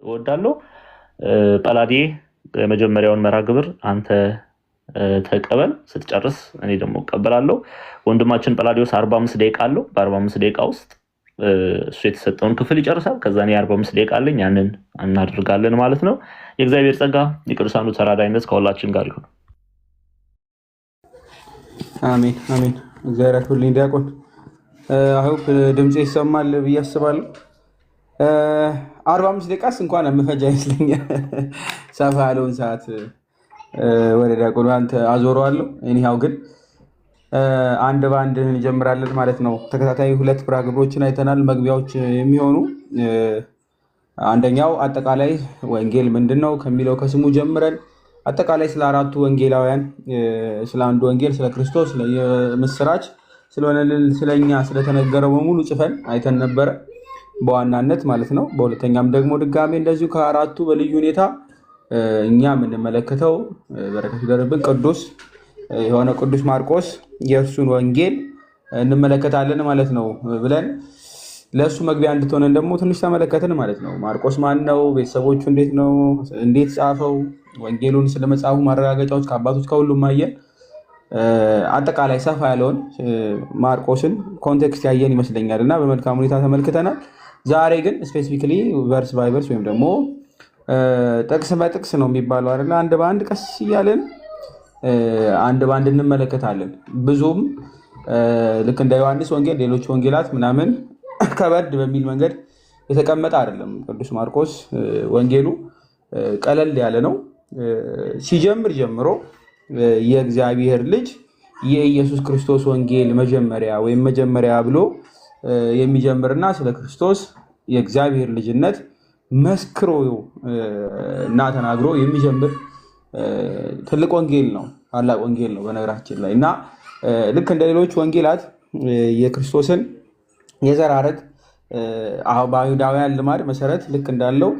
እወዳለሁ። ጳላዲ የመጀመሪያውን መርሃ ግብር አንተ ተቀበል፣ ስትጨርስ እኔ ደግሞ እቀበላለሁ። ወንድማችን ጳላዲዮስ 45 ደቂቃ አለው። በ45 ደቂቃ ውስጥ እሱ የተሰጠውን ክፍል ይጨርሳል። ከዛ እኔ 45 ደቂቃ አለኝ፣ ያንን እናደርጋለን ማለት ነው። የእግዚአብሔር ጸጋ የቅዱሳኑ ተራዳይነት ከሁላችን ጋር ይሁን። አሜን አሜን። እግዚአብሔር ያክብርልኝ ዲያቆን። አይሆፕ ድምጼ ይሰማል ብዬ አስባለሁ። 45 ደቂቃስ እንኳን የምፈጅ አይመስለኝም። ሰፋ ያለውን ሰዓት ወደ ዲያቆኑ አንተ አዞረዋለሁ። እኒሃው ግን አንድ በአንድ እንጀምራለን ማለት ነው። ተከታታይ 2 መርሃ ግብሮችን አይተናል። መግቢያዎች የሚሆኑ አንደኛው አጠቃላይ ወንጌል ምንድን ነው ከሚለው ከስሙ ጀምረን አጠቃላይ ስለ 4ቱ ወንጌላውያን፣ ስለ አንዱ ወንጌል፣ ስለ ክርስቶስ፣ ስለ ምስራች ስለሆነልን ስለኛ ስለተነገረው በሙሉ ጽፈን አይተን ነበረ በዋናነት ማለት ነው። በሁለተኛም ደግሞ ድጋሜ እንደዚሁ ከ4ቱ በልዩ ሁኔታ እኛ የምንመለከተው በረከቱ ይደርብን ቅዱስ የሆነ ቅዱስ ማርቆስ የእርሱን ወንጌል እንመለከታለን ማለት ነው ብለን ለእሱ መግቢያ እንድትሆነን ደግሞ ትንሽ ተመለከትን ማለት ነው። ማርቆስ ማን ነው? ቤተሰቦቹ እንዴት ነው? እንዴት ጻፈው? ወንጌሉን ስለመጻፉ ማረጋገጫዎች ከአባቶች ከሁሉም አየን። አጠቃላይ ሰፋ ያለውን ማርቆስን ኮንቴክስት ያየን ይመስለኛል እና በመልካም ሁኔታ ተመልክተናል። ዛሬ ግን ስፔሲፊካሊ ቨርስ ባይ ቨርስ ወይም ደግሞ ጥቅስ በጥቅስ ነው የሚባለው አይደለ? አንድ በአንድ ቀስ እያለን አንድ በአንድ እንመለከታለን። ብዙም ልክ እንደ ዮሐንስ ወንጌል ሌሎች ወንጌላት ምናምን ከበድ በሚል መንገድ የተቀመጠ አይደለም። ቅዱስ ማርቆስ ወንጌሉ ቀለል ያለ ነው። ሲጀምር ጀምሮ የእግዚአብሔር ልጅ የኢየሱስ ክርስቶስ ወንጌል መጀመሪያ ወይም መጀመሪያ ብሎ የሚጀምርና ስለ ክርስቶስ የእግዚአብሔር ልጅነት መስክሮ እና ተናግሮ የሚጀምር ትልቅ ወንጌል ነው። ታላቅ ወንጌል ነው በነገራችን ላይ እና ልክ እንደ ሌሎች ወንጌላት የክርስቶስን የዘር ሐረግ በአይሁዳውያን ልማድ መሰረት ልክ እንዳለው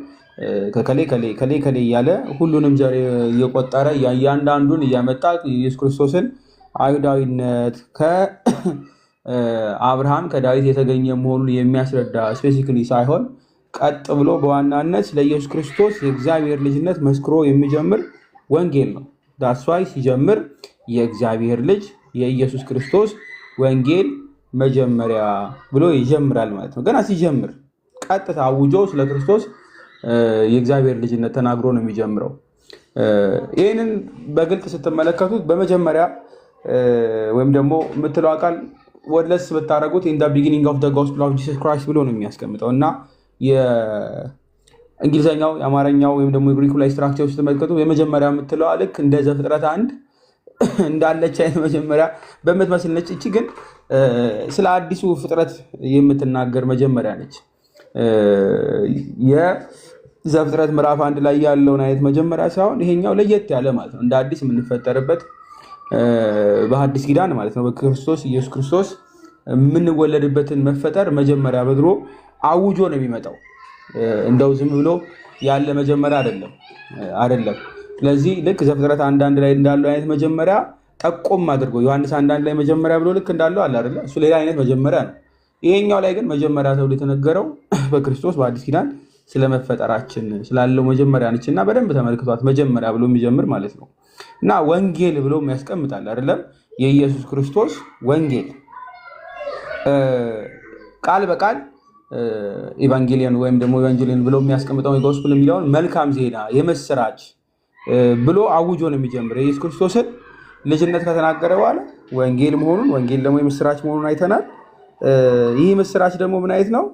ከከሌ ከሌ እያለ ሁሉንም ዘር እየቆጠረ እያንዳንዱን እያመጣ ኢየሱስ ክርስቶስን አይሁዳዊነት ከአብርሃም ከዳዊት የተገኘ መሆኑን የሚያስረዳ ስፔሲፊካሊ ሳይሆን ቀጥ ብሎ በዋናነት ለኢየሱስ ክርስቶስ የእግዚአብሔር ልጅነት መስክሮ የሚጀምር ወንጌል ነው። ዳስዋይ ሲጀምር የእግዚአብሔር ልጅ የኢየሱስ ክርስቶስ ወንጌል መጀመሪያ ብሎ ይጀምራል ማለት ነው። ገና ሲጀምር ቀጥታ አውጆ ስለ ክርስቶስ የእግዚአብሔር ልጅነት ተናግሮ ነው የሚጀምረው። ይህንን በግልጽ ስትመለከቱት በመጀመሪያ ወይም ደግሞ የምትለው ቃል ወድለስ ብታደረጉት ኢን ዘ ቢጊኒንግ ኦፍ ዘ ጎስፔል ኦፍ ጂሰስ ክራይስት ብሎ ነው የሚያስቀምጠው እና የእንግሊዝኛው የአማርኛው ወይም ደግሞ የግሪኩ ላይ ስትራክቸር ስትመለከቱ የመጀመሪያ የምትለዋ ልክ እንደ ዘፍጥረት 1 እንዳለች አይነት መጀመሪያ በምትመስል ነች። እቺ ግን ስለ አዲሱ ፍጥረት የምትናገር መጀመሪያ ነች። የዘፍጥረት ምዕራፍ 1 ላይ ያለውን አይነት መጀመሪያ ሳይሆን ይሄኛው ለየት ያለ ማለት ነው። እንደ አዲስ የምንፈጠርበት በሐዲስ ኪዳን ማለት ነው። በክርስቶስ ኢየሱስ ክርስቶስ የምንወለድበትን መፈጠር መጀመሪያ በድሮ አውጆ ነው የሚመጣው። እንደው ዝም ብሎ ያለ መጀመሪያ አይደለም። ስለዚህ ልክ ዘፍጥረት 1:1 ላይ እንዳለው አይነት መጀመሪያ ጠቆም አድርጎ ዮሐንስ 1:1 ላይ መጀመሪያ ብሎ ልክ እንዳለው አለ አይደለ? እሱ ሌላ አይነት መጀመሪያ ነው። ይሄኛው ላይ ግን መጀመሪያ ተብሎ የተነገረው በክርስቶስ በአዲስ ኪዳን ስለመፈጠራችን ስላለው መጀመሪያ ነች እና በደንብ ተመልክቷት መጀመሪያ ብሎ የሚጀምር ማለት ነው እና ወንጌል ብሎ ያስቀምጣል አይደለም? የኢየሱስ ክርስቶስ ወንጌል ቃል በቃል ኢቫንጌሊዮን ወይም ደግሞ ኢቫንጀሊዮን ብሎ የሚያስቀምጠው የጎስፔል የሚለውን መልካም ዜና የምስራች ብሎ አውጆ ነው የሚጀምር። የኢየሱስ ክርስቶስን ልጅነት ከተናገረ በኋላ ወንጌል መሆኑን ወንጌል ደግሞ የምስራች መሆኑን አይተናል። ይህ ምስራች ደግሞ ምን አይነት ነው?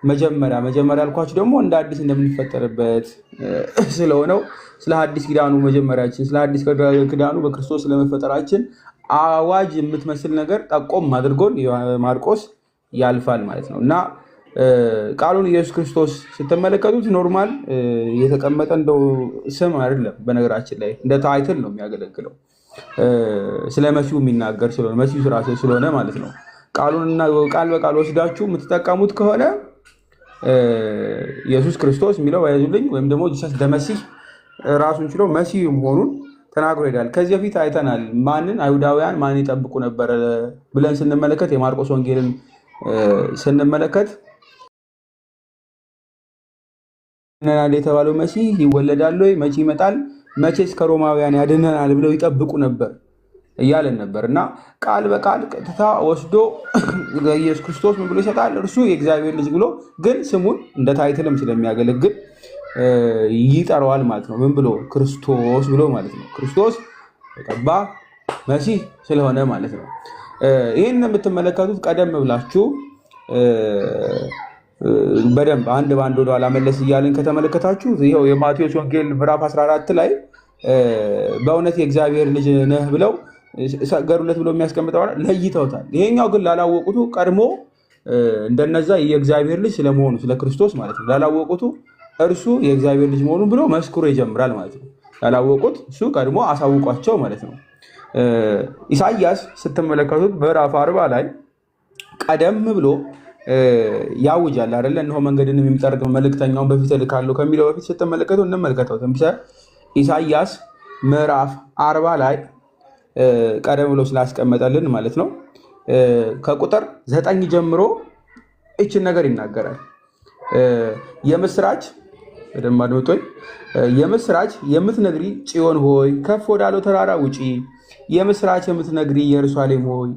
መጀመሪያ ያልኳችሁ ደግሞ እንደ አዲስ እንደምንፈጠርበት ስለሆነው ስለ አዲስ ኪዳኑ መጀመሪያችን ስለ አዲስ ኪዳኑ በክርስቶስ ስለመፈጠራችን አዋጅ የምትመስል ነገር ጠቆም አድርጎን ማርቆስ ያልፋል ማለት ነው እና ቃሉን ኢየሱስ ክርስቶስ ስትመለከቱት ኖርማል የተቀመጠ እንደው ስም አይደለም። በነገራችን ላይ እንደ ታይትል ነው የሚያገለግለው ስለ መሲሁ የሚናገር ስለሆነ መሲሁ ራሱ ስለሆነ ማለት ነው። ቃሉንና ቃል በቃል ወስዳችሁ የምትጠቀሙት ከሆነ ኢየሱስ ክርስቶስ የሚለው ያዙልኝ ወይም ደግሞ ጂሰስ ደመሲህ ራሱን ችሎ መሲህ መሆኑን ተናግሮ ይሄዳል። ከዚህ በፊት አይተናል። ማንን አይሁዳውያን ማን ይጠብቁ ነበር ብለን ስንመለከት የማርቆስ ወንጌልን ስንመለከት ያድነናል የተባለው መሲህ ይወለዳል ወይ? መቼ ይመጣል? መቼስ ከሮማውያን ያድነናል ብለው ይጠብቁ ነበር እያለን ነበር። እና ቃል በቃል ቀጥታ ወስዶ ኢየሱስ ክርስቶስ ምን ብሎ ይሰጣል? እርሱ የእግዚአብሔር ልጅ ብሎ፣ ግን ስሙን እንደ ታይትልም ስለሚያገለግል ይጠራዋል ማለት ነው። ምን ብሎ? ክርስቶስ ብሎ ማለት ነው። ክርስቶስ ተቀባ መሲህ ስለሆነ ማለት ነው። ይህን የምትመለከቱት ቀደም ብላችሁ በደንብ አንድ በአንድ ወደኋላ መለስ እያልን ከተመለከታችሁ ይኸው የማቴዎስ ወንጌል ምዕራፍ 14 ላይ በእውነት የእግዚአብሔር ልጅ ነህ ብለው ሰገዱለት ብሎ የሚያስቀምጠው ለይተውታል። ይሄኛው ግን ላላወቁቱ ቀድሞ እንደነዛ የእግዚአብሔር ልጅ ስለመሆኑ ስለ ክርስቶስ ማለት ነው ላላወቁቱ እርሱ የእግዚአብሔር ልጅ መሆኑን ብሎ መስክሮ ይጀምራል ማለት ነው። ላላወቁት እሱ ቀድሞ አሳውቋቸው ማለት ነው። ኢሳይያስ ስትመለከቱት ምዕራፍ 40 ላይ ቀደም ብሎ ያውጃል አይደለ? እነሆ መንገድን የሚጠርግ መልእክተኛውን በፊት እልካለሁ ከሚለው በፊት ስትመለከቱ እንመልከተው። ትንቢተ ኢሳይያስ ምዕራፍ 40 ላይ ቀደም ብሎ ስላስቀመጠልን ማለት ነው ከቁጥር 9 ጀምሮ እችን ነገር ይናገራል። የምስራች በደንብ አድምጦኝ፣ የምስራች የምትነግሪ ጽዮን ሆይ ከፍ ወዳለው ተራራ ውጪ፣ የምስራች የምትነግሪ ኢየሩሳሌም ሆይ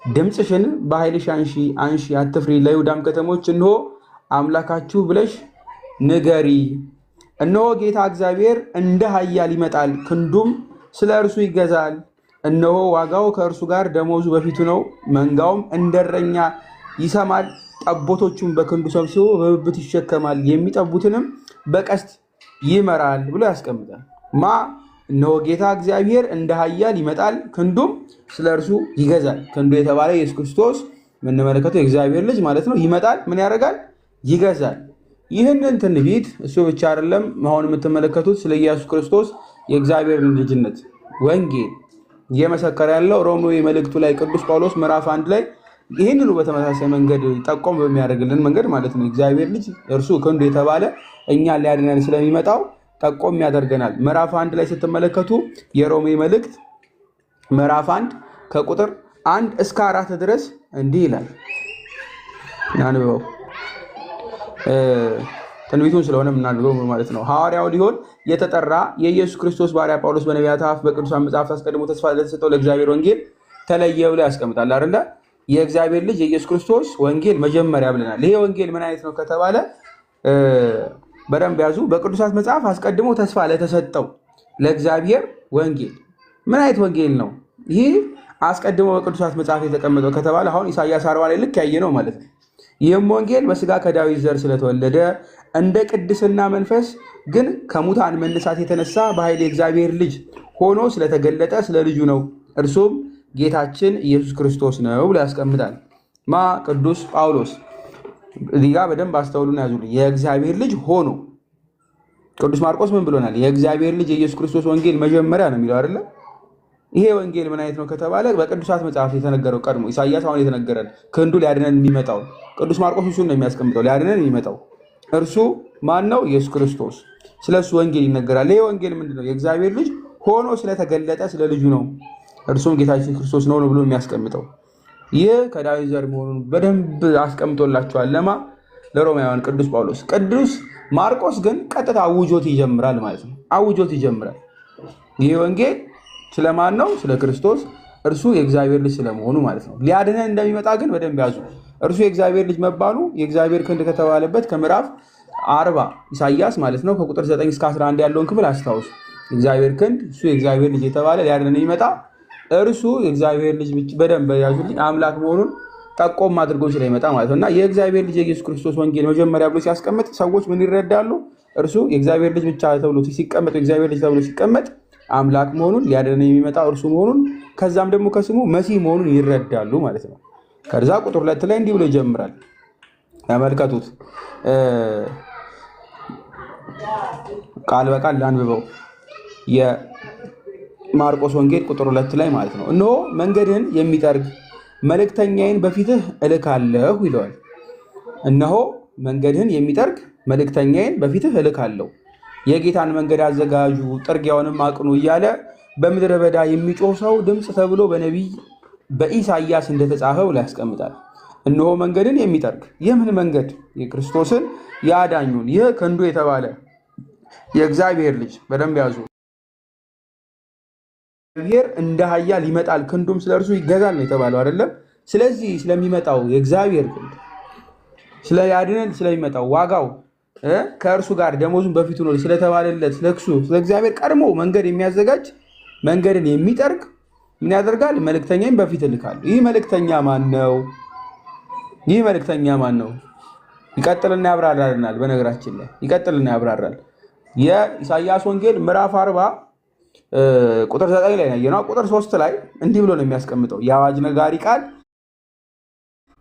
ድምፅሽን በኃይልሽ አንሺ አንሺ፣ አትፍሪ። ለይሁዳም ከተሞች እነሆ አምላካችሁ ብለሽ ንገሪ። እነሆ ጌታ እግዚአብሔር እንደ ኃያል ይመጣል፣ ክንዱም ስለ እርሱ ይገዛል። እነሆ ዋጋው ከእርሱ ጋር ደመወዙ በፊቱ ነው። መንጋውም እንደ እረኛ ይሰማል፣ ጠቦቶቹም በክንዱ ሰብስቦ በብብት ይሸከማል፣ የሚጠቡትንም በቀስት ይመራል ብሎ ያስቀምጣል። እነሆ ጌታ እግዚአብሔር እንደ ኃያል ይመጣል፣ ክንዱም ስለ እርሱ ይገዛል። ክንዱ የተባለ ኢየሱስ ክርስቶስ የምንመለከተው የእግዚአብሔር ልጅ ማለት ነው። ይመጣል፣ ምን ያደርጋል? ይገዛል። ይህንን ትንቢት እሱ ብቻ አይደለም። አሁን የምትመለከቱት ስለ ኢየሱስ ክርስቶስ የእግዚአብሔር ልጅነት ወንጌል እየመሰከረ ያለው ሮሜ መልእክቱ ላይ ቅዱስ ጳውሎስ ምዕራፍ 1 ላይ ይህንኑ በተመሳሳይ መንገድ ጠቆም በሚያደርግልን መንገድ ማለት ነው እግዚአብሔር ልጅ እርሱ ክንዱ የተባለ እኛን ሊያድነን ስለሚመጣው ጠቆም ያደርገናል። ምዕራፍ 1 ላይ ስትመለከቱ የሮሜ መልእክት ምዕራፍ 1 ከቁጥር 1 እስከ 4 ድረስ እንዲህ ይላል። እናንብበው። ትንቢቱን ስለሆነ የምናንብበው ማለት ነው። ሐዋርያው ሊሆን የተጠራ የኢየሱስ ክርስቶስ ባሪያ ጳውሎስ በነቢያት አፍ በቅዱሳን መጻሕፍት አስቀድሞ ተስፋ ለተሰጠው ለእግዚአብሔር ወንጌል ተለየ ብሎ ያስቀምጣል አይደለ? የእግዚአብሔር ልጅ የኢየሱስ ክርስቶስ ወንጌል መጀመሪያ ብለናል። ይሄ ወንጌል ምን አይነት ነው ከተባለ በደንብ ያዙ። በቅዱሳት መጽሐፍ አስቀድሞ ተስፋ ለተሰጠው ለእግዚአብሔር ወንጌል ምን አይነት ወንጌል ነው ይህ? አስቀድሞ በቅዱሳት መጽሐፍ የተቀመጠው ከተባለ አሁን ኢሳይያስ 40 ላይ ልክ ያየ ነው ማለት ነው። ይህም ወንጌል በስጋ ከዳዊት ዘር ስለተወለደ እንደ ቅድስና መንፈስ ግን ከሙታን መነሳት የተነሳ በኃይል የእግዚአብሔር ልጅ ሆኖ ስለተገለጠ ስለ ልጁ ነው። እርሱም ጌታችን ኢየሱስ ክርስቶስ ነው ብሎ ያስቀምጣል። ቅዱስ ጳውሎስ እዚህ ጋር በደንብ አስተውሉና ያዙልኝ። የእግዚአብሔር ልጅ ሆኖ ቅዱስ ማርቆስ ምን ብሎናል? የእግዚአብሔር ልጅ የኢየሱስ ክርስቶስ ወንጌል መጀመሪያ ነው የሚለው አይደለ? ይሄ ወንጌል ምን አይነት ነው ከተባለ በቅዱሳት መጽሐፍ የተነገረው ቀድሞ ኢሳይያስ አሁን የተነገረን ክንዱ ሊያድነን የሚመጣው ቅዱስ ማርቆስ እሱን ነው የሚያስቀምጠው። ሊያድነን የሚመጣው እርሱ ማን ነው? ኢየሱስ ክርስቶስ። ስለሱ ወንጌል ይነገራል። ይሄ ወንጌል ምንድነው? የእግዚአብሔር ልጅ ሆኖ ስለተገለጠ ስለ ልጁ ነው። እርሱም ጌታችን ክርስቶስ ነው ብሎ የሚያስቀምጠው ይህ ከዳዊት ዘር መሆኑን በደንብ አስቀምጦላቸዋል። ለሮማውያን ቅዱስ ጳውሎስ። ቅዱስ ማርቆስ ግን ቀጥታ አውጆት ይጀምራል ማለት ነው። አውጆት ይጀምራል። ይህ ወንጌል ስለማን ነው? ስለ ክርስቶስ፣ እርሱ የእግዚአብሔር ልጅ ስለመሆኑ ማለት ነው። ሊያድነን እንደሚመጣ ግን በደንብ ያዙ። እርሱ የእግዚአብሔር ልጅ መባሉ የእግዚአብሔር ክንድ ከተባለበት ከምዕራፍ 40 ኢሳይያስ ማለት ነው ከቁጥር 9 እስከ 11 ያለውን ክፍል አስታውሱ። እግዚአብሔር ክንድ፣ እሱ የእግዚአብሔር ልጅ የተባለ ሊያድነን የሚመጣ እርሱ የእግዚአብሔር ልጅ በደንብ ያዙልኝ አምላክ መሆኑን ጠቆም አድርጎ ስለሚመጣ ማለት ነው። እና የእግዚአብሔር ልጅ የኢየሱስ ክርስቶስ ወንጌል መጀመሪያ ብሎ ሲያስቀምጥ ሰዎች ምን ይረዳሉ? እርሱ የእግዚአብሔር ልጅ ብቻ ተብሎ ሲቀመጥ የእግዚአብሔር ልጅ ተብሎ ሲቀመጥ አምላክ መሆኑን ሊያድነን የሚመጣ እርሱ መሆኑን ከዛም ደግሞ ከስሙ መሲህ መሆኑን ይረዳሉ ማለት ነው። ከዛ ቁጥር 2 ላይ እንዲህ ብሎ ይጀምራል። ተመልከቱት። ቃል በቃል ላንብበው። የማርቆስ ወንጌል ቁጥር 2 ላይ ማለት ነው። እነሆ መንገድህን የሚጠርግ መልእክተኛዬን በፊትህ እልካለሁ ይለዋል። እነሆ መንገድህን የሚጠርግ መልእክተኛዬን በፊትህ እልካለሁ፣ የጌታን መንገድ አዘጋጁ፣ ጥርጊያውንም አቅኑ እያለ በምድረ በዳ የሚጮህ ሰው ድምፅ ተብሎ በነቢይ በኢሳይያስ እንደተጻፈ ብሎ ያስቀምጣል። እነሆ መንገድን የሚጠርግ የምን መንገድ? የክርስቶስን ያዳኙን ይህ ክንዱ የተባለ የእግዚአብሔር ልጅ በደንብ ያዙ። እግዚአብሔር እንደ ኃያል ይመጣል፣ ክንዱም ስለ እርሱ ይገዛል ነው የተባለው አይደለም? ስለዚህ ስለሚመጣው የእግዚአብሔር ክንድ ስለ ያድነን ስለሚመጣው ዋጋው ከእርሱ ጋር ደሞዙን በፊቱ ነው ስለተባለለት ስለክሱ ስለ እግዚአብሔር ቀድሞ መንገድ የሚያዘጋጅ መንገድን የሚጠርግ ምን ያደርጋል? መልእክተኛም በፊት እልካለሁ። ይህ መልእክተኛ ማን ነው? ይህ መልእክተኛ ማን ነው? ይቀጥልና ያብራራልናል። በነገራችን ላይ ይቀጥልና ያብራራል። የኢሳይያስ ወንጌል ምዕራፍ 40 ቁጥር 9 ላይ ነው። ቁጥር 3 ላይ እንዲህ ብሎ ነው የሚያስቀምጠው። የአዋጅ ነጋሪ ቃል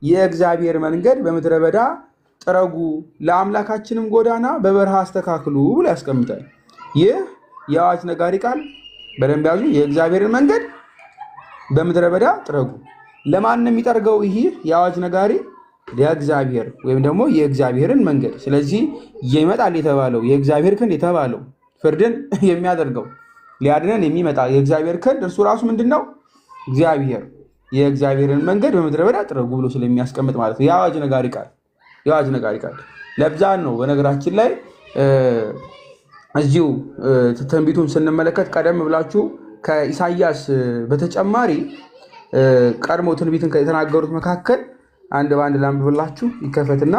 የእግዚአብሔር መንገድ በምድረ በዳ ጥረጉ፣ ለአምላካችንም ጎዳና በበረሃ አስተካክሉ ብሎ ያስቀምጣል። ይህ የአዋጅ ነጋሪ ቃል በደንብ ያዙ። የእግዚአብሔርን መንገድ በምድረ በዳ ጥረጉ። ለማን ነው የሚጠርገው? ይህ የአዋጅ ነጋሪ ለእግዚአብሔር ወይም ደግሞ የእግዚአብሔርን መንገድ። ስለዚህ ይመጣል የተባለው የእግዚአብሔር ክንድ የተባለው ፍርድን የሚያደርገው ሊያድነን የሚመጣ የእግዚአብሔር ክንድ እርሱ ራሱ ምንድን ነው? እግዚአብሔር። የእግዚአብሔርን መንገድ በምድረ በዳ ጥረጉ ብሎ ስለሚያስቀምጥ ማለት ነው። የአዋጅ ነጋሪ ቃል የአዋጅ ነጋሪ ቃል ለብዛን ነው። በነገራችን ላይ እዚሁ ትንቢቱን ስንመለከት ቀደም ብላችሁ ከኢሳይያስ በተጨማሪ ቀድሞ ትንቢትን የተናገሩት መካከል አንድ በአንድ ላንብብላችሁ። ይከፈትና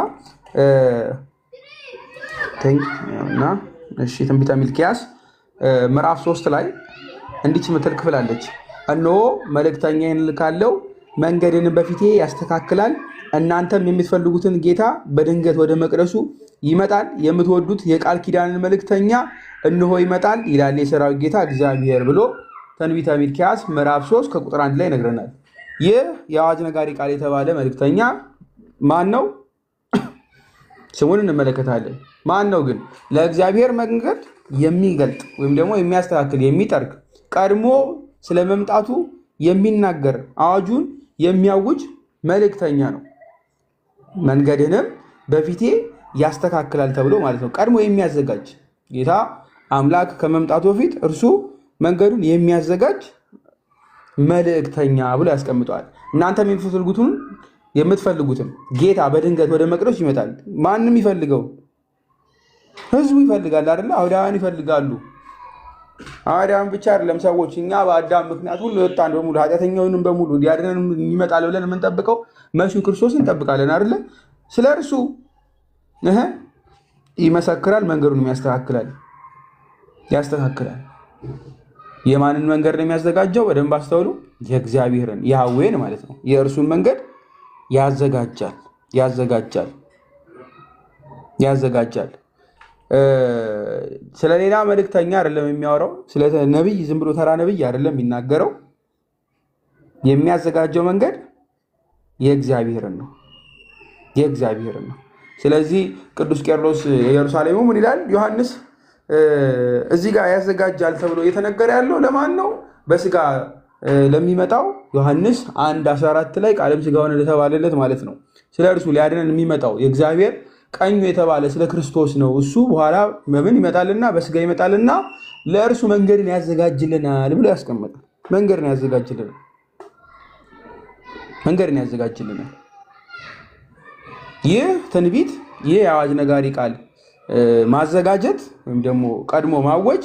ትንቢተ ሚልክያስ ምዕራፍ 3 ላይ እንዲች ምትል ክፍል አለች። እነሆ መልእክተኛዬን እልካለሁ፣ መንገድን በፊቴ ያስተካክላል። እናንተም የምትፈልጉትን ጌታ በድንገት ወደ መቅደሱ ይመጣል። የምትወዱት የቃል ኪዳንን መልእክተኛ እነሆ ይመጣል ይላል የሰራዊት ጌታ እግዚአብሔር ብሎ ትንቢተ ሚልክያስ ምዕራፍ 3 ከቁጥር 1 ላይ ይነግረናል። ይህ የአዋጅ ነጋሪ ቃል የተባለ መልእክተኛ ማን ነው? ስሙን እንመለከታለን። ማን ነው ግን? ለእግዚአብሔር መንገድ የሚገልጥ ወይም ደግሞ የሚያስተካክል የሚጠርግ ቀድሞ ስለመምጣቱ የሚናገር አዋጁን የሚያውጅ መልእክተኛ ነው። መንገድንም በፊቴ ያስተካክላል ተብሎ ማለት ነው። ቀድሞ የሚያዘጋጅ ጌታ አምላክ ከመምጣቱ በፊት እርሱ መንገዱን የሚያዘጋጅ መልእክተኛ ብሎ ያስቀምጠዋል። እናንተም የምትፈልጉትን ጌታ በድንገት ወደ መቅደሱ ይመጣል። ማንም ይፈልገው? ህዝቡ ይፈልጋል አይደለ? አውዳውያን ይፈልጋሉ። አውዳውያን ብቻ አይደለም ሰዎች። እኛ በአዳም ምክንያት ሁሉ የወጣን በሙሉ ኃጢአተኛውንም በሙሉ ሊያድነን ይመጣል ብለን የምንጠብቀው መሲሁ ክርስቶስን እንጠብቃለን አይደለ? ስለ እርሱ ይመሰክራል፣ መንገዱን ያስተካክላል። የማንን መንገድ ነው የሚያዘጋጀው? በደንብ አስተውሉ። የእግዚአብሔርን ያህዌን ማለት ነው። የእርሱን መንገድ ያዘጋጃል። ስለሌላ መልእክተኛ አይደለም የሚያወራው። ስለ ነቢይ ዝም ብሎ ተራ ነቢይ አይደለም የሚናገረው። የሚያዘጋጀው መንገድ የእግዚአብሔርን ነው። ስለዚህ ቅዱስ ቄርሎስ ኢየሩሳሌሙ ምን ይላል? ዮሐንስ እዚህ ጋር ያዘጋጃል ተብሎ እየተነገረ ያለው ለማን ነው? በስጋ ለሚመጣው ዮሐንስ 1:14 ላይ ቃልም ስጋ ሆነ ለተባለለት ማለት ነው። ስለ እርሱ ሊያድነን የሚመጣው የእግዚአብሔር ቀኙ የተባለ ስለ ክርስቶስ ነው። እሱ በኋላ በምን ይመጣልና? በስጋ ይመጣልና ለእርሱ መንገድን ያዘጋጅልናል ብሎ ያስቀምጣል። መንገድን ያዘጋጅልናል። ይህ ትንቢት፣ ይህ የአዋጅ ነጋሪ ቃል ማዘጋጀት ወይም ደግሞ ቀድሞ ማወጅ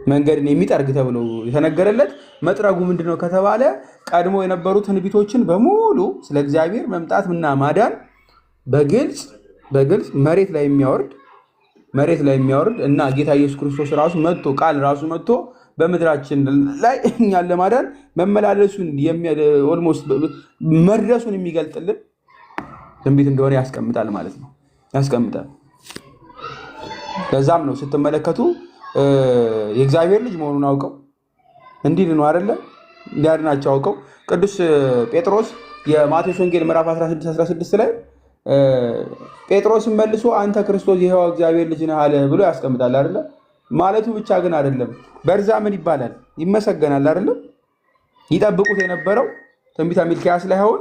መንገድን የሚጠርግ ተብሎ የተነገረለት መጥረጉ ምንድነው ከተባለ ቀድሞ የነበሩ ትንቢቶችን በሙሉ ስለ እግዚአብሔር መምጣትና ማዳን በግልጽ መሬት ላይ የሚያወርድ እና ጌታ ኢየሱስ ክርስቶስ ራሱ መጥቶ ቃል ራሱ መጥቶ በምድራችን ላይ እኛን ለማዳን መመላለሱን ኦልሞስት መድረሱን የሚገልጥልን ትንቢት እንደሆነ ያስቀምጣል ማለት ነው። ለዛም ነው ስትመለከቱ የእግዚአብሔር ልጅ መሆኑን አውቀው እንዲህ ነው አይደለ? እንዲያድናቸው አውቀው ቅዱስ ጴጥሮስ የማቴዎስ ወንጌል ምዕራፍ 16 ላይ ጴጥሮስን መልሶ አንተ ክርስቶስ የሕያው እግዚአብሔር ልጅ ነህ አለ ብሎ ያስቀምጣል አይደለ? ማለቱ ብቻ ግን አይደለም። በርዛ ምን ይባላል? ይመሰገናል አይደለ? ይጠብቁት የነበረው ትንቢተ ሚልክያስ ላይ አሁን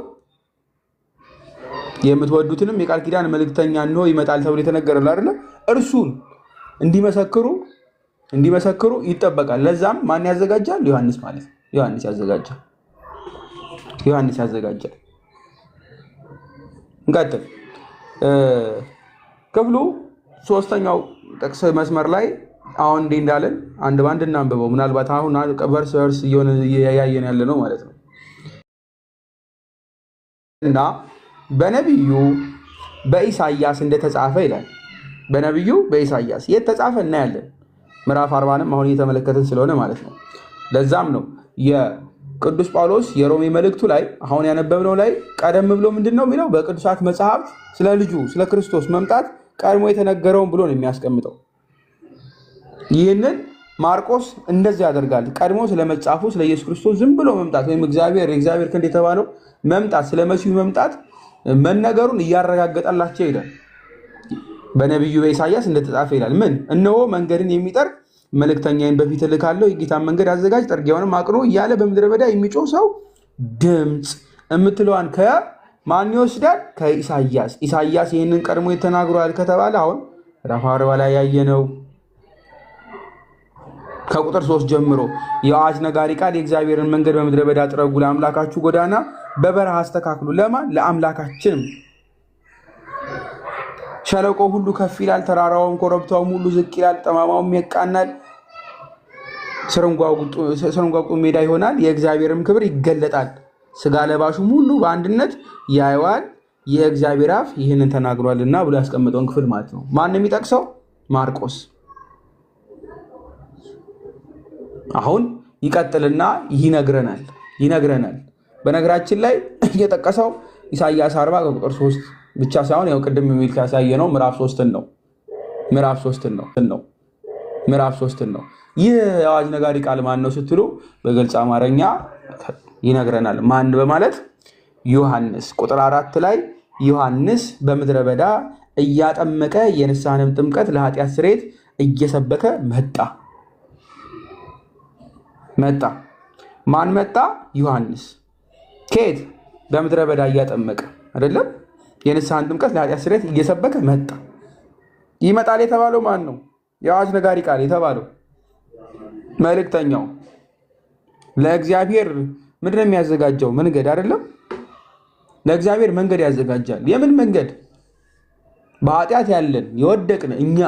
የምትወዱትንም የቃል ኪዳን መልእክተኛ ነው ይመጣል ተብሎ የተነገረው አይደለ? እርሱን እንዲመሰክሩ ይጠበቃል። ለዛም ማን ያዘጋጃል? ዮሐንስ ማለት ነው። ዮሐንስ ያዘጋጃል። እንቀጥል። ክፍሉ ሶስተኛው ጥቅስ መስመር ላይ አሁን እንዲህ እንዳለን አንድ ባንድ እናንብበው። ምናልባት አሁን በርስ በርስ እየሆነ እያየን ያለ ነው ማለት ነው። እና በነቢዩ በኢሳይያስ እንደተጻፈ ይላል። በነቢዩ በኢሳይያስ የት ተጻፈ እናያለን። ምዕራፍ 40ንም አሁን እየተመለከትን ስለሆነ ማለት ነው። ለዛም ነው የቅዱስ ጳውሎስ የሮሜ መልእክቱ ላይ አሁን ያነበብነው ላይ ቀደም ብሎ ምንድነው የሚለው? በቅዱሳት መጽሐፍ ስለ ልጁ ስለ ክርስቶስ መምጣት ቀድሞ የተነገረውን ብሎ ነው የሚያስቀምጠው። ይህንን ማርቆስ እንደዚህ ያደርጋል። ቀድሞ ስለመጻፉ ስለ ኢየሱስ ክርስቶስ ዝም ብሎ መምጣት ወይም የእግዚአብሔር ክንድ የተባለው መምጣት ስለ መሲሁ መምጣት መነገሩን እያረጋገጠላቸው ይላል። በነቢዩ በኢሳይያስ እንደተጻፈ ይላል። ምን? እነሆ መንገድን የሚጠርግ መልእክተኛዬን በፊት እልካለሁ፣ የጌታን መንገድ አዘጋጅ፣ ጥርጊያውንም አቅኑ እያለ በምድረ በዳ የሚጮህ ሰው ድምፅ የምትለዋን ከማን ይወስዳል? ከኢሳይያስ። ኢሳይያስ ይህንን ቀድሞ ተናግሯል ከተባለ አሁን ምዕራፍ 40 ላይ ያየነው ከቁጥር 3 ጀምሮ የአዋጅ ነጋሪ ቃል የእግዚአብሔርን መንገድ በምድረ በዳ ጥረጉ፣ ለአምላካችሁ ጎዳና በበረሃ አስተካክሉ። ለማን? ለአምላካችንም። ሸለቆ ሁሉ ከፍ ይላል፣ ተራራውም ኮረብታውም ሁሉ ዝቅ ይላል፣ ጠማማውም ይቃናል፣ ስርንጓጉ ሜዳ ይሆናል። የእግዚአብሔርም ክብር ይገለጣል፣ ስጋ ለባሹም ሁሉ በአንድነት ያየዋል፣ የእግዚአብሔር አፍ ይህንን ተናግሯልና ብሎ ያስቀመጠውን ክፍል ማለት ነው። ማን የሚጠቅሰው? ማርቆስ። አሁን ይቀጥልና ይነግረናል። በነገራችን ላይ እየጠቀሰው ኢሳይያስ 40 ከቁጥር 3 ብቻ ሳይሆን ያው ቅድም የሚል ካሳየ ነው ምዕራፍ 3 ነው። ይህ የአዋጅ ነጋሪ ቃል ማን ነው ስትሉ በግልጽ አማርኛ ይነግረናል። ማን በማለት ዮሐንስ ቁጥር 4 ላይ ዮሐንስ በምድረ በዳ እያጠመቀ የንስሐንም ጥምቀት ለኃጢአት ስርየት እየሰበከ መጣ። ማን መጣ? ዮሐንስ። ከየት? በምድረ በዳ እያጠመቀ አይደለም? የንስሐን ጥምቀት ለኃጢአት ስርየት እየሰበከ መጣ። ይመጣል የተባለው ማን ነው? የአዋጅ ነጋሪ ቃል የተባለው መልእክተኛው። ለእግዚአብሔር ምንድን ነው የሚያዘጋጀው? መንገድ አይደለም? ለእግዚአብሔር መንገድ ያዘጋጃል። የምን መንገድ? በኃጢአት ያለን የወደቅን እኛ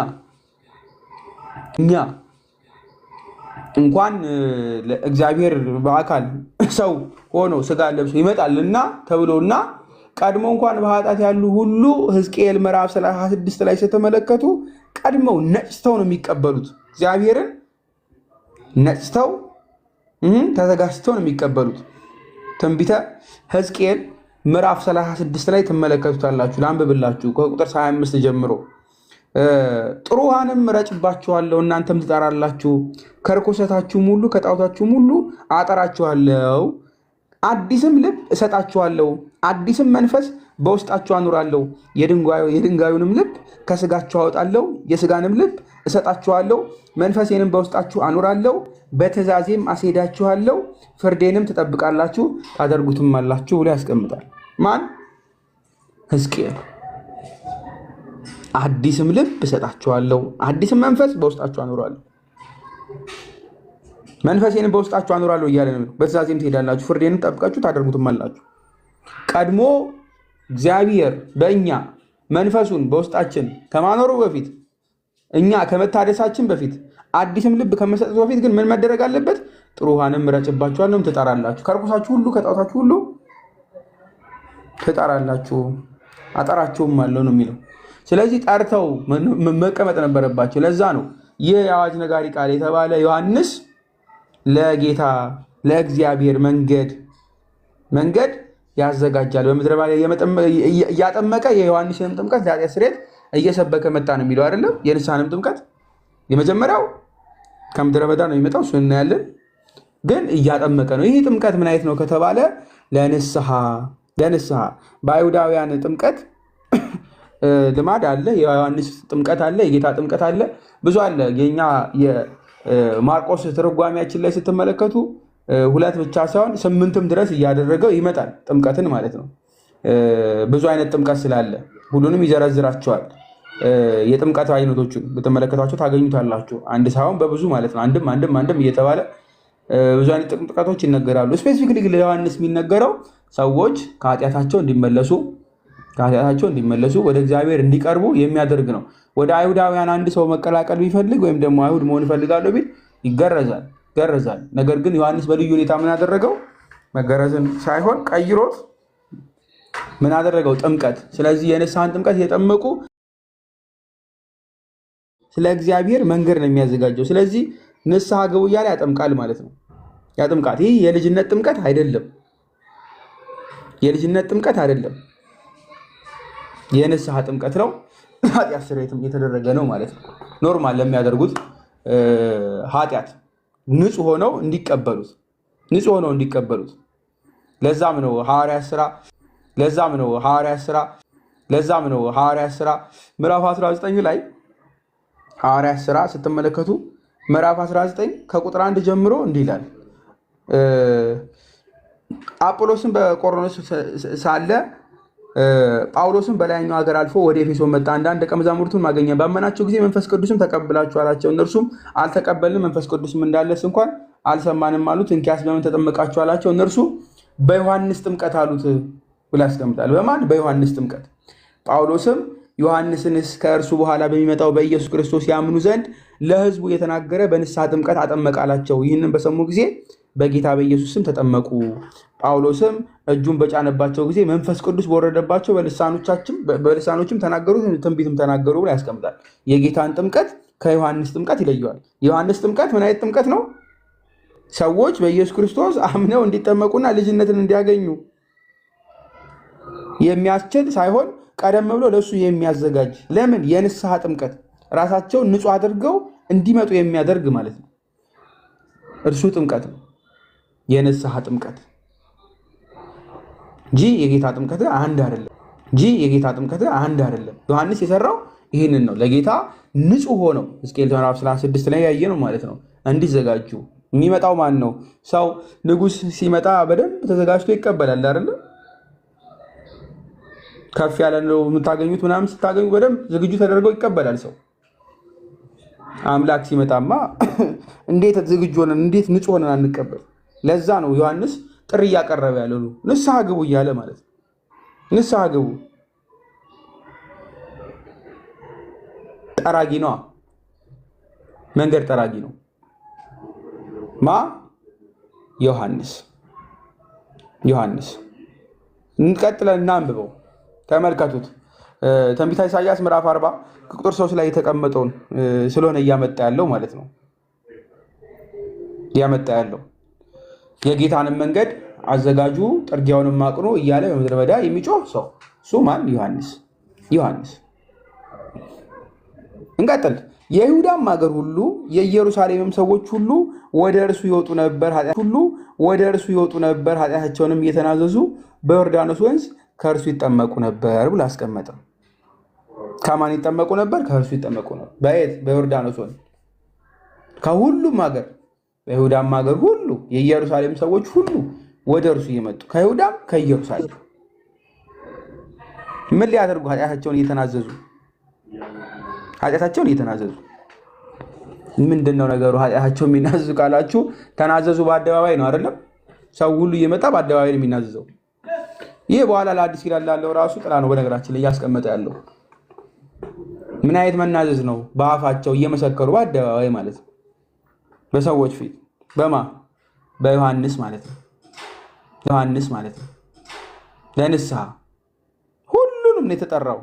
እንኳን እግዚአብሔር በአካል ሰው ሆኖ ስጋ ለብሶ ይመጣልና ተብሎና ቀድሞ እንኳን በኃጢአት ያሉ ሁሉ ሕዝቅኤል ምዕራፍ 36 ላይ ስትመለከቱ ቀድመው ነጭተው ነው የሚቀበሉት። እግዚአብሔርን ነጭተው ተዘጋጅተው ነው የሚቀበሉት። ትንቢተ ሕዝቅኤል ምዕራፍ 36 ላይ ትመለከቱታላችሁ። ላንብብላችሁ ከቁጥር 25 ጀምሮ። ጥሩ ውሃንም እረጭባችኋለሁ፣ እናንተም ትጠራላችሁ፣ ከርኩሰታችሁም ሁሉ ከጣዖታችሁም ሁሉ አጠራችኋለሁ፣ አዲስም ልብ እሰጣችኋለሁ፣ አዲስም መንፈስ በውስጣችሁ አኑራለሁ፣ የድንጋዩንም ልብ ከስጋችሁ አወጣለሁ፣ የስጋንም ልብ እሰጣችኋለሁ፣ መንፈሴንም በውስጣችሁ አኑራለሁ፣ በትእዛዜም አስሄዳችኋለሁ፣ ፍርዴንም ትጠብቃላችሁ ታደርጉትም አላችሁ ብሎ ያስቀምጣል። ማን? ሕዝቅኤል። አዲስም ልብ እሰጣችኋለሁ፣ አዲስም መንፈስ በውስጣችሁ አኑራለሁ፣ መንፈሴንም በውስጣችሁ አኑራለሁ እያለ ነው። በትእዛዜም ትሄዳላችሁ፣ ፍርዴንም ጠብቃችሁ ታደርጉትም አላችሁ። ቀድሞ እግዚአብሔር በእኛ መንፈሱን በውስጣችን ከማኖሩ በፊት እኛ ከመታደሳችን በፊት አዲስም ልብ ከመሰጠቱ በፊት ግን ምን መደረግ አለበት? ጥሩ ውሃንም እረጭባችኋለሁ፣ ትጠራላችሁ፣ ከርኩሳችሁ ሁሉ ከጣዖታችሁ ሁሉ ትጠራላችሁ፣ አጠራችሁም አለው ነው የሚለው። ስለዚህ ጠርተው መቀመጥ ነበረባቸው። ለዛ ነው ይህ የአዋጅ ነጋሪ ቃል የተባለ ዮሐንስ ለጌታ ለእግዚአብሔር መንገድ ያዘጋጃል። በምድረ በዳ እያጠመቀ የዮሐንስንም ጥምቀት ለኃጢአት ስርየት እየሰበከ መጣ ነው የሚለው አይደለም? የንስሐንም ጥምቀት የመጀመሪያው ከምድረ በዳ ነው የሚመጣው፣ እሱ እናያለን። ግን እያጠመቀ ነው። ይህ ጥምቀት ምን አይነት ነው ከተባለ ለንስሐ በአይሁዳውያን ጥምቀት ልማድ አለ። የዮሐንስ ጥምቀት አለ፣ የጌታ ጥምቀት አለ፣ ብዙ አለ። የኛ የማርቆስ ትርጓሜያችን ላይ ስትመለከቱ 2 ብቻ ሳይሆን 8ም ድረስ እያደረገው ይመጣል ጥምቀትን ማለት ነው። ብዙ አይነት ጥምቀት ስላለ ሁሉንም ይዘረዝራቸዋል። የጥምቀት አይነቶቹን ብትመለከቷቸው ታገኙታላችሁ። አንድ ሳይሆን በብዙ ማለት ነው። አንድም እየተባለ ብዙ አይነት ጥምቀቶች ይነገራሉ። ስፔሲፊክሊ ለዮሐንስ የሚነገረው ሰዎች ከኃጢአታቸው እንዲመለሱ ከኃጢአታቸው እንዲመለሱ ወደ እግዚአብሔር እንዲቀርቡ የሚያደርግ ነው። ወደ አይሁዳውያን አንድ ሰው መቀላቀል ቢፈልግ ወይም ደግሞ አይሁድ መሆን እፈልጋለሁ ቢል ይገረዛል። ነገር ግን ዮሐንስ በልዩ ሁኔታ ምን አደረገው? መገረዝን ሳይሆን ቀይሮት ምን አደረገው? ጥምቀት። ስለዚህ የንስሐን ጥምቀት የጠመቁ ስለ እግዚአብሔር መንገድ ነው የሚያዘጋጀው። ስለዚህ ንስሐ ግቡ እያለ ያጠምቃል ማለት ነው። ያጠምቃል። ይህ የልጅነት ጥምቀት አይደለም። የልጅነት ጥምቀት አይደለም። የንስሐ ጥምቀት ነው። ኃጢአት ስርየትም የተደረገ ነው ማለት ነው። ኖርማል ለሚያደርጉት ኃጢአት ንጹህ ሆነው እንዲቀበሉት ለዛም ነው ሐዋርያት ሥራ ምዕራፍ 19 ላይ ሐዋርያት ሥራ ስትመለከቱ ምዕራፍ 19 ከቁጥር 1 ጀምሮ እንዲህ ይላል። አጵሎስን በቆሮኖስ ሳለ ጳውሎስን በላይኛው ሀገር አልፎ ወደ ኤፌሶን መጣ። አንዳንድ ደቀ መዛሙርቱን ማገኘ። ባመናቸው ጊዜ መንፈስ ቅዱስም ተቀብላችሁ አላቸው። እነርሱም አልተቀበልንም፣ መንፈስ ቅዱስም እንዳለስ እንኳን አልሰማንም አሉት። እንኪያስ በምን ተጠመቃችሁ አላቸው። እነርሱ በዮሐንስ ጥምቀት አሉት ብሎ ያስቀምጣል። በማን? በዮሐንስ ጥምቀት። ጳውሎስም ዮሐንስንስ ከእርሱ በኋላ በሚመጣው በኢየሱስ ክርስቶስ ያምኑ ዘንድ ለሕዝቡ የተናገረ በንስሐ ጥምቀት አጠመቃላቸው። ይህንን በሰሙ ጊዜ በጌታ በኢየሱስ ስም ተጠመቁ። ጳውሎስም እጁን በጫነባቸው ጊዜ መንፈስ ቅዱስ በወረደባቸው በልሳኖችም ተናገሩ፣ ትንቢትም ተናገሩ ብሎ ያስቀምጣል። የጌታን ጥምቀት ከዮሐንስ ጥምቀት ይለየዋል። የዮሐንስ ጥምቀት ምን አይነት ጥምቀት ነው? ሰዎች በኢየሱስ ክርስቶስ አምነው እንዲጠመቁና ልጅነትን እንዲያገኙ የሚያስችል ሳይሆን ቀደም ብሎ ለእሱ የሚያዘጋጅ። ለምን? የንስሐ ጥምቀት ራሳቸውን ንጹሕ አድርገው እንዲመጡ የሚያደርግ ማለት ነው። እርሱ ጥምቀት ነው፣ የንስሐ ጥምቀት እንጂ የጌታ ጥምቀት አንድ አይደለም። ዮሐንስ የሰራው ይህንን ነው። ለጌታ ንጹሕ ሆነው ሕዝቅኤል ምዕራፍ 36 ላይ ያየ ነው ማለት ነው። እንዲዘጋጁ የሚመጣው ማን ነው? ሰው ንጉሥ ሲመጣ በደንብ ተዘጋጅቶ ይቀበላል አይደለ? ከፍ ያለ ነው የምታገኙት ምናምን ስታገኙ በደንብ ዝግጁ ተደርገው ይቀበላል ሰው። አምላክ ሲመጣማ እንዴት ዝግጁ ሆነን እንዴት ንጹሕ ሆነን አንቀበል? ለዛ ነው ዮሐንስ ጥሪ እያቀረበ ያለው ንስሐ ግቡ እያለ ማለት ነው። ንስሐ ግቡ። ጠራጊ ነው፣ መንገድ ጠራጊ ነው። ዮሐንስ እንቀጥለን እናንብበው። ተመልከቱት። ትንቢተ ኢሳይያስ ምዕራፍ 40 ቁጥር 3 ላይ የተቀመጠውን ስለሆነ እያመጣ ያለው ማለት ነው። የጌታንም መንገድ አዘጋጁ፣ ጥርጊያውንም አቅኑ እያለ በምድረ በዳ የሚጮህ ሰው እሱ ማን? ዮሐንስ። እንቀጥል። የይሁዳም ሀገር ሁሉ የኢየሩሳሌምም ሰዎች ሁሉ ወደ እርሱ ይወጡ ነበር፣ ኃጢአታቸውንም እየተናዘዙ በዮርዳኖስ ወንዝ ከእርሱ ይጠመቁ ነበር ብሎ አስቀመጠ። ከማን ይጠመቁ ነበር? ከእርሱ ይጠመቁ ነበር። በየት? በዮርዳኖስ ወንዝ። ከሁሉም ሀገር፣ በይሁዳም ሀገር ሁሉ የኢየሩሳሌም ሰዎች ሁሉ ወደ እርሱ እየመጡ ከይሁዳም ከኢየሩሳሌም ምን ሊያደርጉ? ኃጢአታቸውን እየተናዘዙ። ምንድን ነው ነገሩ? ኃጢአታቸው የሚናዘዙ ካላችሁ ተናዘዙ በአደባባይ ነው አይደለም? ሰው ሁሉ እየመጣ በአደባባይ ነው የሚናዘዘው። ይህ በኋላ ለአዲስ ኪዳን ላለው ራሱ ጥላ ነው። በነገራችን ላይ እያስቀመጠ ያለው ምን አይነት መናዘዝ ነው? በአፋቸው እየመሰከሩ በአደባባይ ማለት ነው፣ በሰዎች ፊት። በዮሐንስ ማለት ነው። ለንስሐ ሁሉንም ነው የተጠራው።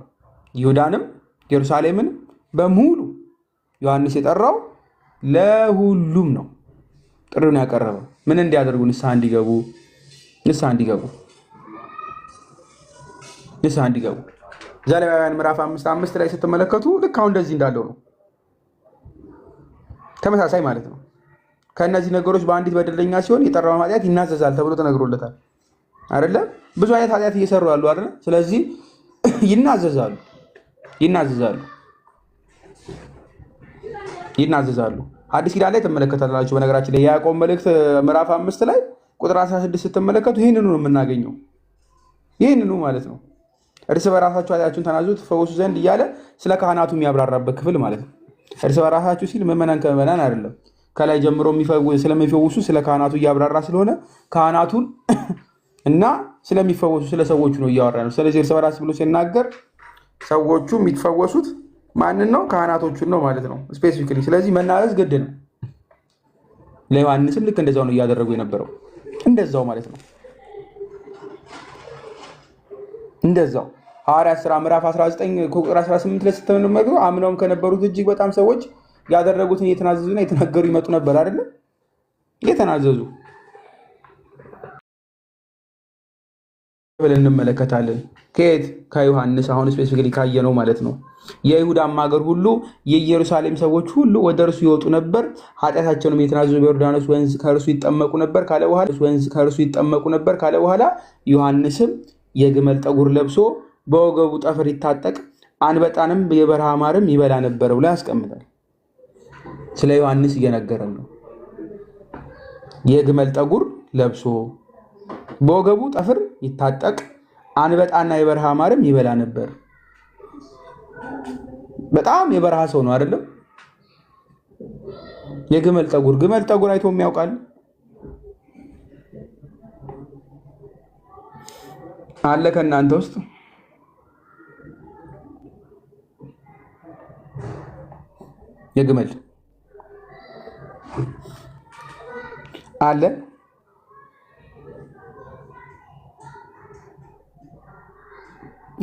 ይሁዳንም ኢየሩሳሌምን በሙሉ ዮሐንስ የጠራው ለሁሉም ነው ጥሪውን ያቀረበው። ምን እንዲያደርጉ? ንስሐ እንዲገቡ። ዘሌዋውያን ምዕራፍ 5 ላይ ስትመለከቱ ልክ አሁን እንደዚህ እንዳለው ነው። ተመሳሳይ ማለት ነው። ከእነዚህ ነገሮች በአንዲት በደለኛ ሲሆን የጠራውን ኃጢአት ይናዘዛል ተብሎ ተነግሮለታል አይደለ? ብዙ አይነት ኃጢአት እየሰሩ ያሉ አይደለ? ስለዚህ ይናዘዛሉ። አዲስ ኪዳን ላይ ትመለከታላችሁ። በነገራችን ላይ የያዕቆብ መልእክት ምዕራፍ 5 ላይ ቁጥር 16 ስትመለከቱ ይህንኑ ነው የምናገኘው። ይህንኑ ማለት ነው። እርስ በራሳችሁ ኃጢአታችሁን ተናዘዙ ትፈወሱ ዘንድ እያለ ስለ ካህናቱ የሚያብራራበት ክፍል ማለት ነው። እርስ በራሳችሁ ሲል ምዕመናን ከምዕመናን አይደለም። ከላይ ጀምሮ ስለሚፈውሱ ስለ ካህናቱ እያብራራ ስለሆነ ካህናቱን እና ስለሚፈወሱ ስለ ሰዎቹ ነው እያወራ ነው። ስለዚህ እርስ በራስ ብሎ ሲናገር ሰዎቹ የሚፈወሱት ማንን ነው? ካህናቶቹን ነው ማለት ነው ስፔሲፊካሊ። ስለዚህ መናዘዝ ግድ ነው። ለዮሐንስም ልክ እንደዛው ነው እያደረጉ የነበረው፣ እንደዛው ማለት ነው። እንደዛው ሐዋርያት ሥራ ምዕራፍ 19 ቁጥር 18 ላይ ስትመለከቱ አምነውም ከነበሩት እጅግ በጣም ሰዎች ያደረጉትን እየተናዘዙና የተናገሩ ይመጡ ነበር አይደል? እየተናዘዙ ብለን እንመለከታለን። ከየት? ከዮሐንስ። አሁን ስፔሲፊካሊ ካየነው ማለት ነው። የይሁዳም ሀገር ሁሉ የኢየሩሳሌም ሰዎች ሁሉ ወደ እርሱ ይወጡ ነበር፣ ኃጢአታቸውንም እየተናዘዙ በዮርዳኖስ ወንዝ ከእርሱ ይጠመቁ ነበር ካለ በኋላ ዮሐንስም የግመል ጠጉር ለብሶ በወገቡ ጠፍር ይታጠቅ፣ አንበጣንም የበረሃ ማርም ይበላ ነበር ብሎ ያስቀምጣል። ስለ ዮሐንስ እየነገረን ነው። የግመል ጠጉር ለብሶ በወገቡ ጠፍር ይታጠቅ፣ አንበጣና የበረሃ ማርም ይበላ ነበር። በጣም የበረሃ ሰው ነው አይደለም? የግመል ጠጉር አይቶ የሚያውቃል አለ ከእናንተ ውስጥ? የግመል አለ?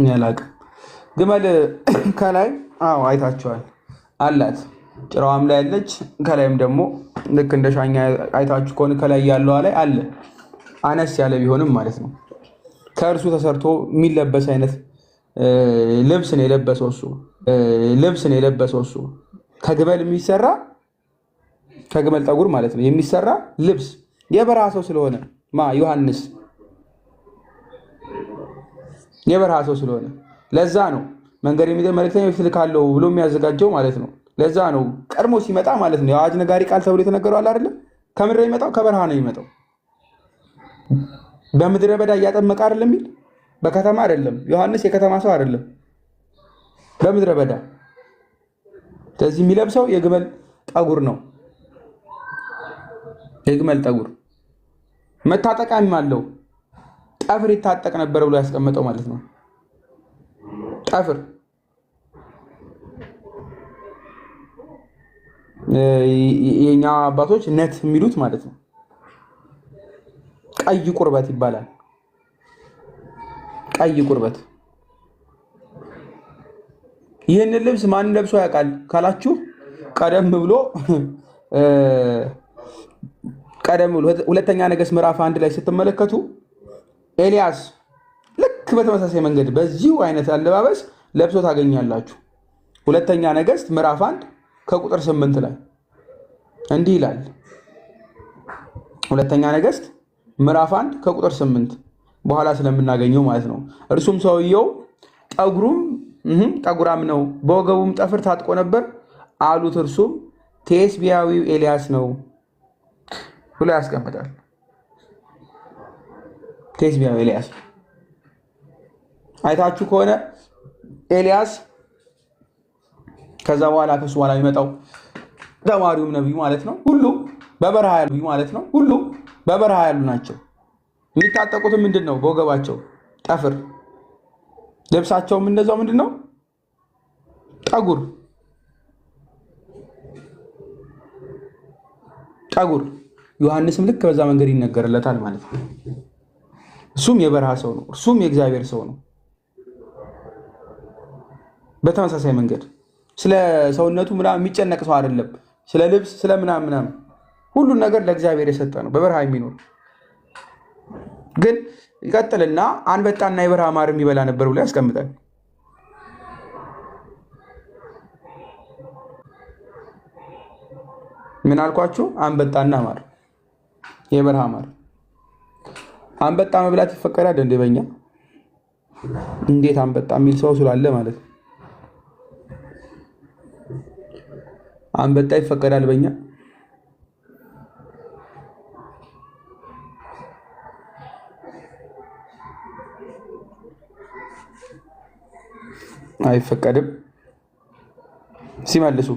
ያላቅም ግመል ከላይ አይታችኋል አላት። ጭራዋም ላይ ያለች ከላይም ደግሞ ልክ እንደ ሻኛ አይታችሁ ከሆነ ከላይ ያለው ላይ አለ። አነስ ያለ ቢሆንም ማለት ነው። ከእርሱ ተሰርቶ የሚለበስ አይነት ልብስ ነው የለበሰው እሱ ከግመል የሚሰራ ከግመል ጠጉር ማለት ነው የሚሰራ ልብስ የበረሃ ሰው ስለሆነ ዮሐንስ የበረሃ ሰው ስለሆነ ለዛ ነው መንገድ የሚደር መልእክተኛ በፊት እልካለሁ ብሎ የሚያዘጋጀው ማለት ነው። ለዛ ነው ቀድሞ ሲመጣ ማለት ነው የአዋጅ ነጋሪ ቃል ተብሎ የተነገረው አለ አይደል? ከምድር የሚመጣው ከበረሃ ነው የሚመጣው። በምድረ በዳ እያጠመቀ አይደለም የሚል በከተማ አይደለም። ዮሐንስ የከተማ ሰው አይደለም፣ በምድረ በዳ። ስለዚህ የሚለብሰው የግመል ጠጉር ነው። የግመል ጠጉር መታጠቂያም አለው። ጠፍር ይታጠቅ ነበር ብሎ ያስቀመጠው ማለት ነው። ጠፍር የኛ አባቶች ነት የሚሉት ማለት ነው። ቀይ ቁርበት ይባላል። ቀይ ቁርበት። ይህንን ልብስ ማን ለብሶ ያውቃል ካላችሁ ቀደም ብሎ ሁለተኛ ነገሥት ምዕራፍ 1 ላይ ስትመለከቱ ኤልያስ ልክ በተመሳሳይ መንገድ በዚሁ አይነት አለባበስ ለብሶ ታገኛላችሁ። ሁለተኛ ነገሥት ምዕራፍ 1 ከቁጥር 8 ላይ እንዲህ ይላል። ሁለተኛ ነገሥት ምዕራፍ 1 ከቁጥር 8 በኋላ ስለምናገኘው ማለት ነው። እርሱም ሰውየው ጠጉራም ነው፣ በወገቡም ጠፍር ታጥቆ ነበር አሉት። እርሱም ቴስቢያዊው ኤልያስ ነው ብሎ ያስቀምጣል። ቴስቢያዊው ኤልያስ አይታችሁ ከሆነ ኤልያስ ከዛ በኋላ ከሱ በኋላ የሚመጣው ተማሪውም ነብዩ ማለት ነው። ሁሉም በበረሃ ያሉ ናቸው። የሚታጠቁትም ምንድን ነው? በወገባቸው ጠፍር። ልብሳቸውም እንደዛው ምንድን ነው? ጠጉር። ዮሐንስም ልክ በዛ መንገድ ይነገርለታል ማለት ነው። እሱም የበረሃ ሰው ነው። እሱም የእግዚአብሔር ሰው ነው። በተመሳሳይ መንገድ ስለ ሰውነቱ ምናምን የሚጨነቅ ሰው አይደለም። ስለ ልብስ ስለ ምናምን ሁሉን ነገር ለእግዚአብሔር የሰጠ ነው። በበረሃ የሚኖር ግን ይቀጥልና አንበጣና የበረሃ ማር የሚበላ ነበር ብሎ ያስቀምጣል። ምን አልኳችሁ? አንበጣና ማር፣ የበረሃ ማር። አንበጣ መብላት ይፈቀዳል እንዴ? በእኛ እንዴት አንበጣ የሚል ሰው ስላለ ማለት ነው። አንበጣ ይፈቀዳል በእኛ? አይፈቀድም። ሲመልሱ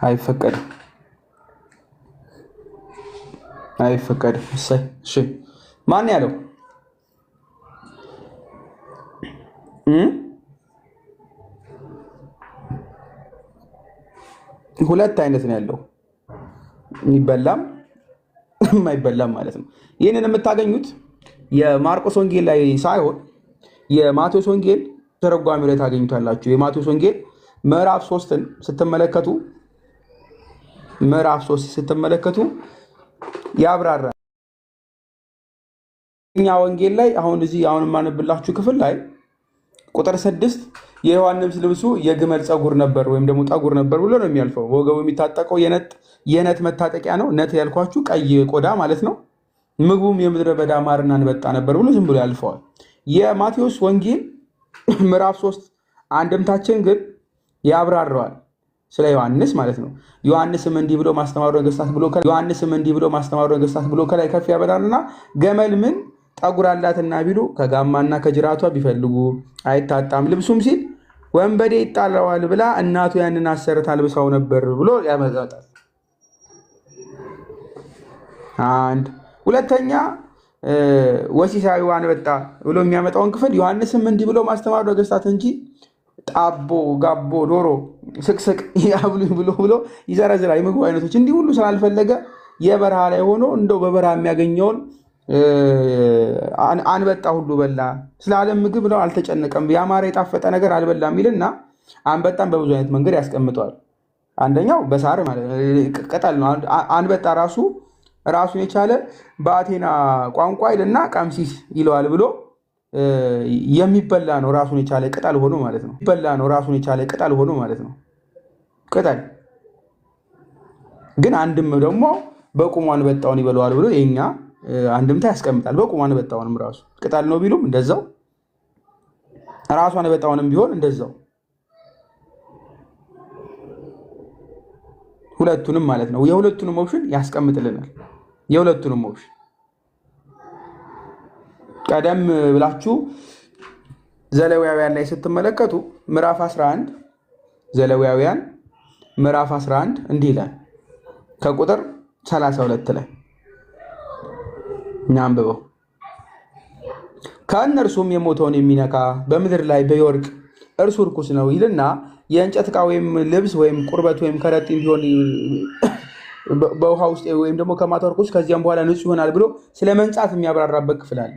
አይፈቀድም አይፈቀድም። እሺ ማን ያለው? ሁለት አይነት ነው ያለው፣ የሚበላም የማይበላም ማለት ነው። ይህንን የምታገኙት የማርቆስ ወንጌል ላይ ሳይሆን የማቴዎስ ወንጌል ተረጓሚው ላይ ታገኙታላችሁ። የማቴዎስ ወንጌል ምዕራፍ 3ን ስትመለከቱ ያብራራል። እኛ ወንጌል ላይ አሁን የማነብላችሁ ክፍል ላይ ቁጥር 6 የዮሐንስ ልብሱ የግመል ፀጉር ነበር ወይም ደግሞ ጠጉር ነበር ብሎ ነው የሚያልፈው። ወገቡ የሚታጠቀው የነት መታጠቂያ ነው። ነት ያልኳችሁ ቀይ ቆዳ ማለት ነው። ምግቡም የምድረ በዳ ማርና አንበጣ ነበር ብሎ ዝም ብሎ ያልፈዋል። የማቴዎስ ወንጌል ምዕራፍ 3 አንድምታችን ግን ያብራራዋል ስለ ዮሐንስ ማለት ነው። ዮሐንስም እንዲህ ብሎ ማስተማሩ ነገሥታት ብሎ ከላይ ከፍ ያበላልና ገመል ምን ጠጉር አላትና ቢሉ ከጋማና ከጅራቷ ቢፈልጉ አይታጣም፣ ልብሱም ሲል ወንበዴ ይጣለዋል ብላ እናቱ ያንን አሰርታ አልብሳው ነበር ብሎ ያመጣል። አንድ ሁለተኛ ወሲሳዊ አንበጣ ብሎ የሚያመጣውን ክፍል ዮሐንስም እንዲህ ብሎ ማስተማሩ ነገሥታት እንጂ ጣቦ፣ ጋቦ፣ ዶሮ፣ ስቅስቅ ያብሉኝ ብሎ ይዘረዝራል። የምግቡ አይነቶች እንዲህ ሁሉ ስላልፈለገ የበረሃ ላይ ሆኖ እንደው በበረሃ የሚያገኘውን አንበጣ ሁሉ በላ። ስለ ዓለም ምግብ ነው አልተጨነቀም፣ ያማረ የጣፈጠ ነገር አልበላም ይልና አንበጣን በብዙ አይነት መንገድ ያስቀምጠዋል። አንደኛው በሳር ቅጠል ነው። አንበጣ ራሱን የቻለ በአቴና ቋንቋ ይልና ቀምሲስ ይለዋል ብሎ የሚበላ ነው። ራሱን የቻለ ቅጠል ሆኖ ማለት ነው። ቅጠል ግን አንድም ደግሞ በቁሙ አንበጣውን ይበለዋል ብሎ የኛ አንድምታ ያስቀምጣል። በቁሙ አንበጣውንም ራሱ ቅጠል ነው ቢሉም እንደዛው፣ ራሱ አንበጣውንም ቢሆን እንደዛው፣ ሁለቱንም ማለት ነው። የሁለቱንም ኦፕሽን ያስቀምጥልናል። የሁለቱንም ኦፕሽን ቀደም ብላችሁ ዘሌዋውያን ላይ ስትመለከቱ ምዕራፍ 11 ዘሌዋውያን ምዕራፍ 11 እንዲህ ይላል ከቁጥር 32 ላይ እናንብበው። ከእነርሱም የሞተውን የሚነካ በምድር ላይ ቢወድቅ እርሱ ርኩስ ነው ይልና የእንጨት ዕቃ ወይም ልብስ ወይም ቁርበት ወይም ከረጢም ቢሆን በውሃ ውስጥ ወይም ደግሞ ከማታ ርኩስ ከዚያም በኋላ ንጹሕ ይሆናል ብሎ ስለ መንጻት የሚያብራራበት ክፍል አለ።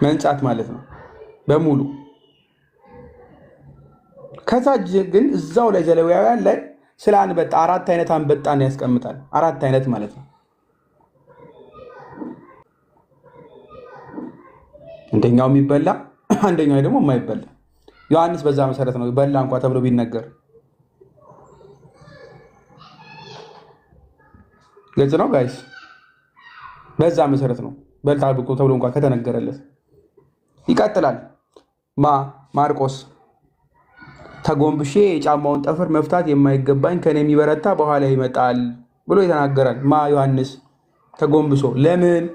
መንጻት ማለት ነው በሙሉ። ከታች ግን እዛው ላይ ዘሌዋውያን ላይ ስለ አንበጣ 4 አይነት አንበጣን ያስቀምጣል። 4 አይነት ማለት ነው። አንደኛው የሚበላ አንደኛው ደግሞ የማይበላ። ዮሐንስ በዛ መሰረት ነው በላ እንኳን ተብሎ ቢነገር ግልጽ ነው ጋይስ። በዛ መሰረት ነው በልታ ብቆ ተብሎ እንኳን ከተነገረለት። ይቀጥላል። ማርቆስ ተጎንብሼ የጫማውን ጠፍር መፍታት የማይገባኝ ከኔ የሚበረታ በኋላ ይመጣል ብሎ ይተናገራል። ዮሐንስ ተጎንብሶ ለምን?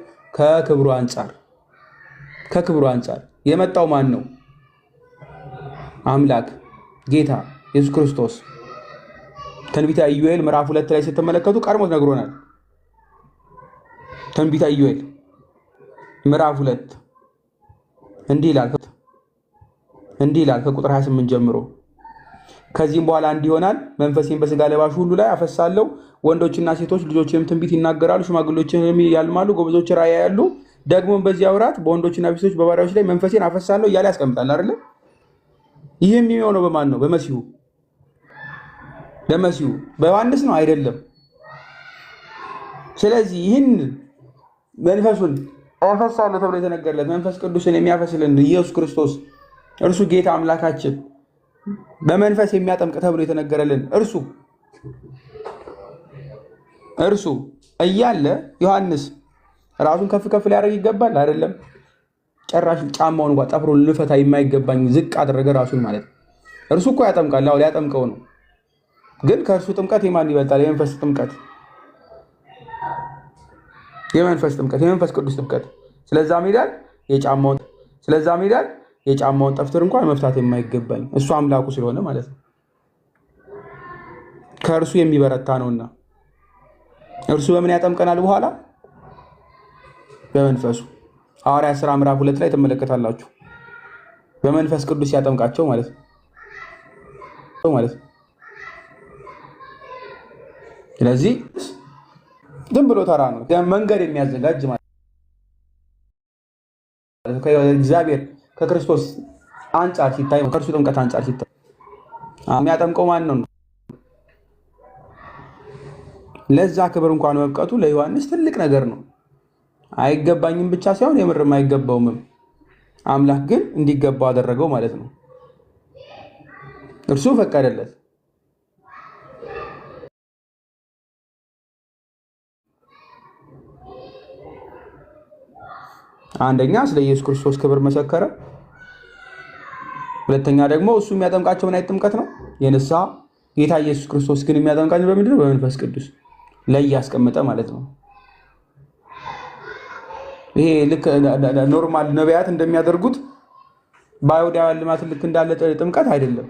ከክብሩ አንጻር የመጣው ማን ነው? አምላክ ጌታ ኢየሱስ ክርስቶስ። ትንቢተ ኢዩኤል ምዕራፍ 2 ላይ ስትመለከቱ ቀድሞት ነግሮናል። ትንቢተ ኢዩኤል ምዕራፍ 2 እንዲህ ይላል ከቁጥር 28 ጀምሮ ከዚህም በኋላ እንዲህ ይሆናል፣ መንፈሴን በስጋ ለባሽ ሁሉ ላይ አፈሳለሁ። ወንዶችና ሴቶች ልጆችም ትንቢት ይናገራሉ፣ ሽማግሌዎችም ያልማሉ፣ ጎበዞች ራእይ ያያሉ። ደግሞም በዚያ ወራት በወንዶችና በሴቶች በባሪያዎች ላይ መንፈሴን አፈሳለሁ እያለ ያስቀምጣል አይደለ? ይህም የሚሆነው በማን ነው? በመሲሁ። በዮሐንስ ነው አይደለም። ስለዚህ ይህን መንፈሱን አፈሳለሁ ተብሎ የተነገረለት መንፈስ ቅዱስን የሚያፈስልን ኢየሱስ ክርስቶስ እርሱ ጌታ አምላካችን በመንፈስ የሚያጠምቅ ተብሎ የተነገረልን እርሱ እያለ ዮሐንስ ራሱን ከፍ ከፍ ሊያደርግ ይገባል አይደለም? ጭራሽ ጫማውን እንኳን ጠፍሮ ልፈታ የማይገባኝ ዝቅ አደረገ ራሱን ማለት ነው። እርሱ እኮ ያጠምቃል፣ አዎ ሊያጠምቀው ነው። ግን ከእርሱ ጥምቀት የማን ይበልጣል? የመንፈስ ጥምቀት፣ የመንፈስ ቅዱስ ጥምቀት። ስለዛም ይላል የጫማውን ጠፍር እንኳን መፍታት የማይገባኝ እሱ አምላኩ ስለሆነ ማለት ነው። ከእርሱ የሚበረታ ነውና እርሱ በምን ያጠምቀናል? በኋላ በመንፈሱ። ሐዋርያት ሥራ ምዕራፍ 2 ላይ ተመለከታላችሁ። በመንፈስ ቅዱስ ያጠምቃቸው ማለት ነው። ስለዚህ ዝም ብሎ ተራ ነው፣ መንገድ የሚያዘጋጅ ማለት ነው። ከእግዚአብሔር ከክርስቶስ አንጻር ሲታይ፣ ከእርሱ ጥምቀት አንጻር ሲታይ የሚያጠምቀው ማን ነው? ለዛ ክብር እንኳን መብቀቱ ለዮሐንስ ትልቅ ነገር ነው። አይገባኝም ብቻ ሳይሆን የምርም አይገባውም። አምላክ ግን እንዲገባው አደረገው ማለት ነው። እርሱ ፈቀደለት። አንደኛ ስለ ኢየሱስ ክርስቶስ ክብር መሰከረ። ሁለተኛ ደግሞ እሱ የሚያጠምቃቸው ምን አይነት ጥምቀት ነው? የንስሐ። ጌታ ኢየሱስ ክርስቶስ ግን የሚያጠምቃቸው በምንድን ነው? በመንፈስ ቅዱስ ላይ ያስቀመጠ ማለት ነው። ይሄ ልክ ኖርማል ነቢያት እንደሚያደርጉት በአይሁዳውያን ልማት ልክ እንዳለ ጥምቀት አይደለም።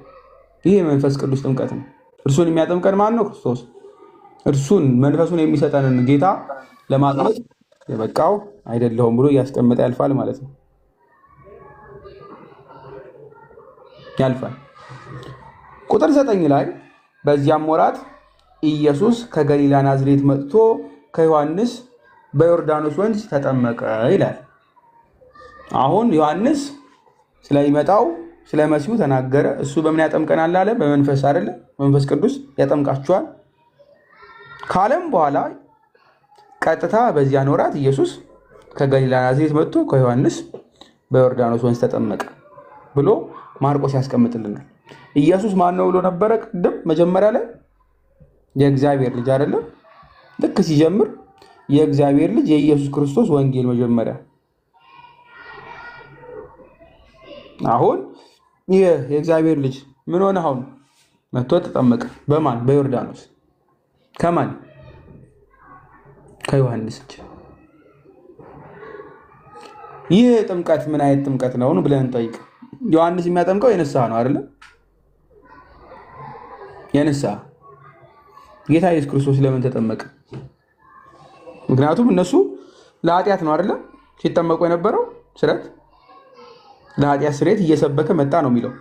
ይሄ መንፈስ ቅዱስ ጥምቀት ነው። እርሱን የሚያጠምቀን ማን ነው? ክርስቶስ። እርሱን መንፈሱን የሚሰጠንን ጌታ ለማጥመቅ የበቃው አይደለሁም ብሎ እያስቀመጠ ያልፋል ማለት ነው። ያልፋል። ቁጥር 9 ላይ በዚያም ወራት ኢየሱስ ከገሊላ ናዝሬት መጥቶ ከዮሐንስ በዮርዳኖስ ወንዝ ተጠመቀ ይላል። አሁን ዮሐንስ ስለሚመጣው ስለ መሲሁ ተናገረ። እሱ በምን ያጠምቀናል አለ? በመንፈስ አይደለ? መንፈስ ቅዱስ ያጠምቃችኋል ካለም በኋላ ቀጥታ በዚያን ወራት ኢየሱስ ከገሊላ ናዝሬት መጥቶ ከዮሐንስ በዮርዳኖስ ወንዝ ተጠመቀ ብሎ ማርቆስ ያስቀምጥልናል። ኢየሱስ ማን ነው ብሎ ነበረ ቅድም መጀመሪያ ላይ? የእግዚአብሔር ልጅ አይደለም? ልክ ሲጀምር የእግዚአብሔር ልጅ የኢየሱስ ክርስቶስ ወንጌል መጀመሪያ። አሁን ይህ የእግዚአብሔር ልጅ ምን ሆነ? አሁን መጥቶ ተጠመቀ። በማን? በዮርዳኖስ። ከማን? ከዮሐንስ እጅ። ይህ ጥምቀት ምን አይነት ጥምቀት ነው ብለን እንጠይቅ። ዮሐንስ የሚያጠምቀው የንስሐ ነው አይደለ? የንስሐ። ጌታ ኢየሱስ ክርስቶስ ለምን ተጠመቀ? ምክንያቱም እነሱ ለኃጢአት ነው አይደለ ሲጠመቁ የነበረው። ስርየት ለኃጢአት ስርየት እየሰበከ መጣ ነው የሚለው።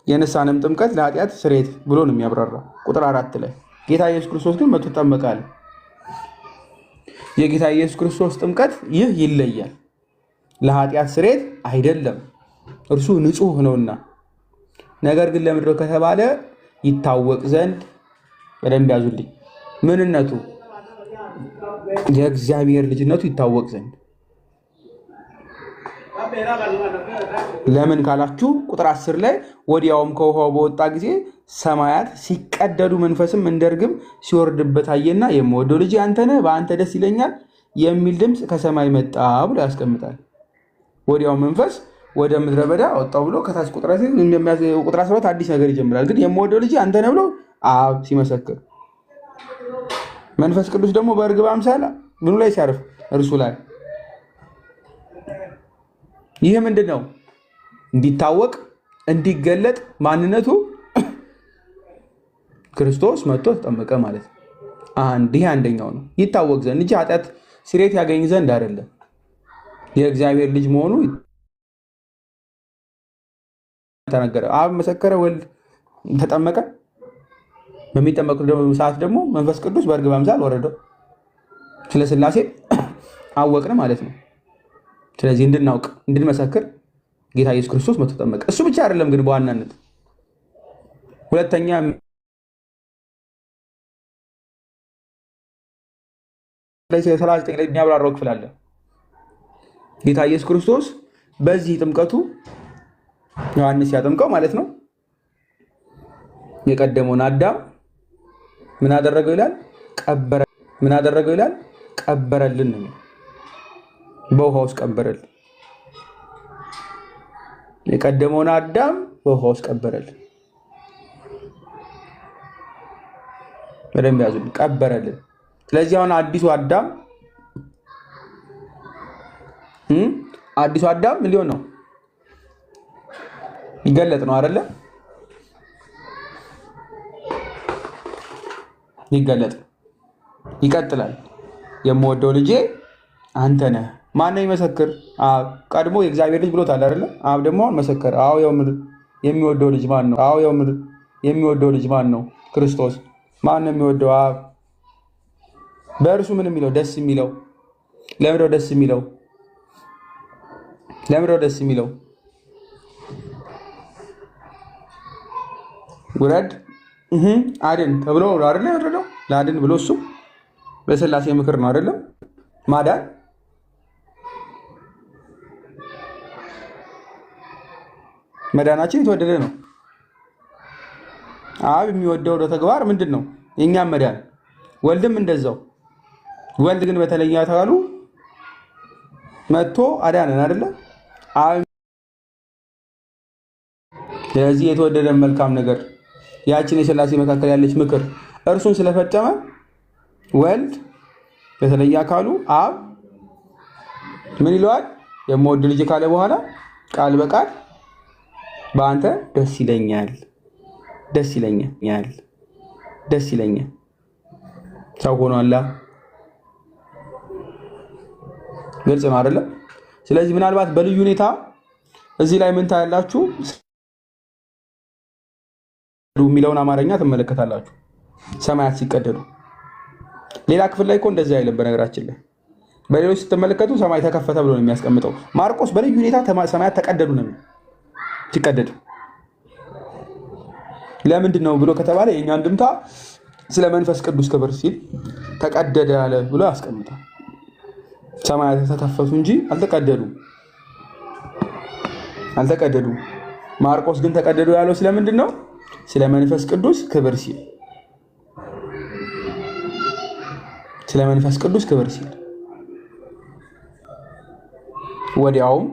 የንስሐንም ጥምቀት ለኃጢአት ስርየት ብሎ ነው የሚያብራራ ቁጥር 4 ላይ። ጌታ ኢየሱስ ክርስቶስ ግን መጥቶ ተጠመቃል። የጌታ ኢየሱስ ክርስቶስ ጥምቀት ይህ ይለያል። ለኃጢአት ስርየት አይደለም፣ እርሱ ንጹህ ነውና። ነገር ግን ለምንድነው ከተባለ ይታወቅ ዘንድ፣ በደንብ ያዙልኝ፣ ምንነቱ የእግዚአብሔር ልጅነቱ ይታወቅ ዘንድ። ለምን ካላችሁ ቁጥር 10 ላይ ወዲያውም ከውሃው በወጣ ጊዜ ሰማያት ሲቀደዱ መንፈስም እንደ ርግብ ሲወርድበት አየና የምወደው ልጅ አንተ ነህ፣ በአንተ ደስ ይለኛል የሚል ድምፅ ከሰማይ መጣ ብሎ ያስቀምጣል። ወዲያው መንፈስ ወደ ምድረ በዳ ወጣው ብሎ ከታች ቁጥር 12 አዲስ ነገር ይጀምራል። ግን የምወደው ልጅ አንተ ነህ ብሎ አብ ሲመሰክር፣ መንፈስ ቅዱስ ደግሞ በእርግብ አምሳል ምኑ ላይ ሲያርፍ? እርሱ ላይ። ይህ ምንድን ነው? እንዲታወቅ እንዲገለጥ ማንነቱ ክርስቶስ መጥቶ ተጠመቀ ማለት ነው። ይህ አንደኛው ነው፣ ይታወቅ ዘንድ እንጂ ኃጢአት ስርየት ያገኝ ዘንድ አይደለም። የእግዚአብሔር ልጅ መሆኑ ተነገረ። አብ መሰከረ፣ ወልድ ተጠመቀ። በሚጠመቁት ሰዓት ደግሞ መንፈስ ቅዱስ በእርግብ አምሳል ወረደው። ስለ ሥላሴ አወቅን ማለት ነው። ስለዚህ እንድናውቅ እንድንመሰክር ጌታ ኢየሱስ ክርስቶስ መጥቶ ተጠመቀ። እሱ ብቻ አይደለም ግን በዋናነት ሁለተኛ ላይ 39 ላይ የሚያብራራው ክፍል አለ። ጌታ ኢየሱስ ክርስቶስ በዚህ ጥምቀቱ ዮሐንስ ያጠምቀው ማለት ነው የቀደመውን አዳም ምን አደረገው ይላል? ቀበረ። ምን አደረገው ይላል? ቀበረልን ነው። በውሃ ውስጥ ቀበረልን። የቀደመውን አዳም በውሃ ውስጥ ቀበረልን። በደንብ ያዙልን፣ ቀበረልን። ስለዚህ አሁን አዲሱ አዳም ምን ሊሆን ነው? ይገለጥ ነው አይደለ? ይገለጥ ይቀጥላል። የምወደው ልጄ አንተ ነህ። ማን ነው ይመሰክር? አብ። ቀድሞ የእግዚአብሔር ልጅ ብሎታል አይደለ? አብ ደግሞ መሰከረ። አዎ የምር የሚወደው ልጅ ማን ነው? አዎ የምር የሚወደው ልጅ ማን ነው? ክርስቶስ። ማን ነው የሚወደው? አብ። በእርሱ ምን የሚለው ደስ የሚለው ለምንድነው ደስ የሚለው? ለምንድነው ደስ የሚለው? ውረድ አድን ተብሎ አይደለ ያወረደው? ለአድን ብሎ እሱ በሥላሴ ምክር ነው አይደለም? ማዳን መዳናችን የተወደደ ነው። አብ የሚወደው ተግባር ምንድን ነው? የእኛም መዳን። ወልድም እንደዛው። ወልድ ግን በተለየ አካሉ መጥቶ አዳነን አይደለ? ስለዚህ የተወደደ መልካም ነገር ያችን የሥላሴ መካከል ያለች ምክር እርሱን ስለፈጸመ ወልድ በተለየ አካሉ አብ ምን ይለዋል? የምወድ ልጅ ካለ በኋላ ቃል በቃል በአንተ ደስ ይለኛል፣ ደስ ይለኛል፣ ደስ ይለኛል። ሰው ሆኗላ። ግልጽ ነው አይደለም? ስለዚህ ምናልባት በልዩ ሁኔታ እዚህ ላይ ምን ታያላችሁ የሚለውን አማርኛ ትመለከታላችሁ። ሰማያት ሲቀደዱ ሌላ ክፍል ላይ እኮ እንደዚህ አይልም። በነገራችን ላይ በሌሎች ስትመለከቱ ሰማይ ተከፈተ ብሎ ነው የሚያስቀምጠው። ማርቆስ በልዩ ሁኔታ ሰማያት ተቀደዱ ነው ሲቀደዱ። ለምንድን ነው ብሎ ከተባለ የኛ አንድምታ ስለ መንፈስ ቅዱስ ክብር ሲል ተቀደደ ያለ ብሎ ያስቀምጣል። ሰማያት ተከፈቱ እንጂ አልተቀደዱ። ማርቆስ ግን ተቀደዱ ያለው ስለምንድን ነው? ስለ መንፈስ ቅዱስ ክብር ሲል ወዲያውም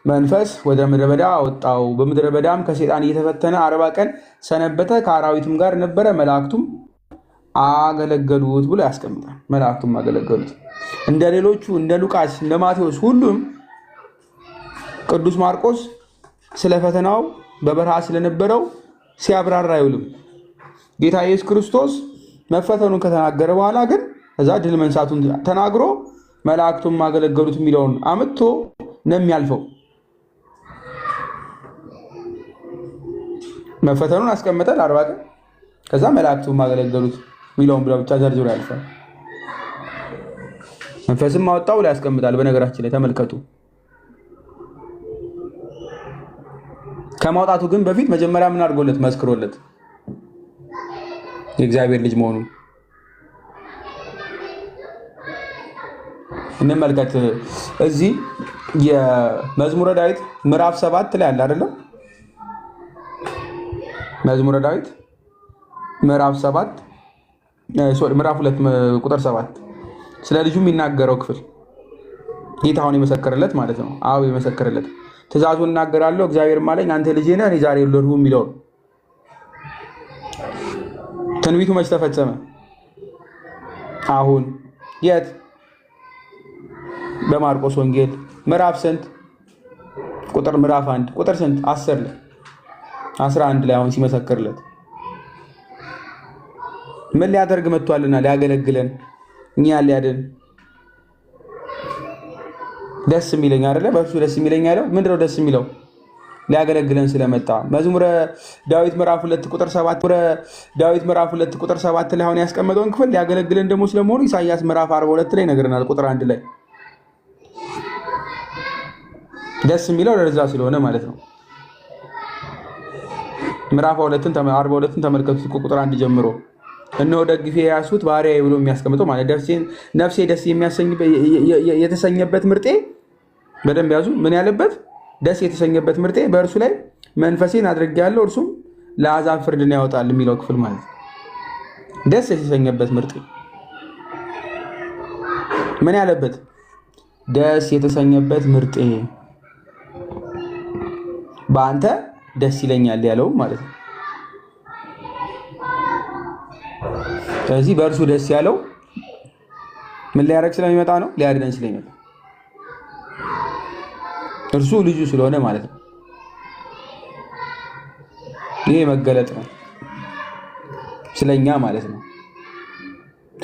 መንፈስ ወደ ምድረ በዳ አወጣው። በምድረ በዳም ከሰይጣን እየተፈተነ 40 ቀን ሰነበተ። ከአራዊትም ጋር ነበረ፣ መላእክቱም አገለገሉት ብሎ ያስቀምጣል። መላእክቱም አገለገሉት። እንደ ሌሎቹ እንደ ሉቃስ እንደ ማቴዎስ ሁሉም ቅዱስ ማርቆስ ስለ ፈተናው በበረሃ ስለነበረው ሲያብራራ አይውልም። ጌታ ኢየሱስ ክርስቶስ መፈተኑን ከተናገረ በኋላ ግን እዛ ድል መንሳቱን ተናግሮ መላእክቱም አገለገሉት የሚለውን አምጥቶ ነው የሚያልፈው። መፈተኑን አስቀመጠ ለ40 ቀን፣ ከዛ መላእክቱም አገለገሉት የሚለውን ብቻ ዘርዝሮ ያልፋል። መንፈስም አወጣው ላይ ያስቀምጣል። በነገራችን ላይ ተመልከቱ። ከማውጣቱ ግን በፊት መጀመሪያ ምን አድርጎለት? መስክሮለት የእግዚአብሔር ልጅ መሆኑን እንመልከት። እዚህ የመዝሙረ ዳዊት ምዕራፍ 7 ላይ አለ አይደለም? መዝሙረ ዳዊት ምዕራፍ 2 ቁጥር 7 ስለ ልጁ የሚናገረው ክፍል ጌታውን የመሰከረለት ማለት ነው። አብ የመሰከረለት ትእዛዙን እናገራለሁ እግዚአብሔርም አለኝ አንተ ልጄ ነህ እኔ ዛሬ ወለድሁህ የሚለው ትንቢቱ መች ተፈጸመ? አሁን። የት? በማርቆስ ወንጌል ምዕራፍ ስንት ቁጥር? ምዕራፍ 1 ቁጥር ስንት? 10 ላይ 11 ላይ አሁን ሲመሰክርለት ምን ሊያደርግ መጥቷልና? ሊያገለግለን፣ እኛን ሊያድን። ደስ የሚለኝ አይደለ? በእርሱ ደስ የሚለኝ ያለው ምንድነው? ደስ የሚለው ሊያገለግለን ስለመጣ። መዝሙረ ዳዊት ምዕራፍ 2 ቁጥር 7 ላይ አሁን ያስቀመጠውን ክፍል ሊያገለግለን ደግሞ ስለመሆኑ ኢሳይያስ ምዕራፍ 42 ላይ ነገርናል። ቁጥር 1 ላይ ደስ የሚለው ለዛ ስለሆነ ማለት ነው። ምዕራፍ 42ን ተመልከቱት ቁጥር 1 ጀምሮ እነሆ ደግፌ የያዝሁት ባሪያዬ ብሎ የሚያስቀምጠው ማለት ነፍሴ ደስ የተሰኘበት ምርጤ፣ በደንብ ያዙ። ምን ያለበት? ደስ የተሰኘበት ምርጤ በእርሱ ላይ መንፈሴን አድርጌያለሁ እርሱም ለአሕዛብ ፍርድን ያወጣል የሚለው ክፍል ማለት ነው። ደስ የተሰኘበት ምርጤ ምን ያለበት? ደስ የተሰኘበት ምርጤ በአንተ ደስ ይለኛል ያለው ማለት ነው። ስለዚህ በእርሱ ደስ ያለው ምን ሊያደርግ ስለሚመጣ ነው? ሊያድነን ስለሚመጣ እርሱ ልጁ ስለሆነ ማለት ነው። ይሄ መገለጥ ነው ስለኛ ማለት ነው።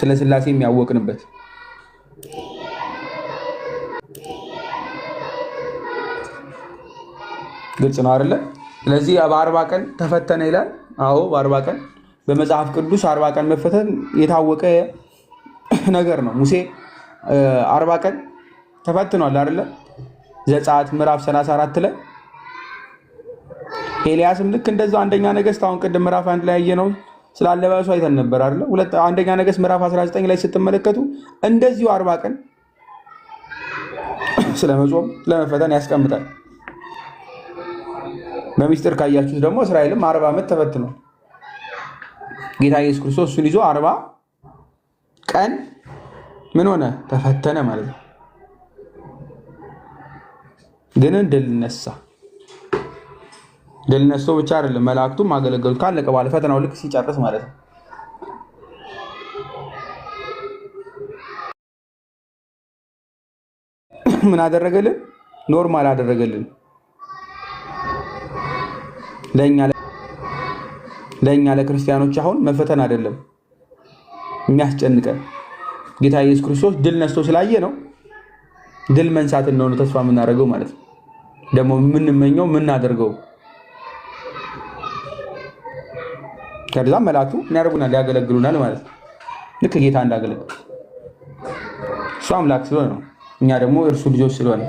ስለ ሥላሴ የሚያወቅንበት። ግልጽ ነው አይደለ? ስለዚህ በ40 ቀን ተፈተነ ይላል። አዎ በ40 ቀን በመጽሐፍ ቅዱስ 40 ቀን መፈተን የታወቀ ነገር ነው። ሙሴ 40 ቀን ተፈትኗል አይደለ? ዘጸአት ምዕራፍ 34 ላይ ኤልያስም ልክ እንደዛው አንደኛ ነገሥት አሁን ቅድም ምዕራፍ 1 ላይ ያየነው ስላለባሱ አይተን ነበር አይደለ? አንደኛ ነገሥት ምዕራፍ 19 ላይ ስትመለከቱ እንደዚሁ 40 ቀን ስለመጾም ለመፈተን ያስቀምጣል። በሚስጥር ካያችሁት ደግሞ እስራኤልም 40 ዓመት ተፈትኗል። ጌታ ኢየሱስ ክርስቶስ እሱን ይዞ 40 ቀን ምን ሆነ? ተፈተነ ማለት ነው። ግን ድል ነሳ። ድል ነስቶ ብቻ አይደለም መላእክቱም አገለገሉት። ካለቀ በኋላ ፈተናው ልክ ሲጨርስ ማለት ነው። ምን አደረገልን? ኖርማል አደረገልን። ለእኛ ለክርስቲያኖች አሁን መፈተን አይደለም የሚያስጨንቀን፣ ጌታ ኢየሱስ ክርስቶስ ድል ነስቶ ስላየ ነው። ድል መንሳት እንደሆነ ተስፋ የምናደርገው ማለት ነው። ደግሞ የምንመኘው የምናደርገው ከዛ መላእክቱ ያደርጉናል፣ ያገለግሉናል ማለት ነው። ልክ ጌታ እንዳገለግል እሱ አምላክ ስለሆነ ነው፣ እኛ ደግሞ እርሱ ልጆች ስለሆነ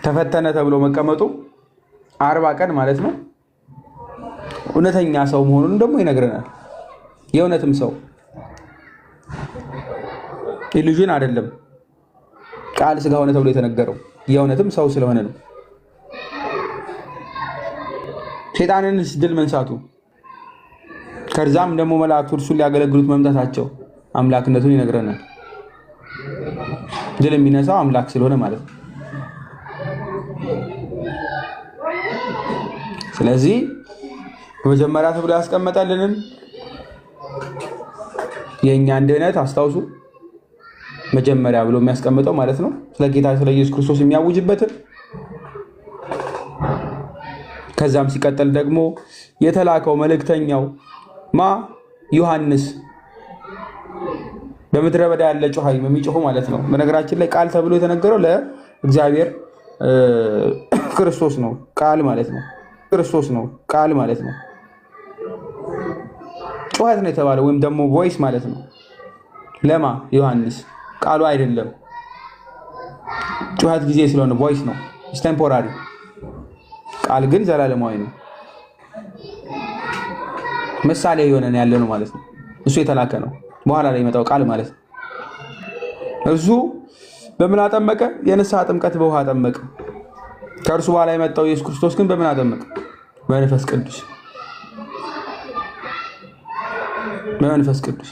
ተፈተነ ተብሎ መቀመጡ 40 ቀን ማለት ነው። እውነተኛ ሰው መሆኑን ደግሞ ይነግረናል። የእውነትም ሰው ኢሉዥን አይደለም፣ ቃል ስጋ ሆነ ተብሎ የተነገረው የእውነትም ሰው ስለሆነ ነው። ሴጣንን ድል መንሳቱ ከዛም ደግሞ መላእክቱ እርሱን ሊያገለግሉት መምጣታቸው አምላክነቱን ይነግረናል። ድል የሚነሳው አምላክ ስለሆነ ማለት ነው። ስለዚህ በመጀመሪያ ተብሎ ያስቀመጠልንን የእኛን ድህነት አስታውሱ። መጀመሪያ ብሎ የሚያስቀምጠው ማለት ነው ስለ ጌታ ስለ ኢየሱስ ክርስቶስ የሚያውጅበትን፣ ከዛም ሲቀጥል ደግሞ የተላከው መልእክተኛው ዮሐንስ በምድረ በዳ ያለ ጮሃይ የሚጮሁ ማለት ነው። በነገራችን ላይ ቃል ተብሎ የተነገረው ለእግዚአብሔር ክርስቶስ ነው። ቃል ማለት ነው ክርስቶስ ነው። ቃል ማለት ነው። ጩኸት ነው የተባለው ወይም ደግሞ ቮይስ ማለት ነው። ለማ ዮሐንስ ቃሉ አይደለም። ጩኸት ጊዜ ስለሆነ ቮይስ ነው፣ ቴምፖራሪ። ቃል ግን ዘላለማዊ ነው። ምሳሌ የሆነን ያለ ነው ማለት ነው። እሱ የተላከ ነው፣ በኋላ ላይ የመጣው ቃል ማለት ነው። እሱ በምን አጠመቀ? የንስሐ ጥምቀት በውሃ አጠመቀ። ከእርሱ በኋላ የመጣው ኢየሱስ ክርስቶስ ግን በምን አጠመቀ? በመንፈስ ቅዱስ። በመንፈስ ቅዱስ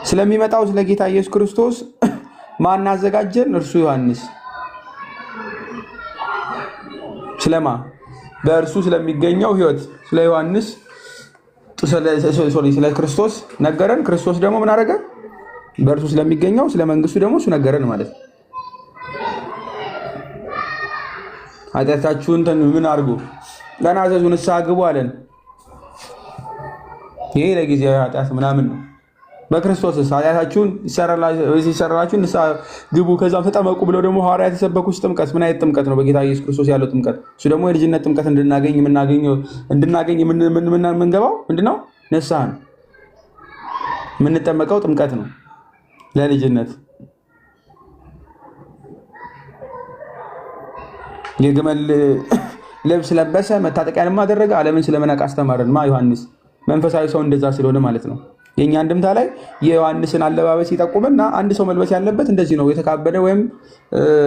ስለሚመጣው ስለ ጌታ ኢየሱስ ክርስቶስ ማን አዘጋጀን? እርሱ ዮሐንስ። ስለማ በእርሱ ስለሚገኘው ሕይወት ስለ ዮሐንስ ስለ ክርስቶስ ነገረን። ክርስቶስ ደግሞ ምን አደረገ? በእርሱ ስለሚገኘው ስለ መንግስቱ ደግሞ እሱ ነገረን ማለት ነው። ኃጢአታችሁን ምን አድርጉ? ተናዘዙ፣ ንስሐ ግቡ አለን። ይሄ ለጊዜያዊ ኃጢአት ምናምን ነው። በክርስቶስ ኃጢአታችሁን ይሰራላችሁ፣ ንስሐ ግቡ፣ ከዛም ተጠመቁ ብለው ደግሞ ሐዋርያት የሰበኩት ጥምቀት ምን አይነት ጥምቀት ነው? በጌታ ኢየሱስ ክርስቶስ ያለው ጥምቀት። እሱ ደግሞ የልጅነት ጥምቀት እንድናገኝ የምንገባው ምንድነው? ንስሐ ነው። የምንጠመቀው ጥምቀት ነው ለልጅነት። የግመል ልብስ ለበሰ፣ መታጠቂያንም አደረገ፣ ዓለምን ስለመናቅ አስተማረን። ዮሐንስ መንፈሳዊ ሰው እንደዛ ስለሆነ ማለት ነው። የኛ አንድምታ ላይ የዮሐንስን አለባበስ ይጠቁምና አንድ ሰው መልበስ ያለበት እንደዚህ ነው፣ የተካበደ ወይም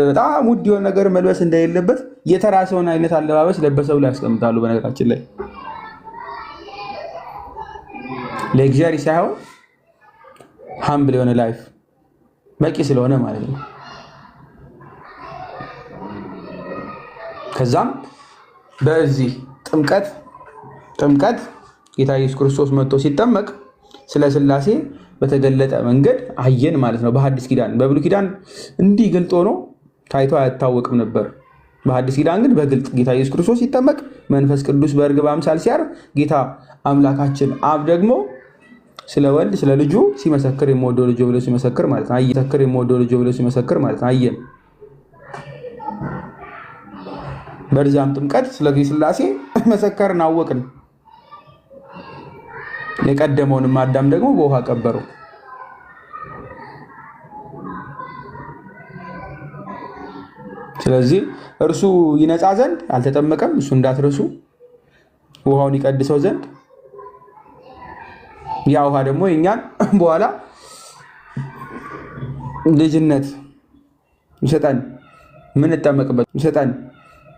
በጣም ውድ የሆነ ነገር መልበስ እንደሌለበት የተራ ሰውን አይነት አለባበስ ለበሰ ብለው ያስቀምጣሉ። በነገራችን ላይ ለኤግዛሪ ሳይሆን ሃምብል የሆነ ላይፍ በቂ ስለሆነ ማለት ነው። ከዛም በዚህ ጥምቀት ጌታ ኢየሱስ ክርስቶስ መጥቶ ሲጠመቅ ስለ ሥላሴ በተገለጠ መንገድ አየን ማለት ነው። በሐዲስ ኪዳን በብሉይ ኪዳን እንዲህ ግልጥ ሆኖ ታይቶ አይታወቅም ነበር። በሐዲስ ኪዳን ግን በግልጥ ጌታ ኢየሱስ ክርስቶስ ሲጠመቅ መንፈስ ቅዱስ በእርግብ አምሳል ሲያርፍ ጌታ አምላካችን አብ ደግሞ ስለ ወልድ ስለ ልጁ ሲመሰክር የምወደው ልጅ ብሎ ሲመሰክር ማለት ነው። አየተከር የምወደው ልጅ ብሎ ሲመሰክር ማለት ነው። አየን። በርዛም ጥምቀት ስለ ሥላሴ መሰከርን፣ አወቅን። የቀደመውንም አዳም ደግሞ በውሃ ቀበረው። ስለዚህ እርሱ ይነጻ ዘንድ አልተጠመቀም። እሱ እንዳትረሱ ውሃውን ይቀድሰው ዘንድ ያ ውሃ ደግሞ የኛን በኋላ ልጅነት ይሰጣን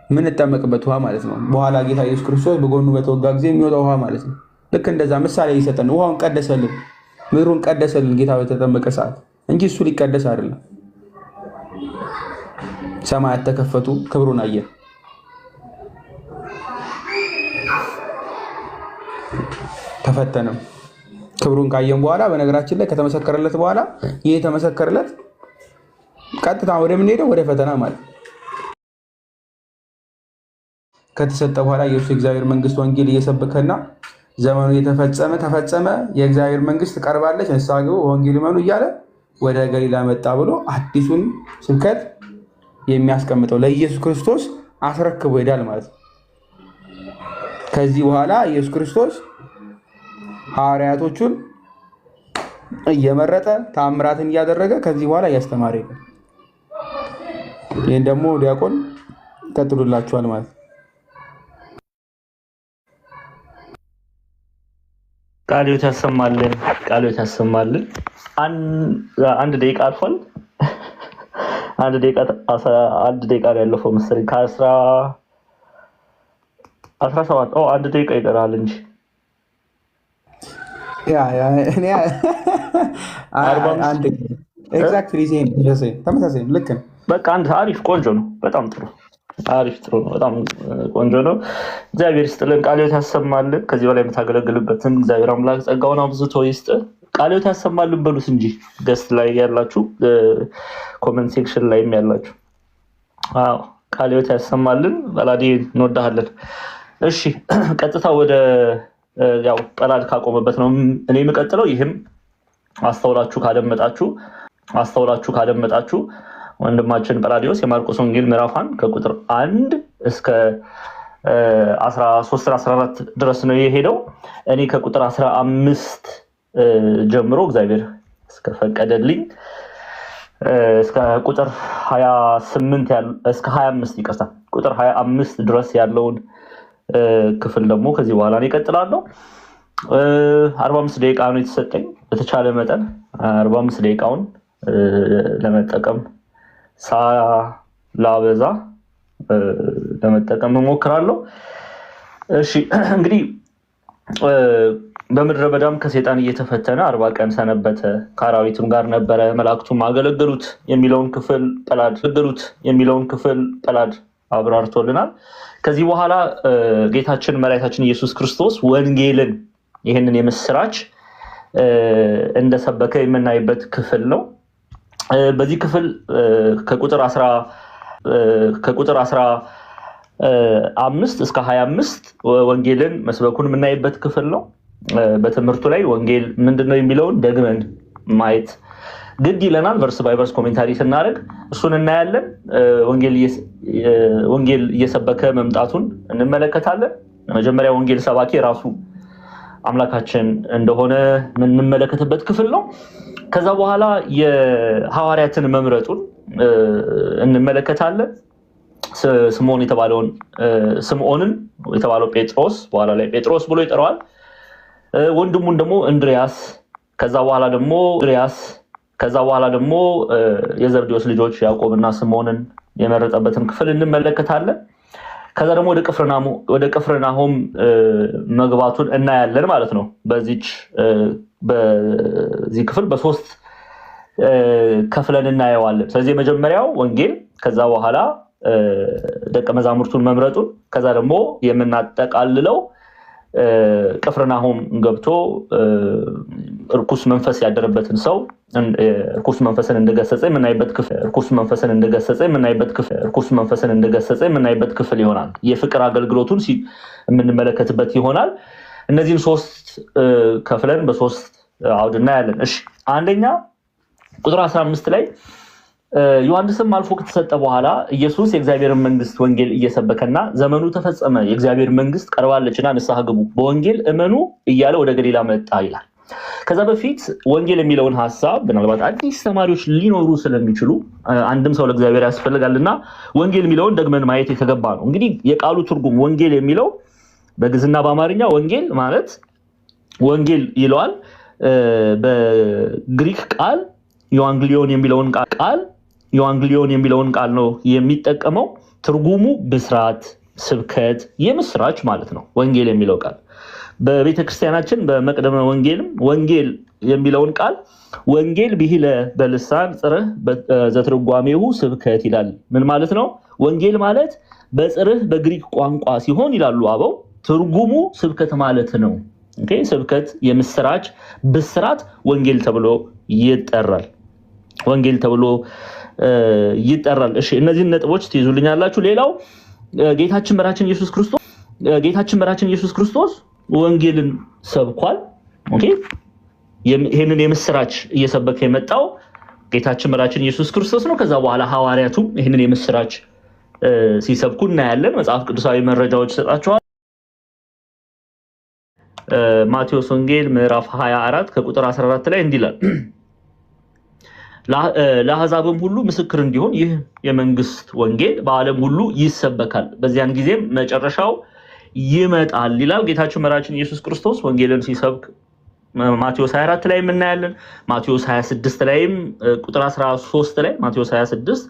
ምንጠመቅበት ውሃ ማለት ነው። በኋላ ጌታ ኢየሱስ ክርስቶስ በጎኑ በተወጋ ጊዜ የሚወጣው ውሃ ማለት ነው። ልክ እንደዛ ምሳሌ ይሰጠን። ውሃውን ቀደሰልን፣ ምድሩን ቀደሰልን ጌታ በተጠመቀ ሰዓት እንጂ እሱ ሊቀደስ አይደለም። ሰማያት ተከፈቱ፣ ክብሩን አየን። ተፈተንም። ክብሩን ካየን በኋላ በነገራችን ላይ ከተመሰከረለት በኋላ ይሄ የተመሰከረለት ቀጥታ ወደ ምን ሄደው ወደ ፈተና ማለት ከተሰጠ በኋላ ኢየሱስ የእግዚአብሔር መንግስት ወንጌል እየሰበከና ዘመኑ ተፈጸመ፣ የእግዚአብሔር መንግስት ቀርባለች፣ ንስሐ ግቡ፣ ወንጌል እመኑ እያለ ወደ ገሊላ መጣ ብሎ አዲሱን ስብከት የሚያስቀምጠው ለኢየሱስ ክርስቶስ አስረክቦ ሄዳል ማለት ነው። ከዚህ በኋላ ኢየሱስ ክርስቶስ ሐዋርያቶቹን እየመረጠ ተአምራትን እያደረገ ከዚህ በኋላ እያስተማረ ይላል። ይህን ደግሞ ዲያቆን ቀጥሉላችኋል ማለት ነው። ቃልዮት ያሰማልን። አንድ ደቂቃ አልፏል። አንድ ደቂቃ ያለፈው መሰለኝ ከ17 አንድ ደቂቃ ይቀራል እንጂ ተመሳሳይ ልክ ነው። በቃ አንድ አሪፍ ቆንጆ ነው። በጣም ጥሩ ነው። በጣም ቆንጆ ነው። እግዚአብሔር ይስጥልን፣ ቃልዮት ያሰማልን። ከዚህ በላይ የምታገለግልበትን እግዚአብሔር አምላክ ጸጋውን አብዝቶ ይስጥ። ቃልዮት ያሰማልን በሉት እንጂ ገስት ላይ ያላችሁ፣ ኮመንት ሴክሽን ላይም ያላችሁ ቃልዮት ያሰማልን። በላዲ እንወዳሃለን። እሺ ቀጥታ ወደ ጠላት ካቆመበት ነው እኔ የምቀጥለው። ይህም አስተውላችሁ ካደመጣችሁ ወንድማችን ጰላዲዮስ የማርቆስ ወንጌል ምዕራፍ 1 ከቁጥር 1 እስከ 13-14 ድረስ ነው የሄደው። እኔ ከቁጥር 15 ጀምሮ እግዚአብሔር እስከፈቀደልኝ እስከ ቁጥር 25 ቁጥር 25 ድረስ ያለውን ክፍል ደግሞ ከዚህ በኋላ ነው ይቀጥላለሁ። 45 ደቂቃ ነው የተሰጠኝ። በተቻለ መጠን 45 ደቂቃውን ለመጠቀም ሳላበዛ ለመጠቀም እሞክራለሁ። እሺ እንግዲህ በምድረ በዳም ከሰይጣን እየተፈተነ 40 ቀን ሰነበተ፣ ከአራዊትም ጋር ነበረ፣ መላእክቱም አገለገሉት የሚለውን ክፍል ጰላድ አብራርቶልናል። ከዚህ በኋላ ጌታችን መድኃኒታችን ኢየሱስ ክርስቶስ ወንጌልን ይህንን የምስራች እንደሰበከ የምናይበት ክፍል ነው። በዚህ ክፍል ከቁጥር 15 እስከ 25 ወንጌልን መስበኩን የምናይበት ክፍል ነው። በትምህርቱ ላይ ወንጌል ምንድነው የሚለውን ደግመን ማየት ግድ ይለናል። ቨርስ ባይ ቨርስ ኮሜንታሪ ስናደርግ እሱን እናያለን። ወንጌል እየሰበከ መምጣቱን እንመለከታለን። መጀመሪያ ወንጌል ሰባኪ ራሱ አምላካችን እንደሆነ የምንመለከትበት ክፍል ነው። ከዛ በኋላ የሐዋርያትን መምረጡን እንመለከታለን። ስምዖንን የተባለው ጴጥሮስ በኋላ ላይ ጴጥሮስ ብሎ ይጠራዋል። ወንድሙን ደግሞ እንድሪያስ፣ ከዛ በኋላ ደግሞ የዘብዴዎስ ልጆች ያዕቆብና ስምዖንን የመረጠበትን ክፍል እንመለከታለን። ከዛ ደግሞ ወደ ቅፍርናሆም መግባቱን እናያለን ማለት ነው። በዚህ ክፍል በሶስት ከፍለን እናየዋለን። ስለዚህ የመጀመሪያው ወንጌል፣ ከዛ በኋላ ደቀ መዛሙርቱን መምረጡን፣ ከዛ ደግሞ የምናጠቃልለው ቅፍርናሆም ገብቶ እርኩስ መንፈስ ያደረበትን ሰው እርኩስ መንፈስን እንደገሰጸ የምናይበት ክፍል ይሆናል። የፍቅር አገልግሎቱን የምንመለከትበት ይሆናል። እነዚህን ሶስት ከፍለን በሶስት አውድ እናያለን። እሺ አንደኛ ቁጥር 15 ላይ ዮሐንስም አልፎ ከተሰጠ በኋላ ኢየሱስ የእግዚአብሔርን መንግስት ወንጌል እየሰበከና ዘመኑ ተፈጸመ፣ የእግዚአብሔር መንግስት ቀርባለችና ንስሐ ግቡ፣ በወንጌል እመኑ እያለ ወደ ገሊላ መጣ ይላል። ከዛ በፊት ወንጌል የሚለውን ሐሳብ ምናልባት አዲስ ተማሪዎች ሊኖሩ ስለሚችሉ አንድም ሰው ለእግዚአብሔር ያስፈልጋልና ወንጌል የሚለውን ደግመን ማየት የተገባ ነው። እንግዲህ የቃሉ ትርጉም ወንጌል የሚለው በግዕዝና በአማርኛ ወንጌል ማለት ወንጌል ይለዋል። በግሪክ ቃል ዮአንግሊዮን የሚለውን ቃል ነው የሚጠቀመው። ትርጉሙ ብስራት፣ ስብከት፣ የምስራች ማለት ነው ወንጌል የሚለው ቃል። በቤተክርስቲያናችን በመቅደመ ወንጌልም ወንጌል የሚለውን ቃል ወንጌል ብሂለ በልሳን ጽርህ ዘትርጓሜሁ ስብከት ይላል። ምን ማለት ነው? ወንጌል ማለት በጽርህ በግሪክ ቋንቋ ሲሆን ይላሉ አበው ትርጉሙ ስብከት ማለት ነው። ስብከት፣ የምስራች፣ ብስራት ወንጌል ተብሎ ይጠራል። እሺ እነዚህን ነጥቦች ትይዙልኛላችሁ። ሌላው ጌታችን መራችን ኢየሱስ ክርስቶስ ወንጌልን ሰብኳል። ይህንን የምስራች እየሰበከ የመጣው ጌታችን መራችን ኢየሱስ ክርስቶስ ነው። ከዛ በኋላ ሐዋርያቱም ይህንን የምስራች ሲሰብኩ እናያለን። መጽሐፍ ቅዱሳዊ መረጃዎች ይሰጣቸዋል። ማቴዎስ ወንጌል ምዕራፍ 24 ከቁጥር 14 ላይ እንዲህ ይላል፣ ለአሕዛብም ሁሉ ምስክር እንዲሆን ይህ የመንግስት ወንጌል በዓለም ሁሉ ይሰበካል፣ በዚያን ጊዜም መጨረሻው ይመጣል ይላል። ጌታችን መራችን ኢየሱስ ክርስቶስ ወንጌልን ሲሰብክ ማቴዎስ 24 ላይ እናያለን። ማቴዎስ 26 ላይም ቁጥር 13 ላይ ማቴዎስ 26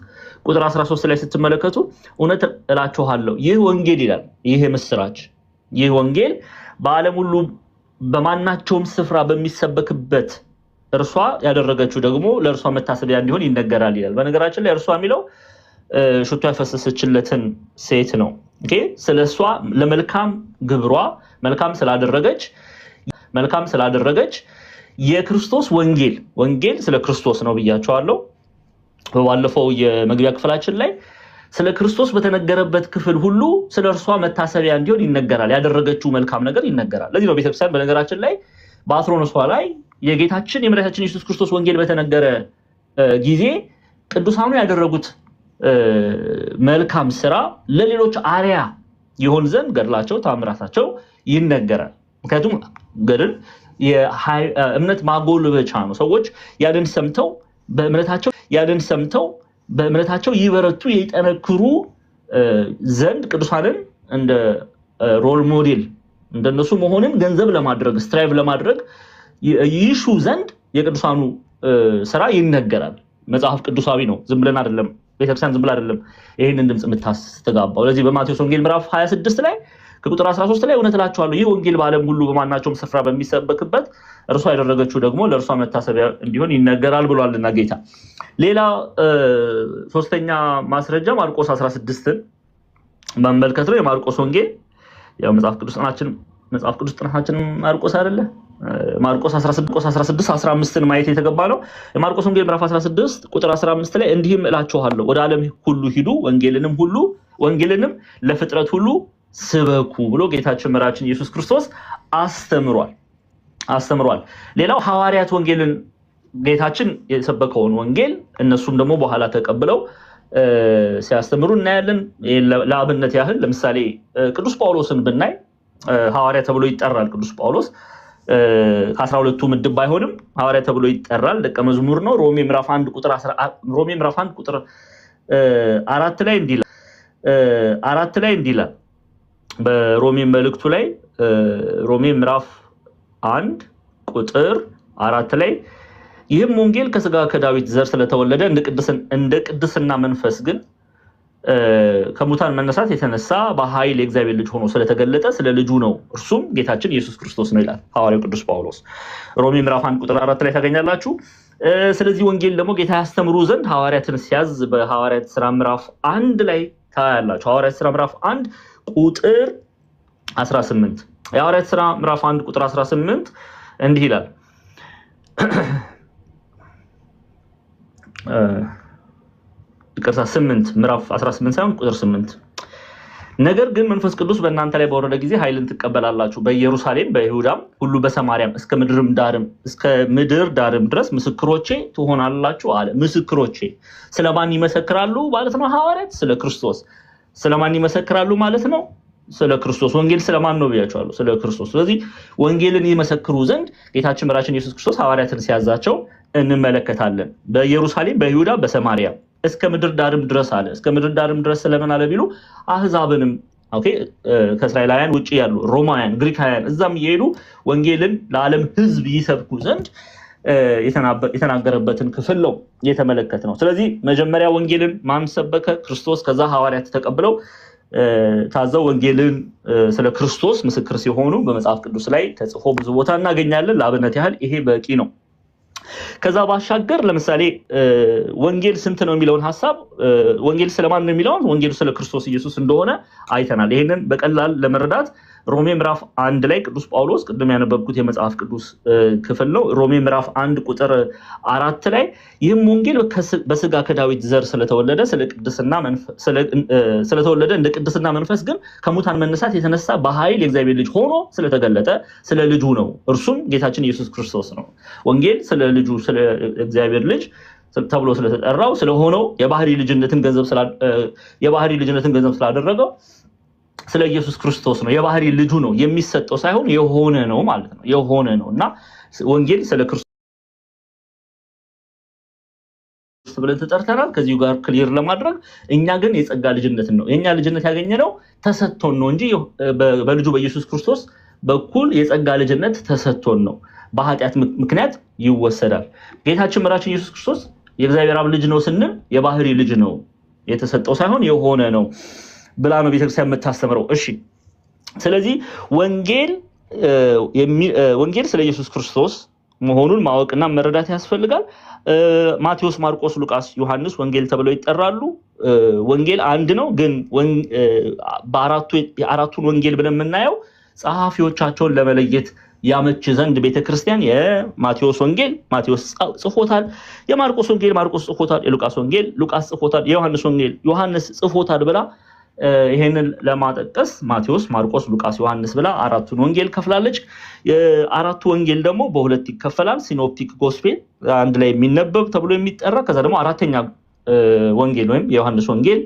ቁጥር 13 ላይ ስትመለከቱ እውነት እላችኋለሁ ይህ ወንጌል ይላል፣ ይህ የምስራች፣ ይህ ወንጌል በዓለም ሁሉ በማናቸውም ስፍራ በሚሰበክበት እርሷ ያደረገችው ደግሞ ለእርሷ መታሰቢያ እንዲሆን ይነገራል ይላል። በነገራችን ላይ እርሷ የሚለው ሽቶ ያፈሰሰችለትን ሴት ነው። ስለሷ ለመልካም ግብሯ መልካም ስላደረገች የክርስቶስ ወንጌል ስለ ክርስቶስ ነው ብያቸዋለሁ። በባለፈው የመግቢያ ክፍላችን ላይ ስለ ክርስቶስ በተነገረበት ክፍል ሁሉ ስለ እርሷ መታሰቢያ እንዲሆን ይነገራል። ያደረገችው መልካም ነገር ይነገራል። ለዚህ ነው ቤተክርስቲያን በነገራችን ላይ በአትሮኖሷ ላይ የጌታችን የመድኃኒታችን ኢየሱስ ክርስቶስ ወንጌል በተነገረ ጊዜ ቅዱሳኑ ያደረጉት መልካም ስራ ለሌሎች አርያ ይሆን ዘንድ ገድላቸው፣ ታምራታቸው ይነገራል። ምክንያቱም ገድል የእምነት ማጎልበቻ ነው። ሰዎች ያንን ሰምተው በእምነታቸው ይበረቱ ይጠነክሩ ዘንድ ቅዱሳንን እንደ ሮል ሞዴል እንደነሱ መሆንን ገንዘብ ለማድረግ ስትራይቭ ለማድረግ ይሹ ዘንድ የቅዱሳኑ ስራ ይነገራል። መጽሐፍ ቅዱሳዊ ነው። ዝም ብለን አይደለም፣ ቤተክርስቲያን ዝም ብላ አይደለም ይህንን ድምፅ የምታስተጋባው። ለዚህ በማቴዎስ ወንጌል ምዕራፍ 26 ላይ ከቁጥር 13 ላይ እውነት እላችኋለሁ ይህ ወንጌል በዓለም ሁሉ በማናቸውም ስፍራ በሚሰበክበት እርሷ ያደረገችው ደግሞ ለእርሷ መታሰቢያ እንዲሆን ይነገራል ብሏልና ጌታ። ሌላ ሶስተኛ ማስረጃ ማርቆስ 16ን መመልከት ነው። የማርቆስ ወንጌል ያው መጽሐፍ ቅዱስ ጥናታችን ማርቆስ አይደለ? ማርቆስ 16-15ን ማየት የተገባ ነው። የማርቆስ ወንጌል ምዕራፍ 16 ቁጥር 15 ላይ እንዲህም እላችኋለሁ ወደ ዓለም ሁሉ ሂዱ፣ ወንጌልንም ለፍጥረት ሁሉ ስበኩ ብሎ ጌታችን መራችን ኢየሱስ ክርስቶስ አስተምሯል። ሌላው ሐዋርያት ወንጌልን ጌታችን የሰበከውን ወንጌል እነሱም ደግሞ በኋላ ተቀብለው ሲያስተምሩ እናያለን። ለአብነት ያህል ለምሳሌ ቅዱስ ጳውሎስን ብናይ ሐዋርያ ተብሎ ይጠራል። ቅዱስ ጳውሎስ ከ12ቱ ምድብ ባይሆንም ሐዋርያ ተብሎ ይጠራል። ደቀ መዝሙር ነው። ሮሜ ምዕራፍ 1 ቁጥር 4 ላይ እንዲህ ይላል በሮሜ መልእክቱ ላይ ሮሜ ምዕራፍ 1 ቁጥር 4 ላይ ይህም ወንጌል ከስጋ ከዳዊት ዘር ስለተወለደ እንደ ቅድስና መንፈስ ግን ከሙታን መነሳት የተነሳ በኃይል የእግዚአብሔር ልጅ ሆኖ ስለተገለጠ ስለ ልጁ ነው፣ እርሱም ጌታችን ኢየሱስ ክርስቶስ ነው ይላል ሐዋርያው ቅዱስ ጳውሎስ። ሮሜ ምዕራፍ 1 ቁጥር 4 ላይ ታገኛላችሁ። ስለዚህ ወንጌል ደግሞ ጌታ ያስተምሩ ዘንድ ሐዋርያትን ሲያዝ በሐዋርያት ሥራ ምዕራፍ 1 ላይ ታያላችሁ። ሐዋርያት ሥራ ምዕራፍ 1 ቁጥር 18 የሐዋርያት ሥራ ምዕራፍ 1 ቁጥር 18 እንዲህ ይላል ይቅርታ 8 ምዕራፍ 18 ሳይሆን ቁጥር 8 ነገር ግን መንፈስ ቅዱስ በእናንተ ላይ በወረደ ጊዜ ኃይልን ትቀበላላችሁ በኢየሩሳሌም በይሁዳም ሁሉ በሰማርያም እስከ ምድር ዳርም ድረስ ምስክሮቼ ትሆናላችሁ አለ። ምስክሮቼ ስለማን ይመሰክራሉ ማለት ነው? ሐዋርያት ስለ ክርስቶስ። ስለማን ይመሰክራሉ ማለት ነው? ስለ ክርስቶስ። ወንጌል ስለማን ነው ብያቸዋለሁ? ስለ ክርስቶስ። ስለዚህ ወንጌልን ይመሰክሩ ዘንድ ጌታችን መድኃኒታችን ኢየሱስ ክርስቶስ ሐዋርያትን ሲያዛቸው እንመለከታለን። በኢየሩሳሌም በይሁዳ በሰማርያ እስከ ምድር ዳርም ድረስ አለ። እስከ ምድር ዳርም ድረስ ስለምን አለ ቢሉ አህዛብንም ከእስራኤላውያን ውጭ ያሉ ሮማውያን፣ ግሪካውያን እዛም እየሄዱ ወንጌልን ለዓለም ሕዝብ ይሰብኩ ዘንድ የተናገረበትን ክፍል ነው የተመለከት ነው። ስለዚህ መጀመሪያ ወንጌልን ማን ሰበከ? ክርስቶስ። ከዛ ሐዋርያት ተቀብለው ታዘው ወንጌልን ስለ ክርስቶስ ምስክር ሲሆኑ በመጽሐፍ ቅዱስ ላይ ተጽፎ ብዙ ቦታ እናገኛለን። ለአብነት ያህል ይሄ በቂ ነው። ከዛ ባሻገር ለምሳሌ ወንጌል ስንት ነው የሚለውን ሐሳብ ወንጌል ስለማን ነው የሚለውን ወንጌሉ ስለ ክርስቶስ ኢየሱስ እንደሆነ አይተናል። ይሄንን በቀላል ለመረዳት ሮሜ ምዕራፍ 1 ላይ ቅዱስ ጳውሎስ ቅድም ያነበብኩት የመጽሐፍ ቅዱስ ክፍል ነው። ሮሜ ምዕራፍ 1 ቁጥር 4 ላይ ይህም ወንጌል በስጋ ከዳዊት ዘር ስለተወለደ እንደ ቅድስና መንፈስ ግን ከሙታን መነሳት የተነሳ በኃይል የእግዚአብሔር ልጅ ሆኖ ስለተገለጠ ስለ ልጁ ነው፣ እርሱም ጌታችን ኢየሱስ ክርስቶስ ነው። ወንጌል ስለ ልጁ ስለ እግዚአብሔር ልጅ ተብሎ ስለተጠራው ስለሆነው የባህሪ ልጅነትን ገንዘብ ስላደረገው ስለ ኢየሱስ ክርስቶስ ነው። የባህሪ ልጁ ነው፣ የሚሰጠው ሳይሆን የሆነ ነው ማለት ነው። የሆነ ነው እና ወንጌል ስለ ክርስቶስ ብለን ተጠርተናል። ከዚሁ ጋር ክሊር ለማድረግ እኛ ግን የጸጋ ልጅነትን ነው የኛ ልጅነት ያገኘነው ተሰጥቶን ነው እንጂ በልጁ በኢየሱስ ክርስቶስ በኩል የጸጋ ልጅነት ተሰጥቶን ነው። በኃጢአት ምክንያት ይወሰዳል። ጌታችን መድኃኒታችን ኢየሱስ ክርስቶስ የእግዚአብሔር አብ ልጅ ነው ስንል የባህሪ ልጅ ነው፣ የተሰጠው ሳይሆን የሆነ ነው ብላ ነው ቤተክርስቲያን የምታስተምረው። እሺ፣ ስለዚህ ወንጌል ስለ ኢየሱስ ክርስቶስ መሆኑን ማወቅና መረዳት ያስፈልጋል። ማቴዎስ፣ ማርቆስ፣ ሉቃስ፣ ዮሐንስ ወንጌል ተብለው ይጠራሉ። ወንጌል አንድ ነው፣ ግን በአራቱን ወንጌል ብለን የምናየው ጸሐፊዎቻቸውን ለመለየት ያመች ዘንድ ቤተክርስቲያን የማቴዎስ ወንጌል ማቴዎስ ጽፎታል፣ የማርቆስ ወንጌል ማርቆስ ጽፎታል፣ የሉቃስ ወንጌል ሉቃስ ጽፎታል፣ የዮሐንስ ወንጌል ዮሐንስ ጽፎታል ብላ ይሄንን ለማጠቀስ ማቴዎስ፣ ማርቆስ፣ ሉቃስ፣ ዮሐንስ ብላ አራቱን ወንጌል ከፍላለች። የአራቱ ወንጌል ደግሞ በሁለት ይከፈላል። ሲኖፕቲክ ጎስፔል አንድ ላይ የሚነበብ ተብሎ የሚጠራ፣ ከዛ ደግሞ አራተኛ ወንጌል ወይም የዮሐንስ ወንጌል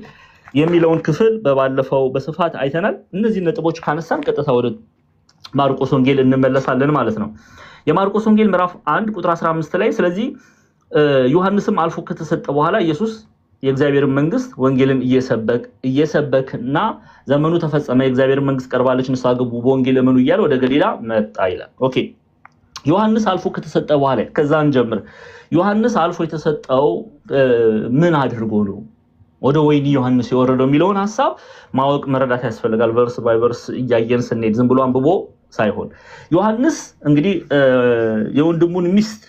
የሚለውን ክፍል በባለፈው በስፋት አይተናል። እነዚህ ነጥቦች ካነሳን ቀጥታ ወደ ማርቆስ ወንጌል እንመለሳለን ማለት ነው። የማርቆስ ወንጌል ምዕራፍ 1 ቁጥር 15 ላይ ስለዚህ ዮሐንስም አልፎ ከተሰጠ በኋላ ኢየሱስ የእግዚአብሔር መንግስት ወንጌልን እየሰበከና ዘመኑ ተፈጸመ፣ የእግዚአብሔር መንግስት ቀርባለች፣ ንስሐ ግቡ፣ በወንጌል እመኑ እያለ ወደ ገሊላ መጣ ይላል። ኦኬ፣ ዮሐንስ አልፎ ከተሰጠ በኋላ ከዛን ጀምር ዮሐንስ አልፎ የተሰጠው ምን አድርጎ ነው ወደ ወይኒ ዮሐንስ የወረደው የሚለውን ሐሳብ ማወቅ መረዳት ያስፈልጋል። ቨርስ ባይ ቨርስ እያየን ስንሄድ ዝም ብሎ አንብቦ ሳይሆን ዮሐንስ እንግዲህ የወንድሙን ሚስት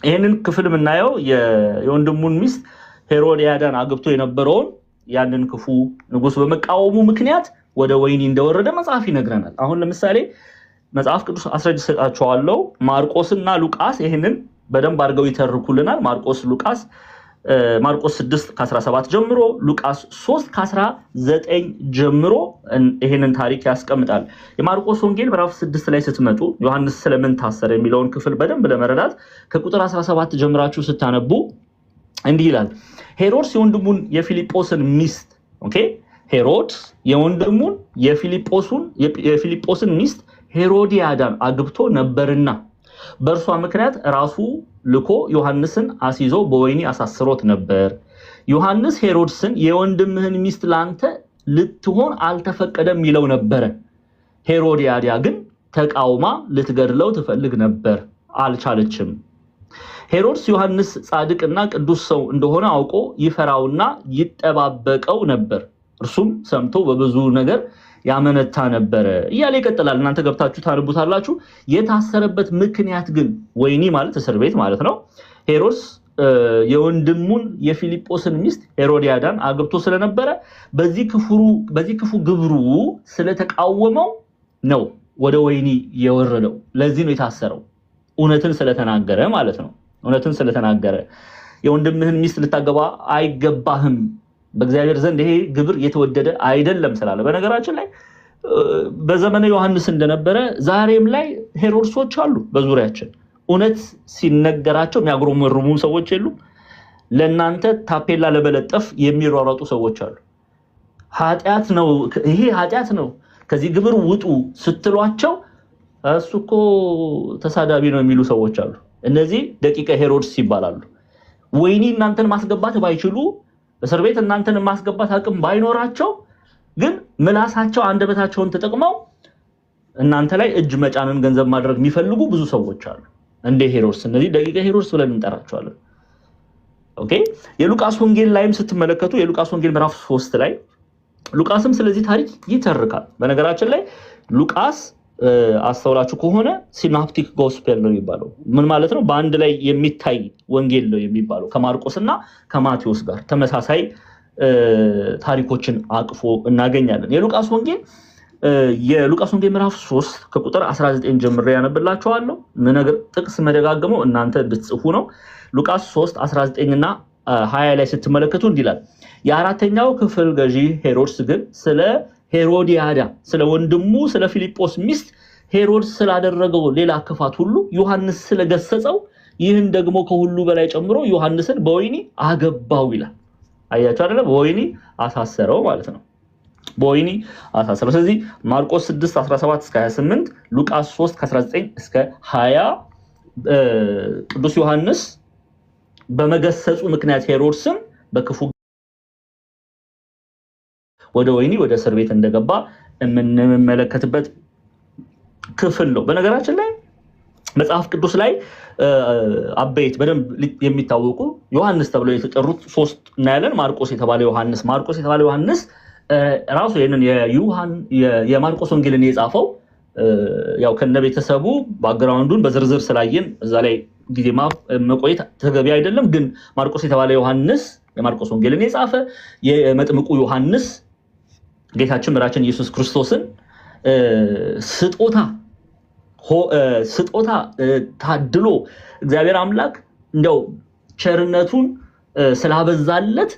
ይሄንን ክፍል የምናየው የወንድሙን ሚስት ሄሮድያዳን አግብቶ የነበረውን ያንን ክፉ ንጉስ በመቃወሙ ምክንያት ወደ ወይኒ እንደወረደ መጽሐፍ ይነግረናል። አሁን ለምሳሌ መጽሐፍ ቅዱስ አስረጅቻቸዋለሁ። ማርቆስና ሉቃስ ይሄንን በደንብ አድርገው ይተርኩልናል። ማርቆስ 6 ከ17 ጀምሮ ሉቃስ 3 ከ19 ጀምሮ ይሄንን ታሪክ ያስቀምጣል። የማርቆስ ወንጌል ምዕራፍ 6 ላይ ስትመጡ ዮሐንስ ስለምን ታሰረ የሚለውን ክፍል በደንብ ለመረዳት ከቁጥር 17 ጀምራችሁ ስታነቡ እንዲህ ይላል። ሄሮድስ የወንድሙን የፊልጶስን ሚስት ሄሮድስ የወንድሙን የፊልጶስን ሚስት ሄሮዲያዳን አግብቶ ነበርና በእርሷ ምክንያት ራሱ ልኮ ዮሐንስን አስይዞ በወይኒ አሳስሮት ነበር። ዮሐንስ ሄሮድስን የወንድምህን ሚስት ላንተ ልትሆን አልተፈቀደም ይለው ነበረ። ሄሮዲያዳ ግን ተቃውማ ልትገድለው ትፈልግ ነበር፣ አልቻለችም። ሄሮድስ ዮሐንስ ጻድቅና ቅዱስ ሰው እንደሆነ አውቆ ይፈራውና ይጠባበቀው ነበር። እርሱም ሰምቶ በብዙ ነገር ያመነታ ነበረ እያለ ይቀጥላል። እናንተ ገብታችሁ ታነቡታላችሁ። የታሰረበት ምክንያት ግን ወይኒ ማለት እስር ቤት ማለት ነው። ሄሮድስ የወንድሙን የፊልጶስን ሚስት ሄሮዲያዳን አግብቶ ስለነበረ በዚህ ክፉ ግብሩ ስለተቃወመው ነው ወደ ወይኒ የወረደው። ለዚህ ነው የታሰረው። እውነትን ስለተናገረ ማለት ነው። እውነትን ስለተናገረ የወንድምህን ሚስት ልታገባ አይገባህም፣ በእግዚአብሔር ዘንድ ይሄ ግብር የተወደደ አይደለም ስላለ። በነገራችን ላይ በዘመነ ዮሐንስ እንደነበረ ዛሬም ላይ ሄሮድሶች አሉ በዙሪያችን። እውነት ሲነገራቸው የሚያጉረመርሙ ሰዎች የሉም። ለእናንተ ታፔላ ለመለጠፍ የሚሯሯጡ ሰዎች አሉ። ኃጢአት ነው፣ ይሄ ኃጢአት ነው፣ ከዚህ ግብር ውጡ ስትሏቸው እሱ እኮ ተሳዳቢ ነው የሚሉ ሰዎች አሉ። እነዚህ ደቂቀ ሄሮድስ ይባላሉ። ወይኒ እናንተን ማስገባት ባይችሉ፣ እስር ቤት እናንተን ማስገባት አቅም ባይኖራቸው፣ ግን ምላሳቸው አንደበታቸውን ተጠቅመው እናንተ ላይ እጅ መጫንን ገንዘብ ማድረግ የሚፈልጉ ብዙ ሰዎች አሉ እንደ ሄሮድስ። እነዚህ ደቂቀ ሄሮድስ ብለን እንጠራቸዋለን። ኦኬ። የሉቃስ ወንጌል ላይም ስትመለከቱ የሉቃስ ወንጌል ምዕራፍ 3 ላይ ሉቃስም ስለዚህ ታሪክ ይተርካል። በነገራችን ላይ ሉቃስ አስተውላችሁ ከሆነ ሲናፕቲክ ጎስፔል ነው የሚባለው። ምን ማለት ነው? በአንድ ላይ የሚታይ ወንጌል ነው የሚባለው። ከማርቆስና ከማቴዎስ ጋር ተመሳሳይ ታሪኮችን አቅፎ እናገኛለን። የሉቃስ ወንጌል ምዕራፍ 3 ከቁጥር 19 ጀምሬ ያነብላችኋለሁ። ነገር ጥቅስ መደጋገመው እናንተ እንድትጽፉ ነው። ሉቃስ 3 19 እና 20 ላይ ስትመለከቱ እንዲላል የአራተኛው ክፍል ገዢ ሄሮድስ ግን ስለ ሄሮዲያዳ ስለ ወንድሙ ስለ ፊልጶስ ሚስት ሄሮድስ ስላደረገው ሌላ ክፋት ሁሉ ዮሐንስ ስለገሰጸው ይህን ደግሞ ከሁሉ በላይ ጨምሮ ዮሐንስን በወይኒ አገባው ይላል። አያችሁ አይደለ? በወይኒ አሳሰረው ማለት ነው። በወይኒ አሳሰረው። ስለዚህ ማርቆስ 6 17 እስከ 28፣ ሉቃስ 3 19 እስከ 20 ቅዱስ ዮሐንስ በመገሰጹ ምክንያት ሄሮድስን በክፉ ወደ ወይኒ ወደ እስር ቤት እንደገባ የምንመለከትበት ክፍል ነው። በነገራችን ላይ መጽሐፍ ቅዱስ ላይ አበይት በደንብ የሚታወቁ ዮሐንስ ተብለው የተጠሩት 3 እናያለን። ማርቆስ የተባለ ዮሐንስ ራሱ ይሄንን የማርቆስ ወንጌልን የጻፈው ያው ከነቤተሰቡ ባክግራውንዱን በዝርዝር ስላየን እዛ ላይ ጊዜ መቆየት ተገቢ አይደለም። ግን ማርቆስ የተባለ ዮሐንስ የማርቆስ ወንጌልን የጻፈ የመጥምቁ ዮሐንስ ጌታችን መድኃኒታችን ኢየሱስ ክርስቶስን ስጦታ ታድሎ እግዚአብሔር አምላክ እንደው ቸርነቱን ስላበዛለት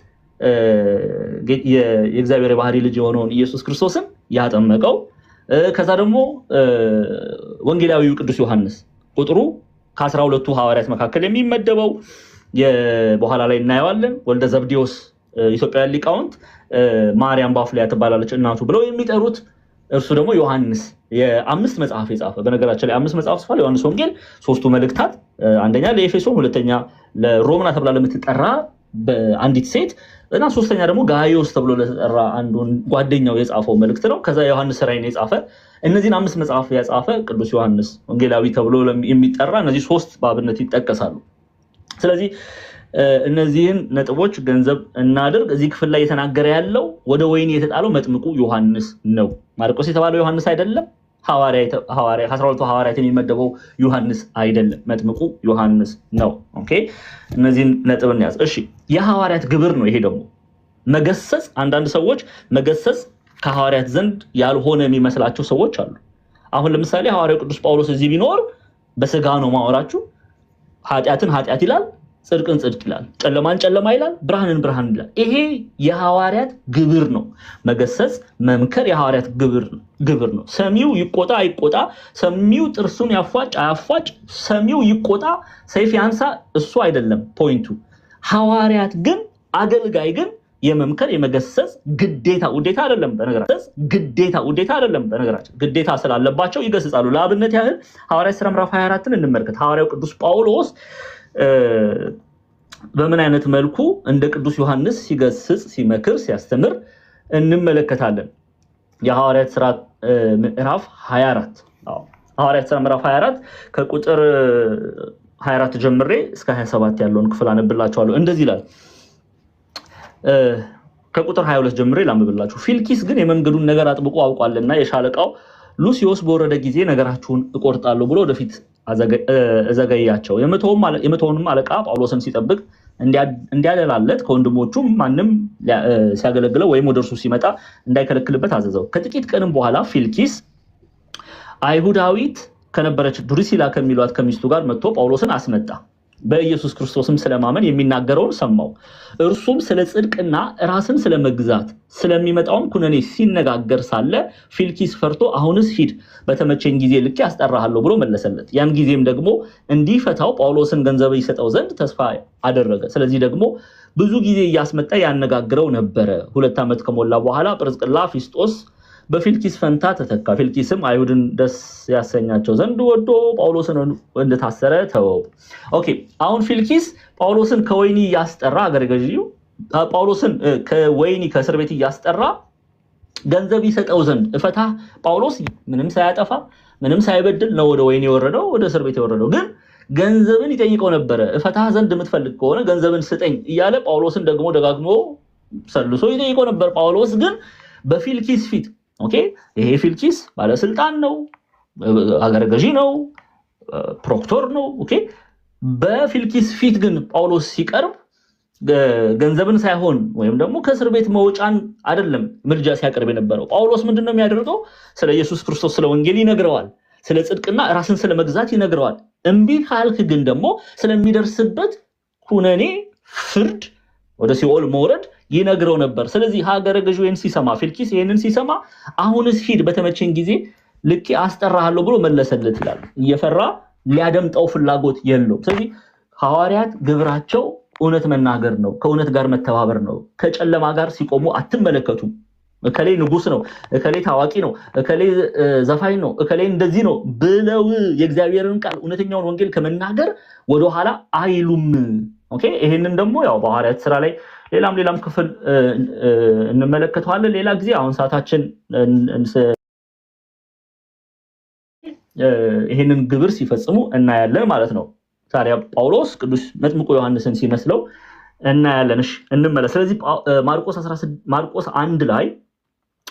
የእግዚአብሔር ባህሪ ልጅ የሆነውን ኢየሱስ ክርስቶስን ያጠመቀው። ከዛ ደግሞ ወንጌላዊው ቅዱስ ዮሐንስ ቁጥሩ ከ12ቱ ሐዋርያት መካከል የሚመደበው በኋላ ላይ እናየዋለን። ወልደ ዘብዴዎስ ኢትዮጵያውያን ሊቃውንት ማርያም ባፍሊያ ትባላለች እናቱ ብለው የሚጠሩት እርሱ ደግሞ ዮሐንስ የ5 መጽሐፍ የጻፈ። በነገራችን ላይ 5 መጽሐፍ ጽፏል። ዮሐንስ ወንጌል 3ቱ መልእክታት፣ አንደኛ ለኤፌሶን፣ ሁለተኛ ለሮምና ተብላ ለምትጠራ በአንዲት ሴት እና ሶስተኛ ደግሞ ጋዮስ ተብሎ ለተጠራ አንዱን ጓደኛው የጻፈው መልእክት ነው። ከዛ ዮሐንስ ራእይን የጻፈ። እነዚህን 5 መጽሐፍ ያጻፈ ቅዱስ ዮሐንስ ወንጌላዊ ተብሎ የሚጠራ እነዚህ 3 በአብነት ይጠቀሳሉ። ስለዚህ እነዚህን ነጥቦች ገንዘብ እናድርግ። እዚህ ክፍል ላይ የተናገረ ያለው ወደ ወይኒ የተጣለው መጥምቁ ዮሐንስ ነው። ማርቆስ የተባለው ዮሐንስ አይደለም። ከ12ቱ ሐዋርያት የሚመደበው ዮሐንስ አይደለም። መጥምቁ ዮሐንስ ነው። ኦኬ፣ እነዚህን ነጥብ እንያዝ። እሺ፣ የሐዋርያት ግብር ነው ይሄ ደግሞ መገሰጽ። አንዳንድ ሰዎች መገሰጽ ከሐዋርያት ዘንድ ያልሆነ የሚመስላቸው ሰዎች አሉ። አሁን ለምሳሌ ሐዋርያው ቅዱስ ጳውሎስ እዚህ ቢኖር በስጋ ነው ማወራችሁ። ኃጢአትን ኃጢአት ይላል፣ ጽድቅን ጽድቅ ይላል፣ ጨለማን ጨለማ ይላል፣ ብርሃንን ብርሃን ይላል። ይሄ የሐዋርያት ግብር ነው። መገሰጽ መምከር የሐዋርያት ግብር ነው። ሰሚው ይቆጣ አይቆጣ፣ ሰሚው ጥርሱን ያፏጭ አያፏጭ፣ ሰሚው ይቆጣ ሰይፍ ያንሳ፣ እሱ አይደለም ፖይንቱ። ሐዋርያት ግን አገልጋይ ግን የመምከር የመገሰጽ ግዴታ ውዴታ አይደለም። በነገራችን ግዴታ ስላለባቸው ይገስጻሉ። ለአብነት ያህል ሐዋርያት ሥራ ምዕራፍ 24ን እንመልከት። ሐዋርያው ቅዱስ ጳውሎስ በምን አይነት መልኩ እንደ ቅዱስ ዮሐንስ ሲገስጽ፣ ሲመክር፣ ሲያስተምር እንመለከታለን። የሐዋርያት ሥራ ምዕራፍ 24 ሐዋርያት ሥራ ምዕራፍ 24 ከቁጥር 24 ጀምሬ እስከ 27 ያለውን ክፍል አነብላችኋለሁ። እንደዚህ ይላል። ከቁጥር 22 ጀምሬ ላንብብላችሁ። ፊልኪስ ግን የመንገዱን ነገር አጥብቆ አውቋልና የሻለቃው ሉሲዮስ በወረደ ጊዜ ነገራችሁን እቆርጣለሁ ብሎ ወደፊት እዘገያቸው። የመቶውንም አለቃ ጳውሎስን ሲጠብቅ እንዲያደላለት ከወንድሞቹም ማንም ሲያገለግለው ወይም ወደ እርሱ ሲመጣ እንዳይከለክልበት አዘዘው። ከጥቂት ቀንም በኋላ ፊልኪስ አይሁዳዊት ከነበረች ድሩሲላ ከሚሏት ከሚስቱ ጋር መጥቶ ጳውሎስን አስመጣ። በኢየሱስ ክርስቶስም ስለማመን የሚናገረውን ሰማው። እርሱም ስለ ጽድቅና ራስን ስለመግዛት ስለሚመጣውም ኩነኔ ሲነጋገር ሳለ ፊልኪስ ፈርቶ አሁንስ ሂድ፣ በተመቸኝ ጊዜ ልኬ አስጠራሃለሁ ብሎ መለሰለት። ያን ጊዜም ደግሞ እንዲፈታው ጳውሎስን ገንዘብ ይሰጠው ዘንድ ተስፋ አደረገ። ስለዚህ ደግሞ ብዙ ጊዜ እያስመጣ ያነጋግረው ነበረ። 2 ዓመት ከሞላ በኋላ ጵርስቅላ ፊስጦስ በፊልኪስ ፈንታ ተተካ። ፊልኪስም አይሁድን ደስ ያሰኛቸው ዘንድ ወዶ ጳውሎስን እንደታሰረ ተወው። ኦኬ፣ አሁን ፊልኪስ ጳውሎስን ከወይኒ እያስጠራ አገረ ገዢው ጳውሎስን ከወይኒ ከእስር ቤት እያስጠራ ገንዘብ ይሰጠው ዘንድ እፈታ። ጳውሎስ ምንም ሳያጠፋ ምንም ሳይበድል ነው ወደ ወይኒ የወረደው፣ ወደ እስር ቤት የወረደው። ግን ገንዘብን ይጠይቀው ነበረ። እፈታ ዘንድ የምትፈልግ ከሆነ ገንዘብን ስጠኝ እያለ ጳውሎስን ደግሞ ደጋግሞ ሰልሶ ይጠይቀው ነበር። ጳውሎስ ግን በፊልኪስ ፊት ኦኬ፣ ይሄ ፊልኪስ ባለስልጣን ነው፣ አገረ ገዢ ነው፣ ፕሮክቶር ነው። ኦኬ፣ በፊልኪስ ፊት ግን ጳውሎስ ሲቀርብ ገንዘብን ሳይሆን ወይም ደግሞ ከእስር ቤት መውጫን አይደለም ምልጃ ሲያቀርብ የነበረው። ጳውሎስ ምንድነው የሚያደርገው? ስለ ኢየሱስ ክርስቶስ ስለ ወንጌል ይነግረዋል። ስለ ጽድቅና ራስን ስለ መግዛት ይነግረዋል። እምቢ ካልክ ግን ደግሞ ስለሚደርስበት ኩነኔ፣ ፍርድ፣ ወደ ሲኦል መውረድ ይነግረው ነበር። ስለዚህ ሀገረ ገዢው ይህን ሲሰማ ፊልኪስ ይህንን ሲሰማ አሁንስ ሂድ በተመቸኝ ጊዜ ልኬ አስጠራሃለሁ ብሎ መለሰለት ይላል። እየፈራ ሊያደምጠው ፍላጎት የለውም። ስለዚህ ሐዋርያት ግብራቸው እውነት መናገር ነው፣ ከእውነት ጋር መተባበር ነው። ከጨለማ ጋር ሲቆሙ አትመለከቱም። እከሌ ንጉስ ነው፣ እከሌ ታዋቂ ነው፣ እከሌ ዘፋኝ ነው፣ እከሌ እንደዚህ ነው ብለው የእግዚአብሔርን ቃል እውነተኛውን ወንጌል ከመናገር ወደኋላ አይሉም። ኦኬ፣ ይሄንን ደግሞ ያው በሐዋርያት ስራ ላይ ሌላም ክፍል እንመለከተዋለን ሌላ ጊዜ። አሁን ሰዓታችን ይሄንን ግብር ሲፈጽሙ እናያለን ማለት ነው። ታዲያ ጳውሎስ ቅዱስ መጥምቁ ዮሐንስን ሲመስለው እናያለን። እሺ እንመለስ። ስለዚህ ማርቆስ 1 ላይ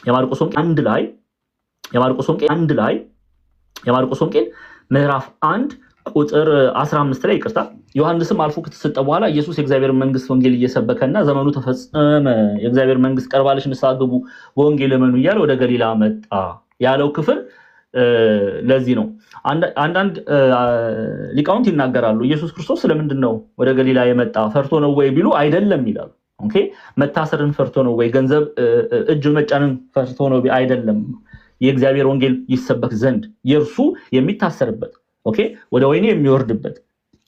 የማርቆስ ወንጌል ምዕራፍ 1 ቁጥር 15 ላይ ይቅርታ፣ ዮሐንስም አልፎ ከተሰጠ በኋላ ኢየሱስ የእግዚአብሔር መንግስት ወንጌል እየሰበከና ዘመኑ ተፈጸመ፣ የእግዚአብሔር መንግስት ቀርባለች፣ ንስሐ ግቡ፣ በወንጌል እመኑ እያለ ወደ ገሊላ መጣ ያለው ክፍል ለዚህ ነው። አንዳንድ ሊቃውንት ይናገራሉ ኢየሱስ ክርስቶስ ስለምንድን ነው ወደ ገሊላ የመጣ? ፈርቶ ነው ወይ ቢሉ አይደለም ይላሉ። ኦኬ፣ መታሰርን ፈርቶ ነው ወይ? ገንዘብ እጅ መጫንን ፈርቶ ነው? አይደለም። የእግዚአብሔር ወንጌል ይሰበክ ዘንድ የእርሱ የሚታሰርበት ኦኬ፣ ወደ ወይኔ የሚወርድበት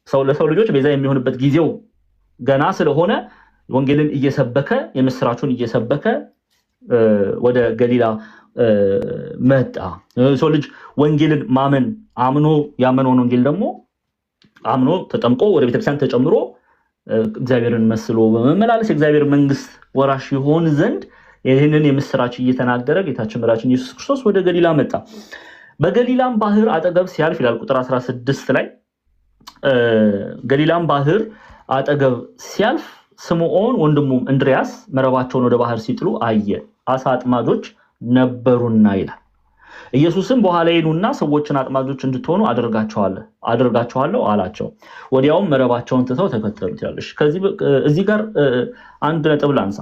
ለሰው ልጆች ቤዛ የሚሆንበት ጊዜው ገና ስለሆነ ወንጌልን እየሰበከ የምስራቹን እየሰበከ ወደ ገሊላ መጣ። ሰው ልጅ ወንጌልን ማመን አምኖ ያመነውን ወንጌል ደግሞ አምኖ ተጠምቆ ወደ ቤተክርስቲያን ተጨምሮ እግዚአብሔርን መስሎ በመመላለስ የእግዚአብሔር መንግስት ወራሽ ይሆን ዘንድ ይህንን የምስራች እየተናገረ ጌታችን መድኃኒታችን ኢየሱስ ክርስቶስ ወደ ገሊላ መጣ። በገሊላም ባህር አጠገብ ሲያልፍ ይላል ቁጥር 16 ላይ ገሊላም ባህር አጠገብ ሲያልፍ ስምዖን ወንድሙም እንድሪያስ መረባቸውን ወደ ባህር ሲጥሉ አየ፣ አሳ አጥማጆች ነበሩና ይላል። ኢየሱስም በኋላዬ ኑና ሰዎችን አጥማጆች እንድትሆኑ አደርጋቸዋለሁ አላቸው። ወዲያውም መረባቸውን ትተው ተከተሉት ይላል። እዚህ ጋር አንድ ነጥብ ላንሳ።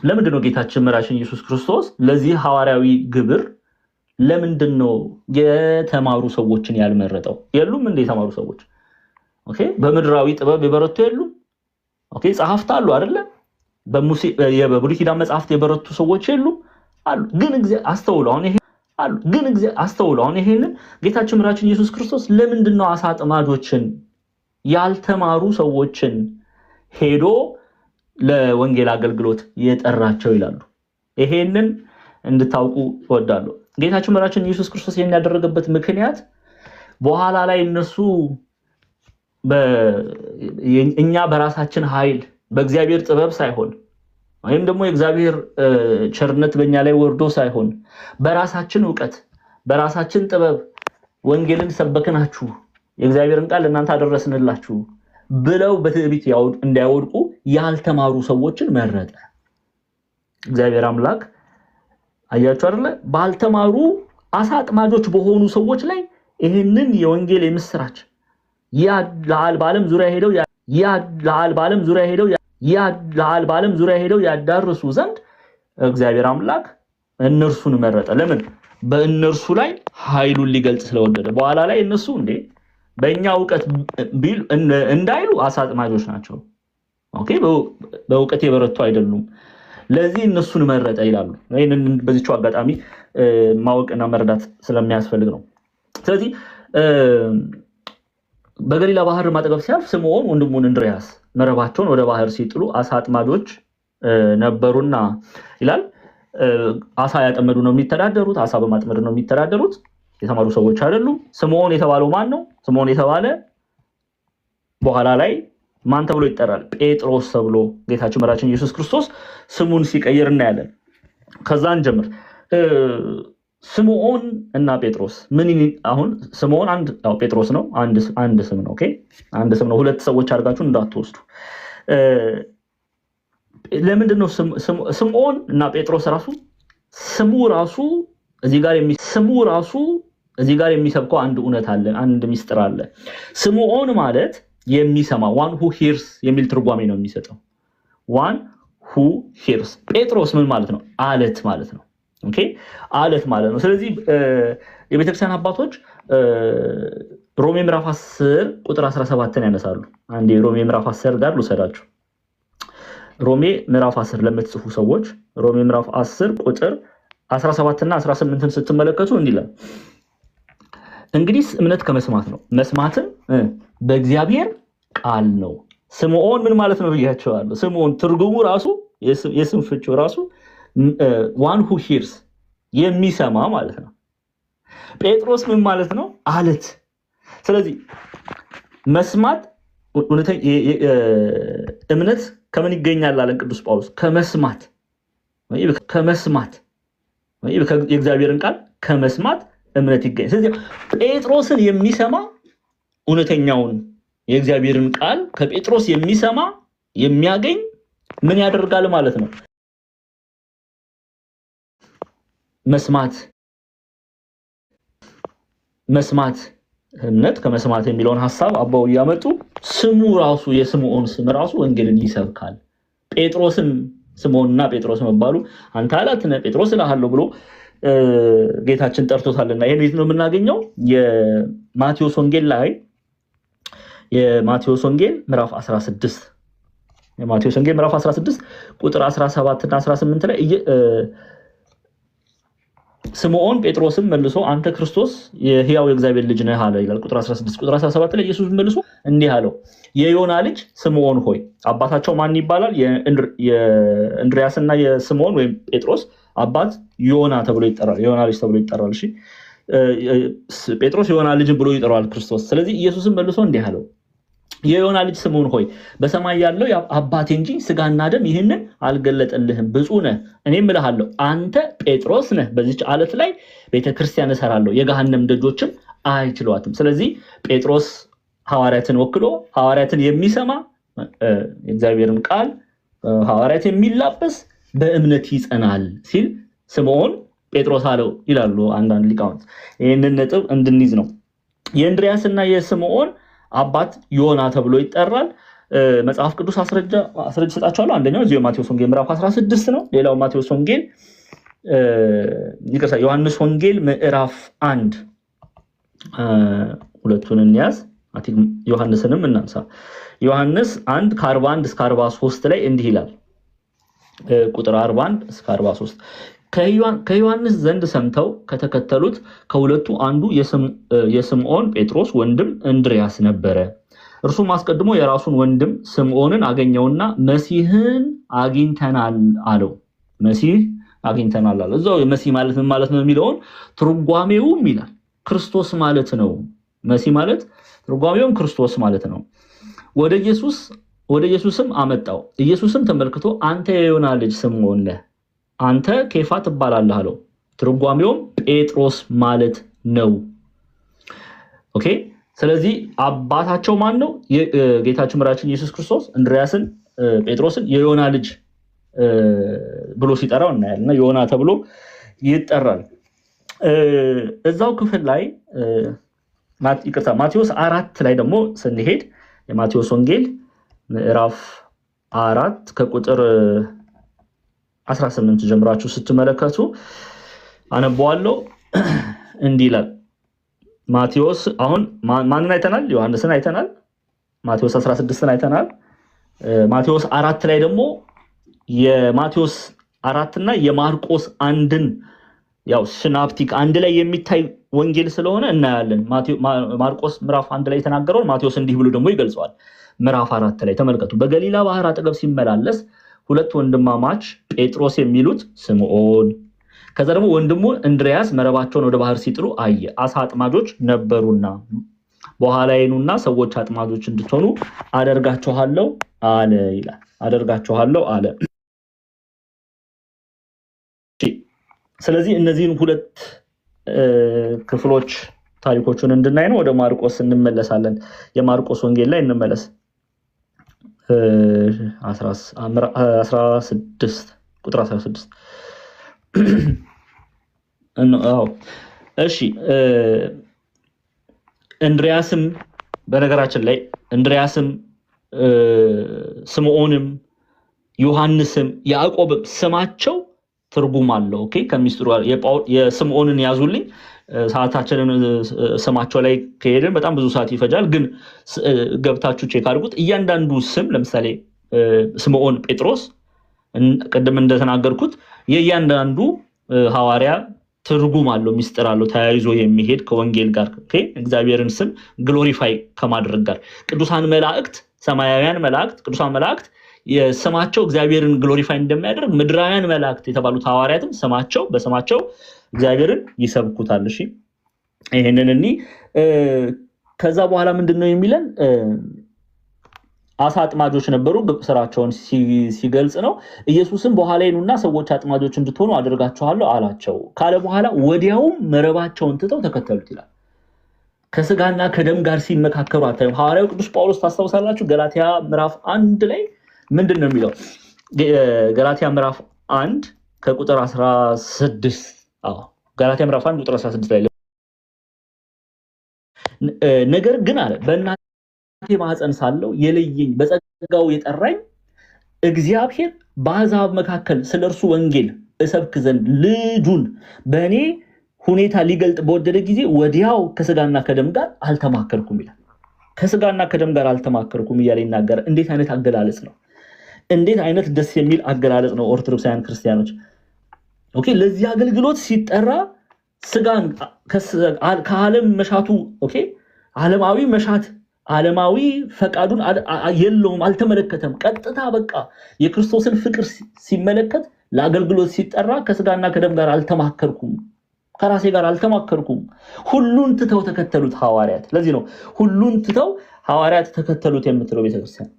ለምንድን ነው ጌታችን መድኃኒታችን ኢየሱስ ክርስቶስ ለዚህ ሐዋርያዊ ግብር ለምንድን ነው የተማሩ ሰዎችን ያልመረጠው? የሉም እንደ የተማሩ ሰዎች ኦኬ፣ በምድራዊ ጥበብ የበረቱ የሉም? ኦኬ፣ ጸሐፍት አሉ አይደለ? በብሉይ ኪዳን መጽሐፍት የበረቱ ሰዎች የሉም? አሉ። ግን አስተውለው አሁን ይሄንን ጌታችን መድኃኒታችን ኢየሱስ ክርስቶስ ለምንድን ነው አሳ አጥማጆችን ያልተማሩ ሰዎችን ሄዶ ለወንጌል አገልግሎት የጠራቸው ይላሉ? ይሄንን እንድታውቁ እወዳለሁ። ጌታችን መድኃኒታችን ኢየሱስ ክርስቶስ ይሄን ያደረገበት ምክንያት በኋላ ላይ እነሱ እኛ በራሳችን ኃይል በእግዚአብሔር ጥበብ ሳይሆን ወይም ደግሞ የእግዚአብሔር ቸርነት በእኛ ላይ ወርዶ ሳይሆን በራሳችን እውቀት በራሳችን ጥበብ ወንጌልን ሰበክናችሁ የእግዚአብሔርን ቃል እናንተ አደረስንላችሁ ብለው በትዕቢት እንዳይወድቁ ያልተማሩ ሰዎችን መረጠ። እግዚአብሔር አምላክ አያችሁ አይደለ? ባልተማሩ አሳ አጥማጆች በሆኑ ሰዎች ላይ ይህንን የወንጌል የምስራች በዓለም ዙሪያ ሄደው ያዳርሱ ዘንድ እግዚአብሔር አምላክ እነርሱን መረጠ። ለምን? በእነርሱ ላይ ኃይሉን ሊገልጽ ስለወደደ። በኋላ ላይ እነሱ እንዴ በእኛ ዕውቀት እንዳይሉ አሳ አጥማጆች ናቸው፣ ኦኬ በእውቀት የበረቱ አይደሉም፣ ለዚህ እነሱን መረጠ ይላሉ። ይህንን በዚህው አጋጣሚ ማወቅና መረዳት ስለሚያስፈልግ ነው። ስለዚህ በገሊላ ባህር ማጠገብ ሲያልፍ ስምዖን ወንድሙን እንድርያስ መረባቸውን ወደ ባህር ሲጥሉ አሳ አጥማጆች ነበሩና ይላል። አሳ ያጠመዱ ነው የሚተዳደሩት፣ አሳ በማጥመድ ነው የሚተዳደሩት፣ የተማሩ ሰዎች አይደሉም። ስምዖን የተባለው ማን ነው? ስምዖን የተባለ በኋላ ላይ ማን ተብሎ ይጠራል? ጴጥሮስ ተብሎ ጌታችን መድኃኒታችን ኢየሱስ ክርስቶስ ስሙን ሲቀይር እናያለን። ከዛን ጀምር ስምዖን እና ጴጥሮስ አሁን ስምዖን ጴጥሮስ ነው፣ አንድ ስም ነው። ኦኬ አንድ ስም ነው። ሁለት ሰዎች አድርጋችሁ እንዳትወስዱ። ለምንድን ነው ስምዖን እና ጴጥሮስ ራሱ ስሙ ራሱ እዚህ ጋር የሚሰብከው አንድ እውነት አለ፣ አንድ ሚስጥር አለ። ስምዖን ማለት የሚሰማ ዋን ሁ ሂርስ የሚል ትርጓሜ ነው የሚሰጠው። ዋን ሁ ሂርስ። ጴጥሮስ ምን ማለት ነው? አለት ማለት ነው። ኦኬ አለት ማለት ነው። ስለዚህ የቤተክርስቲያን አባቶች ሮሜ ምዕራፍ 10 ቁጥር 17ን ያነሳሉ። አንዴ ሮሜ ምዕራፍ 10 ጋር ልውሰዳችሁ። ሮሜ ምዕራፍ 10 ለምትጽፉ ሰዎች ሮሜ ምዕራፍ 10 ቁጥር 17 እና 18ን ስትመለከቱ እንዲህ ይላል፣ እንግዲህ እምነት ከመስማት ነው፣ መስማትም በእግዚአብሔር ቃል ነው። ስምዖን ምን ማለት ነው ብያቸዋለሁ። ስምዖን ትርጉሙ ራሱ የስም ፍቺው ራሱ ዋን ሁ ሂርስ የሚሰማ ማለት ነው። ጴጥሮስ ምን ማለት ነው? አለት። ስለዚህ መስማት እምነት ከምን ይገኛል አለን ቅዱስ ጳውሎስ? ከመስማት የእግዚአብሔርን ቃል ከመስማት እምነት ይገኛል። ስለዚህ ጴጥሮስን የሚሰማ እውነተኛውን የእግዚአብሔርን ቃል ከጴጥሮስ የሚሰማ የሚያገኝ ምን ያደርጋል ማለት ነው? መስማት እምነት ከመስማት የሚለውን ሐሳብ አባው እያመጡ ስሙ ራሱ የስምዖን ስም ራሱ ወንጌልን ይሰብካል። ጴጥሮስን ስምዖንና ጴጥሮስ መባሉ አንተ አላት ነህ ጴጥሮስ እልሃለሁ ብሎ ጌታችን ጠርቶታልና ይሄን የት ነው የምናገኘው? የማቴዎስ ወንጌል ላይ የማቴዎስ ወንጌል ምዕራፍ 16 ቁጥር 17 እና 18 ላይ ስምዖን ጴጥሮስም መልሶ አንተ ክርስቶስ የሕያው የእግዚአብሔር ልጅ ነህ አለ ይላል። ቁጥር 16 ቁጥር 17 ላይ ኢየሱስ መልሶ እንዲህ አለው፣ የዮና ልጅ ስምዖን ሆይ። አባታቸው ማን ይባላል? የእንድርያስና የስምዖን ወይም ጴጥሮስ አባት ዮና ተብሎ ይጠራል። የዮና ልጅ ተብሎ ይጠራል። እሺ ጴጥሮስ የዮና ልጅን ብሎ ይጠራዋል ክርስቶስ። ስለዚህ ኢየሱስም መልሶ እንዲህ አለው፣ የዮና ልጅ ስምዖን ሆይ በሰማይ ያለው አባቴ እንጂ ስጋና ደም ይህንን አልገለጠልህም። ብፁዕ ነህ። እኔም እልሃለሁ አንተ ጴጥሮስ ነህ፣ በዚች ዓለት ላይ ቤተክርስቲያን እሰራለሁ፣ የገሃነም ደጆችም አይችሏትም። ስለዚህ ጴጥሮስ ሐዋርያትን ወክሎ ሐዋርያትን የሚሰማ የእግዚአብሔርን ቃል ሐዋርያት የሚላበስ በእምነት ይጸናል ሲል ስምዖን ጴጥሮስ አለው ይላሉ አንዳንድ ሊቃውንት። ይህንን ነጥብ እንድንይዝ ነው። የእንድርያስና የስምዖን አባት ዮና ተብሎ ይጠራል። መጽሐፍ ቅዱስ አስረጅ ሰጣቸዋለሁ። አንደኛው እዚሁ ማቴዎስ ወንጌል ምዕራፍ 16 ነው። ሌላው ማቴዎስ ወንጌል ዮሐንስ ወንጌል ምዕራፍ 1 ሁለቱን እንያዝ። ዮሐንስንም እናንሳ። ዮሐንስ 1 ከ41 እስከ 43 ላይ እንዲህ ይላል። ቁጥር 41 እስከ 43 ከዮሐንስ ዘንድ ሰምተው ከተከተሉት ከሁለቱ አንዱ የስምዖን ጴጥሮስ ወንድም እንድርያስ ነበረ። እርሱም አስቀድሞ የራሱን ወንድም ስምዖንን አገኘውና መሲህን አግኝተናል አለው። መሲህ አግኝተናል አለው። እዛው መሲህ ማለት ምን ማለት ነው የሚለውን ትርጓሜውም ይላል ክርስቶስ ማለት ነው። መሲህ ማለት ትርጓሜውም ክርስቶስ ማለት ነው። ወደ ኢየሱስም አመጣው። ኢየሱስም ተመልክቶ አንተ የዮና ልጅ ስምዖን ነህ፣ አንተ ኬፋ ትባላለህ አለው። ትርጓሜውም ጴጥሮስ ማለት ነው። ኦኬ። ስለዚህ አባታቸው ማን ነው? ጌታችን መድኃኒታችን ኢየሱስ ክርስቶስ እንድርያስን ጴጥሮስን የዮና ልጅ ብሎ ሲጠራው እናያለን። እና ዮና ተብሎ ይጠራል። እዛው ክፍል ላይ ማቴዎስ 4 ላይ ደግሞ ስንሄድ የማቴዎስ ወንጌል ምዕራፍ 4 ከቁጥር 18 ጀምራችሁ ስትመለከቱ አነበዋለሁ። እንዲህ ይላል ማቴዎስ። አሁን ማንን አይተናል? ዮሐንስን አይተናል። ማቴዎስ 16ን አይተናል። ማቴዎስ 4 ላይ ደግሞ የማቴዎስ 4 እና የማርቆስ አንድን ያው ሲናፕቲክ አንድ ላይ የሚታይ ወንጌል ስለሆነ እናያለን። ማርቆስ ምዕራፍ 1 ላይ የተናገረውን ማቴዎስ እንዲህ ብሎ ደግሞ ይገልጸዋል። ምዕራፍ 4 ላይ ተመልከቱ። በገሊላ ባህር አጠገብ ሲመላለስ ሁለት ወንድማማች ጴጥሮስ የሚሉት ስምዖን ከዛ ደግሞ ወንድሙ እንድሪያስ መረባቸውን ወደ ባህር ሲጥሉ አየ። አሳ አጥማጆች ነበሩና በኋላዬኑና ሰዎች አጥማጆች እንድትሆኑ አደርጋችኋለሁ አለ ይላል። አደርጋችኋለሁ አለ። ስለዚህ እነዚህን ሁለት ክፍሎች ታሪኮቹን እንድናይ ነው። ወደ ማርቆስ እንመለሳለን። የማርቆስ ወንጌል ላይ እንመለስ። 16 ቁጥር 16 እሺ። እንድሪያስም በነገራችን ላይ እንድሪያስም ስምዖንም ዮሐንስም ያዕቆብም ስማቸው ትርጉም አለው። ኦኬ ከሚስጥሩ የስምዖንን ያዙልኝ። ሰዓታችንን ስማቸው ላይ ከሄደን በጣም ብዙ ሰዓት ይፈጃል። ግን ገብታችሁ ቼክ አድርጉት። እያንዳንዱ ስም ለምሳሌ ስምዖን ጴጥሮስ ቅድም እንደተናገርኩት የእያንዳንዱ ሐዋርያ ትርጉም አለው፣ ሚስጥር አለው፣ ተያይዞ የሚሄድ ከወንጌል ጋር እግዚአብሔርን ስም ግሎሪፋይ ከማድረግ ጋር። ቅዱሳን መላእክት፣ ሰማያውያን መላእክት፣ ቅዱሳን መላእክት የስማቸው እግዚአብሔርን ግሎሪፋይ እንደሚያደርግ ምድራውያን መላእክት የተባሉት ሐዋርያትም በስማቸው እግዚአብሔርን ይሰብኩታል። እሺ ይሄንን ከዛ በኋላ ምንድነው የሚለን? አሳ አጥማጆች ነበሩ። ስራቸውን ሲገልጽ ነው። ኢየሱስም በኋላዬኑና ሰዎች አጥማጆች እንድትሆኑ አደርጋችኋለሁ አላቸው ካለ በኋላ ወዲያውም መረባቸውን ትተው ተከተሉት ይላል። ከስጋና ከደም ጋር ሲመካከሩ አታዩም? ሐዋርያው ቅዱስ ጳውሎስ ታስታውሳላችሁ፣ ገላትያ ምዕራፍ 1 ላይ ምንድን ነው የሚለው? ገላትያ ምዕራፍ 1 ከቁጥር 16 ገላትያ ምዕራፍ 1 ቁጥር 16 ላይ ነገር ግን አለ በእናቴ ማህፀን ሳለሁ የለየኝ በጸጋው የጠራኝ እግዚአብሔር በአሕዛብ መካከል ስለ እርሱ ወንጌል እሰብክ ዘንድ ልጁን በእኔ ሁኔታ ሊገልጥ በወደደ ጊዜ ወዲያው ከስጋና ከደም ጋር አልተማከርኩም ይላል። ከስጋና ከደም ጋር አልተማከርኩም እያለ ይናገራል። እንዴት አይነት አገላለጽ ነው! እንዴት አይነት ደስ የሚል አገላለጽ ነው! ኦርቶዶክሳውያን ክርስቲያኖች ኦኬ፣ ለዚህ አገልግሎት ሲጠራ ስጋን ከዓለም መሻቱ ኦኬ፣ ዓለማዊ መሻት ዓለማዊ ፈቃዱን የለውም፣ አልተመለከተም። ቀጥታ በቃ የክርስቶስን ፍቅር ሲመለከት ለአገልግሎት ሲጠራ ከስጋና ከደም ጋር አልተማከርኩም፣ ከራሴ ጋር አልተማከርኩም። ሁሉን ትተው ተከተሉት ሐዋርያት። ለዚህ ነው ሁሉን ትተው ሐዋርያት ተከተሉት የምትለው ቤተክርስቲያን።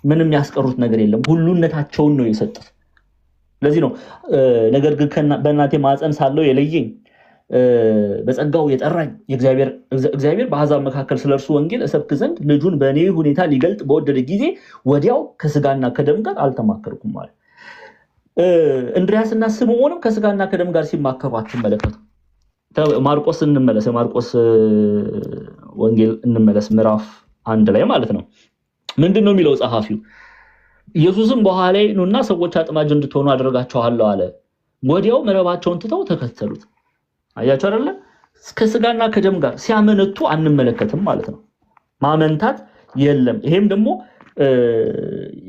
ምንም ያስቀሩት ነገር የለም፣ ሁሉነታቸውን ነው የሰጡት። ለዚህ ነው ነገር ግን በእናቴ ማህፀን ሳለሁ የለየኝ በጸጋው የጠራኝ እግዚአብሔር በአሕዛብ መካከል ስለ እርሱ ወንጌል እሰብክ ዘንድ ልጁን በእኔ ሁኔታ ሊገልጥ በወደደ ጊዜ ወዲያው ከስጋና ከደም ጋር አልተማከርኩም ማለት። እንድሪያስና ስምዖንም ከስጋና ከደም ጋር ሲማከሩ አትመለከቱ። ማርቆስ እንመለስ፣ የማርቆስ ወንጌል እንመለስ ምዕራፍ 1 ላይ ማለት ነው። ምንድን ነው የሚለው ጸሐፊው? ኢየሱስም በኋላዬ ኑና ሰዎች አጥማጅ እንድትሆኑ አደርጋችኋለሁ አለ። ወዲያው መረባቸውን ትተው ተከተሉት። አያችሁ አይደለ? ከስጋና ከደም ጋር ሲያመነቱ አንመለከትም ማለት ነው። ማመንታት የለም። ይሄም ደግሞ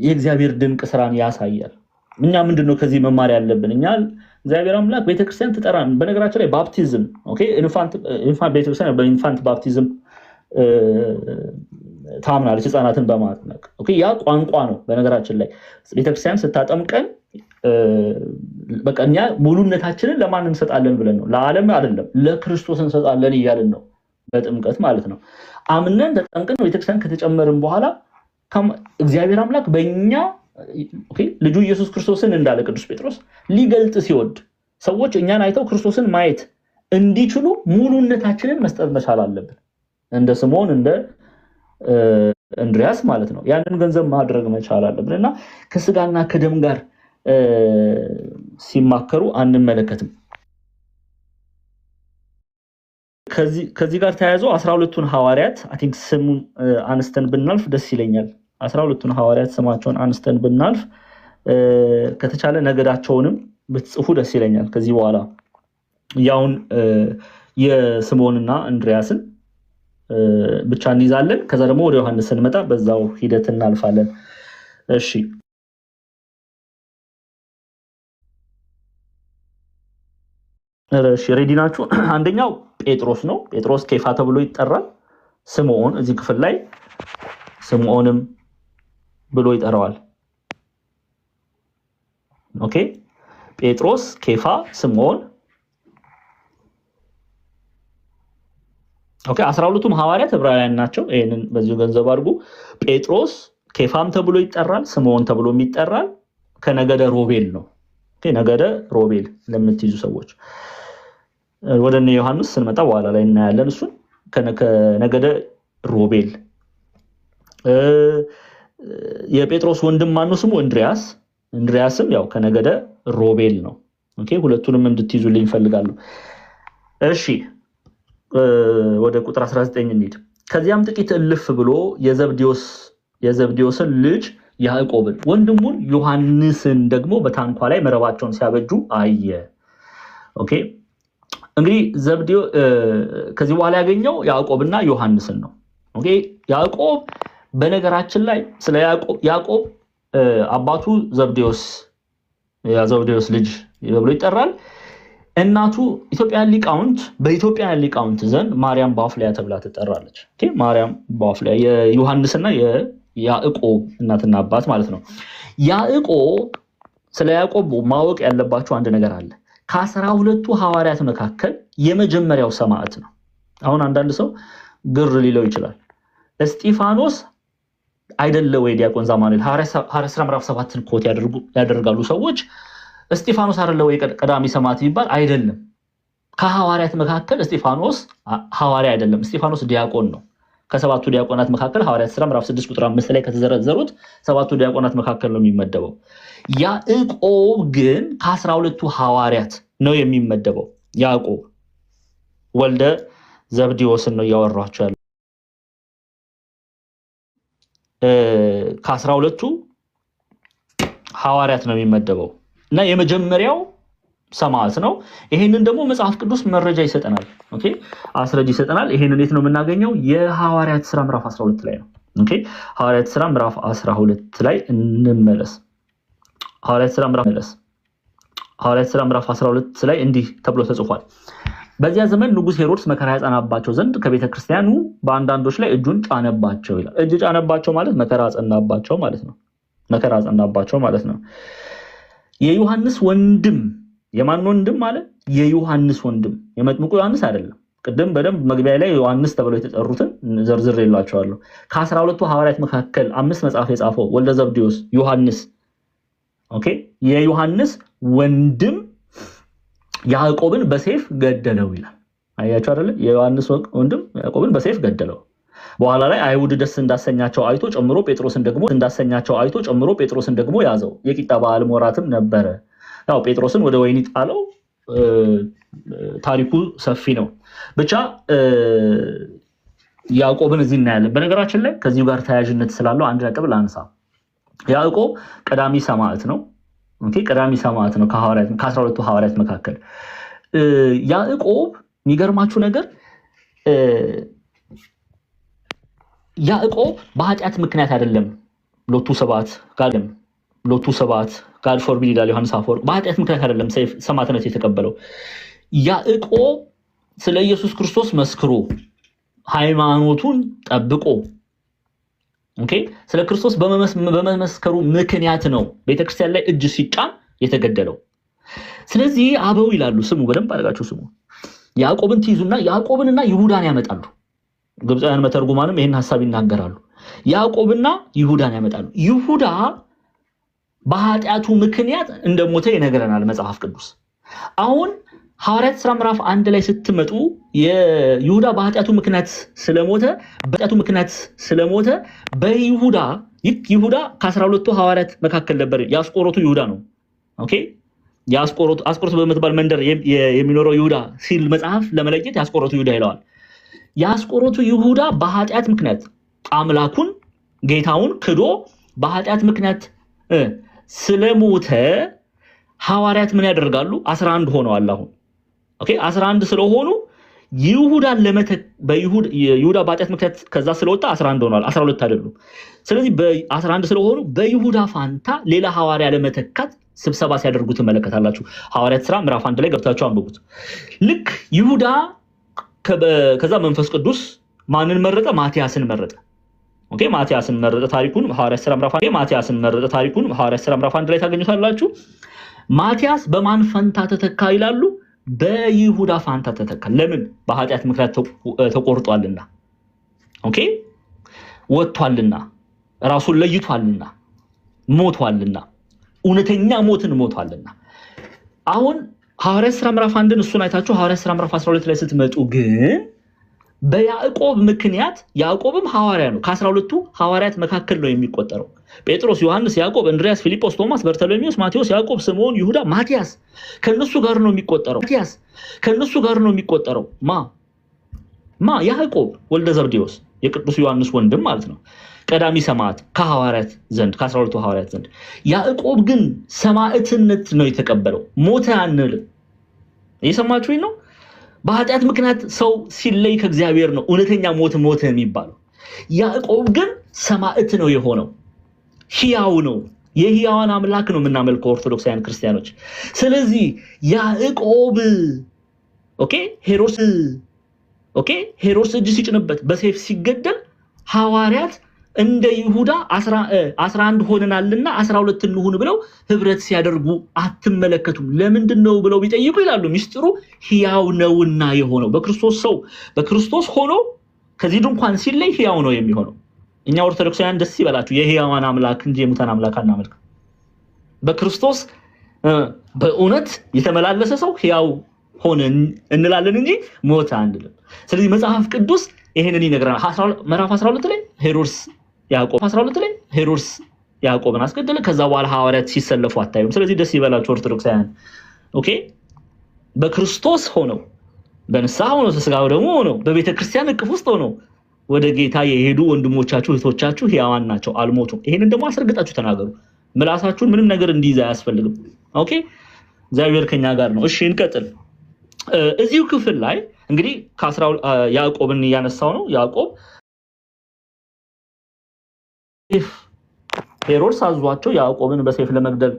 የእግዚአብሔር ድንቅ ስራን ያሳያል። እኛ ምንድነው ከዚህ መማር ያለብን? እኛ እግዚአብሔር አምላክ ቤተክርስቲያን ትጠራን። በነገራችን ላይ ባፕቲዝም ኦኬ፣ ኢንፋንት ቤተክርስቲያን በኢንፋንት ባፕቲዝም ታምናለች፣ ህፃናትን በማጥመቅ ኦኬ። ያ ቋንቋ ነው። በነገራችን ላይ ቤተክርስቲያን ስታጠምቀን በቃ እኛ ሙሉነታችንን ለማን እንሰጣለን ብለን ነው? ለዓለም አይደለም፣ ለክርስቶስ እንሰጣለን እያልን ነው። በጥምቀት ማለት ነው። አምነን ተጠምቀን ቤተክርስቲያን ከተጨመርን በኋላ እግዚአብሔር አምላክ በእኛ ልጁ ኢየሱስ ክርስቶስን እንዳለ ቅዱስ ጴጥሮስ ሊገልጥ ሲወድ ሰዎች እኛን አይተው ክርስቶስን ማየት እንዲችሉ ሙሉነታችንን መስጠት መቻል አለብን። እንደ ስምዖን እንደ እንድሪያስ ማለት ነው። ያንን ገንዘብ ማድረግ መቻል አለብን እና ከስጋና ከደም ጋር ሲማከሩ አንመለከትም። ከዚህ ጋር ተያይዞ 12ቱን ሐዋርያት አይ ቲንክ ስሙን አንስተን ብናልፍ ደስ ይለኛል። 12ቱን ሐዋርያት ስማቸውን አንስተን ብናልፍ ከተቻለ ነገዳቸውንም ብትጽፉ ደስ ይለኛል። ከዚህ በኋላ ያውን የስምዖንና እንድሪያስን ብቻ እንይዛለን። ከዛ ደግሞ ወደ ዮሐንስ ስንመጣ በዛው ሂደት እናልፋለን። እሺ ሬዲ ናችሁ? አንደኛው ጴጥሮስ ነው። ጴጥሮስ ኬፋ ተብሎ ይጠራል። ስምዖን እዚህ ክፍል ላይ ስምዖንም ብሎ ይጠራዋል። ኦኬ ጴጥሮስ፣ ኬፋ፣ ስምዖን። ኦኬ 12ቱም ሐዋርያት ዕብራውያን ናቸው። ይሄንን በዚሁ ገንዘብ አድርጉ። ጴጥሮስ ኬፋም ተብሎ ይጠራል፣ ስምዖን ተብሎ ይጠራል። ከነገደ ሮቤል ነው። ኦኬ ነገደ ሮቤል ለምትይዙ ሰዎች ወደ ዮሐንስ ስንመጣ በኋላ ላይ እናያለን። እሱን ከነገደ ሮቤል። የጴጥሮስ ወንድም ማነው ስሙ? እንድሪያስ። እንድሪያስም ያው ከነገደ ሮቤል ነው። ኦኬ ሁለቱንም እንድትይዙልኝ እፈልጋለሁ። እሺ ወደ ቁጥር 19 እንሂድ። ከዚያም ጥቂት እልፍ ብሎ የዘብዴዎስን ልጅ ያዕቆብን ወንድሙን ዮሐንስን ደግሞ በታንኳ ላይ መረባቸውን ሲያበጁ አየ። ኦኬ እንግዲህ ዘብዴው ከዚህ በኋላ ያገኘው ያዕቆብና ዮሐንስን ነው። ኦኬ ያዕቆብ በነገራችን ላይ ስለ ያዕቆብ አባቱ ዘብዴዎስ የዘብዴዎስ ልጅ ብሎ ይጠራል። እናቱ በኢትዮጵያን ሊቃውንት ዘንድ ማርያም ባፍሊያ ተብላ ትጠራለች። ኦኬ ማርያም ባፍሊያ የዮሐንስና የያዕቆብ እናትና አባት ማለት ነው። ስለ ያዕቆብ ማወቅ ያለባቸው አንድ ነገር አለ። ከ12ቱ ሐዋርያት መካከል የመጀመሪያው ሰማዕት ነው። አሁን አንዳንድ ሰው ግር ሊለው ይችላል። እስጢፋኖስ አይደለ ወይ ዲያቆን ዛማኑኤል? ሐዋርያት ሥራ ምዕራፍ 7ን ኮት ያደርጋሉ ሰዎች። እስጢፋኖስ አይደለ ወይ ቀዳሚ ሰማዕት ይባል? አይደለም። ከሐዋርያት መካከል እስጢፋኖስ ሐዋርያ አይደለም። እስጢፋኖስ ዲያቆን ነው። ከሰባቱ ዲያቆናት መካከል ሐዋርያት ሥራ ምዕራፍ 6 ቁጥር 5 ላይ ከተዘረዘሩት ሰባቱ ዲያቆናት መካከል ነው የሚመደበው። ያዕቆብ ግን ከ12ቱ ሐዋርያት ነው የሚመደበው። ያዕቆብ ወልደ ዘብዴዎስን ነው እያወራቸው ያለው። ከ12ቱ ሐዋርያት ነው የሚመደበው እና የመጀመሪያው ሰማዕት ነው። ይሄንን ደግሞ መጽሐፍ ቅዱስ መረጃ ይሰጠናል። ኦኬ አስረጅ ይሰጠናል። ይሄንን የት ነው የምናገኘው? የሐዋርያት ሥራ ምዕራፍ 12 ላይ ነው። ኦኬ ሐዋርያት ሥራ ምዕራፍ 12 ላይ እንመለስ። ሐዋርያት ሥራ ምዕራፍ 12 ላይ እንዲህ ተብሎ ተጽፏል። በዚያ ዘመን ንጉሥ ሄሮድስ መከራ ያጸናባቸው ዘንድ ከቤተ ክርስቲያኑ በአንዳንዶች ላይ እጁን ጫነባቸው ይላል። እጅ ጫነባቸው ማለት መከራ አጸናባቸው ማለት ነው። መከራ አጸናባቸው ማለት ነው። የዮሐንስ ወንድም የማን ወንድም ማለት? የዮሐንስ ወንድም የመጥምቁ ዮሐንስ አይደለም። ቅድም በደንብ መግቢያ ላይ ዮሐንስ ተብለው የተጠሩትን ዘርዝር የላቸዋለሁ። ከ12ቱ ሐዋርያት መካከል 5 መጽሐፍ የጻፈው ወልደ ዘብዴዎስ ዮሐንስ። ኦኬ የዮሐንስ ወንድም ያዕቆብን በሰይፍ ገደለው ይላል። አያችሁ አይደለ? የዮሐንስ ወንድም ያዕቆብን በሰይፍ ገደለው። በኋላ ላይ አይሁድ ደስ እንዳሰኛቸው አይቶ ጨምሮ ጴጥሮስን ደግሞ ያዘው። የቂጣ በዓል ወራትም ነበረ። ያው ጴጥሮስን ወደ ወህኒ ጣለው። ታሪኩ ሰፊ ነው። ብቻ ያዕቆብን እዚህ እናያለን። በነገራችን ላይ ከዚሁ ጋር ተያያዥነት ስላለው አንድ ነጥብ ላንሳ። ያዕቆብ ቀዳሚ ሰማዕት ነው። ኦኬ ቀዳሚ ሰማዕት ነው ከ12ቱ ሐዋርያት መካከል። ያዕቆብ የሚገርማችሁ ነገር ያዕቆብ በኃጢአት ምክንያት አይደለም ሎቱ ሰባት ጋድ ፎርቢድ ይላል ዮሐንስ አፈወርቅ። በኃጢአት ምክንያት አይደለም ሰማዕትነት የተቀበለው። ያዕቆብ ስለ ኢየሱስ ክርስቶስ መስክሮ ሃይማኖቱን ጠብቆ ስለ ክርስቶስ በመመስከሩ ምክንያት ነው ቤተክርስቲያን ላይ እጅ ሲጫን የተገደለው። ስለዚህ አበው ይላሉ፣ ስሙ፣ በደንብ አድርጋችሁ ስሙ። ያዕቆብን ትይዙና ያዕቆብንና ይሁዳን ያመጣሉ። ግብፃውያን መተርጉማንም ይህን ሀሳብ ይናገራሉ። ያዕቆብና ይሁዳን ያመጣሉ። ይሁዳ በኃጢአቱ ምክንያት እንደሞተ ይነግረናል መጽሐፍ ቅዱስ። አሁን ሐዋርያት ሥራ ምዕራፍ 1 ላይ ስትመጡ የይሁዳ በኃጢአቱ ምክንያት ስለሞተ በይሁዳ ከ12ቱ ሐዋርያት መካከል ነበር። የአስቆሮቱ ይሁዳ ነው። ኦኬ አስቆሮቱ በምትባል መንደር የሚኖረው ይሁዳ ሲል መጽሐፍ ለመለየት የአስቆሮቱ ይሁዳ ይለዋል። የአስቆሮቱ ይሁዳ በኃጢአት ምክንያት አምላኩን ጌታውን ክዶ በኃጢአት ምክንያት ስለሞተ ሐዋርያት ምን ያደርጋሉ? 11 ሆነዋል። አሁን ኦኬ 11 ስለሆኑ ይሁዳን ይሁዳ በኃጢአት ምክንያት ከዛ ስለወጣ 11 ሆኗል፣ 12 አይደሉም። ስለዚህ በ11 ስለሆኑ በይሁዳ ፋንታ ሌላ ሐዋርያ ለመተካት ስብሰባ ሲያደርጉ ትመለከታላችሁ። ሐዋርያት ሥራ ምዕራፍ 1 ላይ ገብታችሁ አንብቡት። ልክ ይሁዳ ከዛ መንፈስ ቅዱስ ማንን መረጠ? ማቲያስን መረጠ። ኦኬ ማቲያስን መረጠ። ታሪኩን ሐዋርያት ሥራ ምዕራፍ 1 ላይ ታገኙታላችሁ። ማቲያስ በማን ፈንታ ተተካ ይላሉ? በይሁዳ ፋንታ ተተካ። ለምን? በኃጢአት ምክንያት ተቆርጧልና፣ ኦኬ ወጥቷልና፣ ራሱን ለይቷልና፣ ሞቷልና፣ እውነተኛ ሞትን ሞቷልና። አሁን ሐዋርያት ሥራ ምዕራፍ 1ን እሱን አይታችሁ ሐዋርያት ሥራ ምዕራፍ 12 ላይ ስትመጡ ግን በያዕቆብ ምክንያት ያዕቆብም ሐዋርያ ነው። ከ12ቱ ሐዋርያት መካከል ነው የሚቆጠረው። ጴጥሮስ፣ ዮሐንስ፣ ያዕቆብ፣ እንድሪያስ፣ ፊልጶስ፣ ቶማስ፣ በርተሎሜዎስ፣ ማቴዎስ፣ ያዕቆብ፣ ስምዖን፣ ይሁዳ፣ ማቲያስ ከነሱ ጋር ነው የሚቆጠረው። ያዕቆብ ወልደ ዘብዴዎስ የቅዱስ ዮሐንስ ወንድም ማለት ነው። ቀዳሚ ሰማዕት ከሐዋርያት ዘንድ ከ12ቱ ሐዋርያት ዘንድ። ያዕቆብ ግን ሰማዕትነት ነው የተቀበለው። ሞተ አንልም። እየሰማችሁኝ ነው? በኃጢአት ምክንያት ሰው ሲለይ ከእግዚአብሔር ነው እውነተኛ ሞት የሚባለው። ያዕቆብ ግን ሰማዕት ነው የሆነው፣ ሕያው ነው። የሕያዋን አምላክ ነው የምናመልከው ኦርቶዶክሳውያን ክርስቲያኖች። ስለዚህ ያዕቆብ ሄሮድስ እጅ ሲጭንበት በሰይፍ ሲገደል ሐዋርያት እንደ ይሁዳ 11 ሆነናልና 12 እንሁን ብለው ህብረት ሲያደርጉ አትመለከቱም። ለምንድን ነው ብለው ቢጠይቁ ይላሉ ሚስጥሩ ሕያው ነውና የሆነው። በክርስቶስ ሆኖ ከዚህ ድንኳን ሲለይ ሕያው ነው የሚሆነው። እኛ ኦርቶዶክሳውያን ደስ ይበላችሁ፣ የሕያዋን አምላክ እንጂ የሙታን አምላክ አናመልክም። በክርስቶስ በእውነት የተመላለሰ ሰው ሕያው ሆነ እንላለን እንጂ ሞተ አንልም። ስለዚህ መጽሐፍ ቅዱስ ይሄንን ይነግረናል። ምዕራፍ 12 ላይ ሄሮድስ ያዕቆብን አስገደለ። ከዛ በኋላ ሐዋርያት ሲሰለፉ አታዩም። ስለዚህ ደስ ይበላችሁ ኦርቶዶክሳውያን። ኦኬ በክርስቶስ ሆነው በንስሐ ሆነው ተስጋው ደግሞ ሆነው በቤተ ክርስቲያን እቅፍ ውስጥ ሆነው ወደ ጌታ የሄዱ ወንድሞቻችሁ እህቶቻችሁ ሕያዋን ናቸው፣ አልሞቱም። ይሄንን ደግሞ አስረግጣችሁ ተናገሩ። ምላሳችሁን ምንም ነገር እንዲይዝ አያስፈልግም። ኦኬ እግዚአብሔር ከኛ ጋር ነው። እሺ እንቀጥል። እዚሁ ክፍል ላይ እንግዲህ ያዕቆብን እያነሳው ነው። ያዕቆብ ሄሮድስ አዟቸው ያዕቆብን በሰይፍ ለመግደል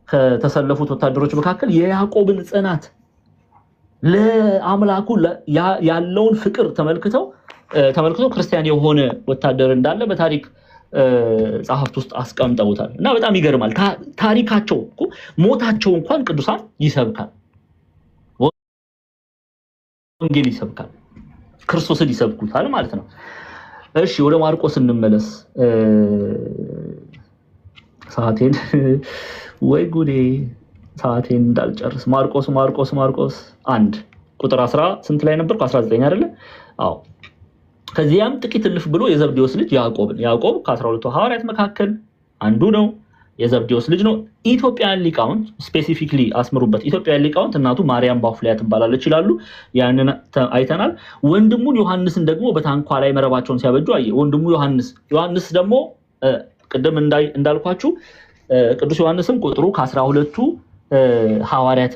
ከተሰለፉት ወታደሮች መካከል የያዕቆብን ጽናት ለአምላኩ ያለውን ፍቅር ተመልክተው ክርስቲያን የሆነ ወታደር እንዳለ በታሪክ ጸሐፍት ውስጥ አስቀምጠውታል። እና በጣም ይገርማል። ታሪካቸው ሞታቸው እንኳን ቅዱሳን ይሰብካል፣ ወንጌል ይሰብካል፣ ክርስቶስን ይሰብኩታል ማለት ነው። እሺ ወደ ማርቆስ እንመለስ። ሰዓቴን ወይ ጉዴ ሰዓቴን እንዳልጨርስ። ማርቆስ 1 ቁጥር 10 ስንት ላይ ነበርኩ? 19 አይደለ? አዎ። ከዚያም ጥቂት እልፍ ብሎ የዘብዴዎስ ልጅ ያዕቆብ ከ12ቱ ሐዋርያት መካከል አንዱ ነው። የዘብዴዎስ ልጅ ነው። ኢትዮጵያን ሊቃውንት ስፔሲፊክሊ አስምሩበት። ኢትዮጵያን ሊቃውንት እናቱ ማርያም ባፍሊያ ትባላለች ይላሉ። ያንን አይተናል። ወንድሙን ዮሐንስን ደግሞ በታንኳ ላይ መረባቸውን ሲያበጁ አየ። ወንድሙ ዮሐንስ ደግሞ ቅድም እንዳልኳችሁ ቅዱስ ዮሐንስም ቁጥሩ ከ12ቱ ሐዋርያት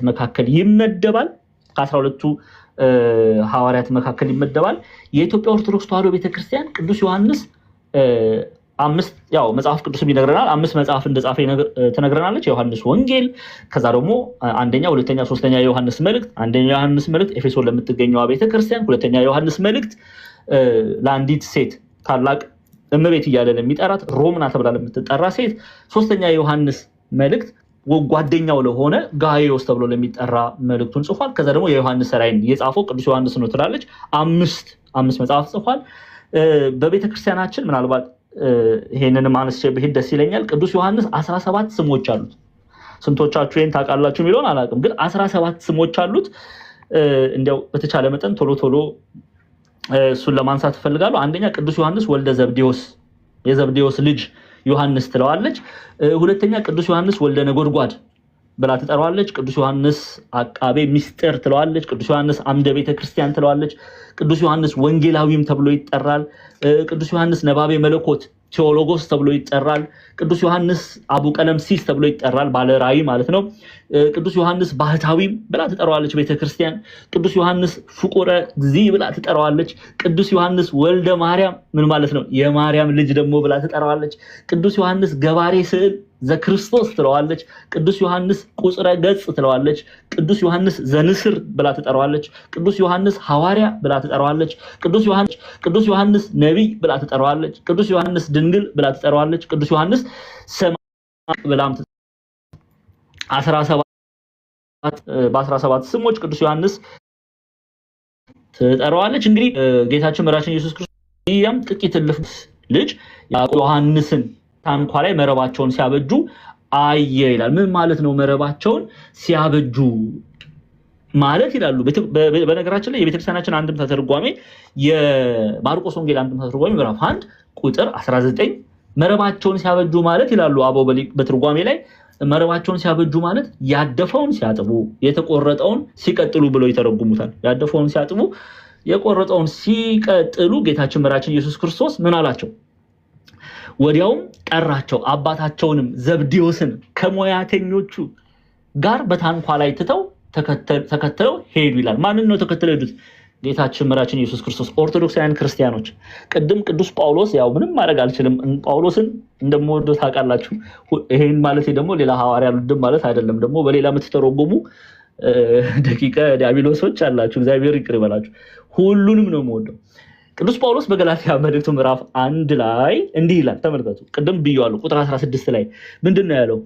መካከል ይመደባል። የኢትዮጵያ ኦርቶዶክስ ተዋሕዶ ቤተክርስቲያን ቅዱስ ዮሐንስ መጽሐፍ ቅዱስም ይነግረናል። 5 መጽሐፍ እንደጻፈ ትነግረናለች። የዮሐንስ ወንጌል፣ ከዛ ደግሞ አንደኛ፣ ሁለተኛ፣ ሶስተኛ የዮሐንስ መልእክት፣ አንደኛ የዮሐንስ መልእክት ኤፌሶን ለምትገኘዋ ቤተክርስቲያን፣ ሁለተኛ የዮሐንስ መልእክት ለአንዲት ሴት ታላቅ እመቤት እያለ ለሚጠራት ሮምና ተብላ ለምትጠራ ሴት፣ ሶስተኛ የዮሐንስ መልእክት ጓደኛው ለሆነ ጋይዮስ ተብሎ ለሚጠራ መልእክቱን ጽፏል። ከዛ ደግሞ የዮሐንስ ራእይን የጻፈው ቅዱስ ዮሐንስ ነው ትላለች። 5 መጽሐፍ ጽፏል። በቤተክርስቲያናችን ምናልባት ይሄንን ማነስ ብሄድ ደስ ይለኛል። ቅዱስ ዮሐንስ 17 ስሞች አሉት። ስንቶቻችሁ ይሄን ታውቃላችሁ የሚለውን አላውቅም፣ ግን 17 ስሞች አሉት። እንዲያው በተቻለ መጠን ቶሎ እሱን ለማንሳት እፈልጋለሁ። አንደኛ ቅዱስ ዮሐንስ ወልደ ዘብዴዎስ የዘብዴዎስ ልጅ ዮሐንስ ትለዋለች። ሁለተኛ ቅዱስ ዮሐንስ ወልደ ነጎድጓድ ብላ ትጠራዋለች። ቅዱስ ዮሐንስ አቃቤ ሚስጥር ትለዋለች። ቅዱስ ዮሐንስ አምደ ቤተክርስቲያን ትለዋለች። ቅዱስ ዮሐንስ ወንጌላዊም ተብሎ ይጠራል። ቅዱስ ዮሐንስ ነባቤ መለኮት ቴዎሎጎስ ተብሎ ይጠራል። ቅዱስ ዮሐንስ አቡ ቀለምሲስ ተብሎ ይጠራል፣ ባለ ራእይ ማለት ነው። ቅዱስ ዮሐንስ ባህታዊም ብላ ትጠራዋለች ቤተክርስቲያን። ቅዱስ ዮሐንስ ፍቁረ እግዚእ ብላ ትጠራዋለች። ቅዱስ ዮሐንስ ወልደ ማርያም ምን ማለት ነው? የማርያም ልጅ ደግሞ ብላ ትጠራዋለች። ቅዱስ ዮሐንስ ገባሬ ስዕል ዘክርስቶስ ትለዋለች። ቅዱስ ዮሐንስ ቁጽረ ገጽ ትለዋለች። ቅዱስ ዮሐንስ ዘንስር ብላ ትጠራዋለች። ቅዱስ ዮሐንስ ሐዋርያ ብላ ትጠራዋለች። ቅዱስ ዮሐንስ ነቢይ ብላ ትጠራዋለች። ቅዱስ ዮሐንስ ድንግል ብላ ትጠራዋለች። ቅዱስ ዮሐንስ ሰማዕት ብላም በ17 ስሞች ቅዱስ ዮሐንስ ትጠራዋለች። እንግዲህ ጌታችን መድኃኒታችን ኢየሱስ ክርስቶስ ያም ጥቂት እልፍ ልጅ ያዕቆብ ዮሐንስን ታንኳ ላይ መረባቸውን ሲያበጁ አየ ይላል። ምን ማለት ነው? መረባቸውን ሲያበጁ ማለት ይላሉ። በነገራችን ላይ የቤተክርስቲያናችን አንድምታ ተርጓሜ የማርቆስ ወንጌል አንድምታ ተርጓሜ ምዕራፍ 1 ቁጥር 19 መረባቸውን ሲያበጁ ማለት ይላሉ አበው በትርጓሜ ላይ መረባቸውን ሲያበጁ ማለት ያደፈውን ሲያጥቡ የተቆረጠውን ሲቀጥሉ ብለው ይተረጉሙታል። ያደፈውን ሲያጥቡ የቆረጠውን ሲቀጥሉ ጌታችን መድኃኒታችን ኢየሱስ ክርስቶስ ምን አላቸው? ወዲያውም ጠራቸው፣ አባታቸውንም ዘብዴዎስን ከሞያተኞቹ ጋር በታንኳ ላይ ትተው ተከትለው ሄዱ ይላል። ማንን ነው ተከትለው ሄዱት? ጌታችን መድኃኒታችን ኢየሱስ ክርስቶስ። ኦርቶዶክሳውያን ክርስቲያኖች ቅድም ቅዱስ ጳውሎስ ያው ምንም ማድረግ አልችልም ጳውሎስን እንደምወደው ታውቃላችሁ። ይሄን ማለት ደግሞ ሌላ ሐዋርያ ልድም ማለት አይደለም። ደግሞ በሌላ የምትተረጎሙ ደቂቀ ዲያብሎሶች አላችሁ፣ እግዚአብሔር ይቅር ይበላችሁ። ሁሉንም ነው የምወደው። ቅዱስ ጳውሎስ በገላትያ መልእክቱ ምዕራፍ 1 ላይ እንዲህ ይላል፣ ተመልከቱ። ቅድም ብያለሁ። ቁጥር 16 ላይ ምንድን ነው ያለው?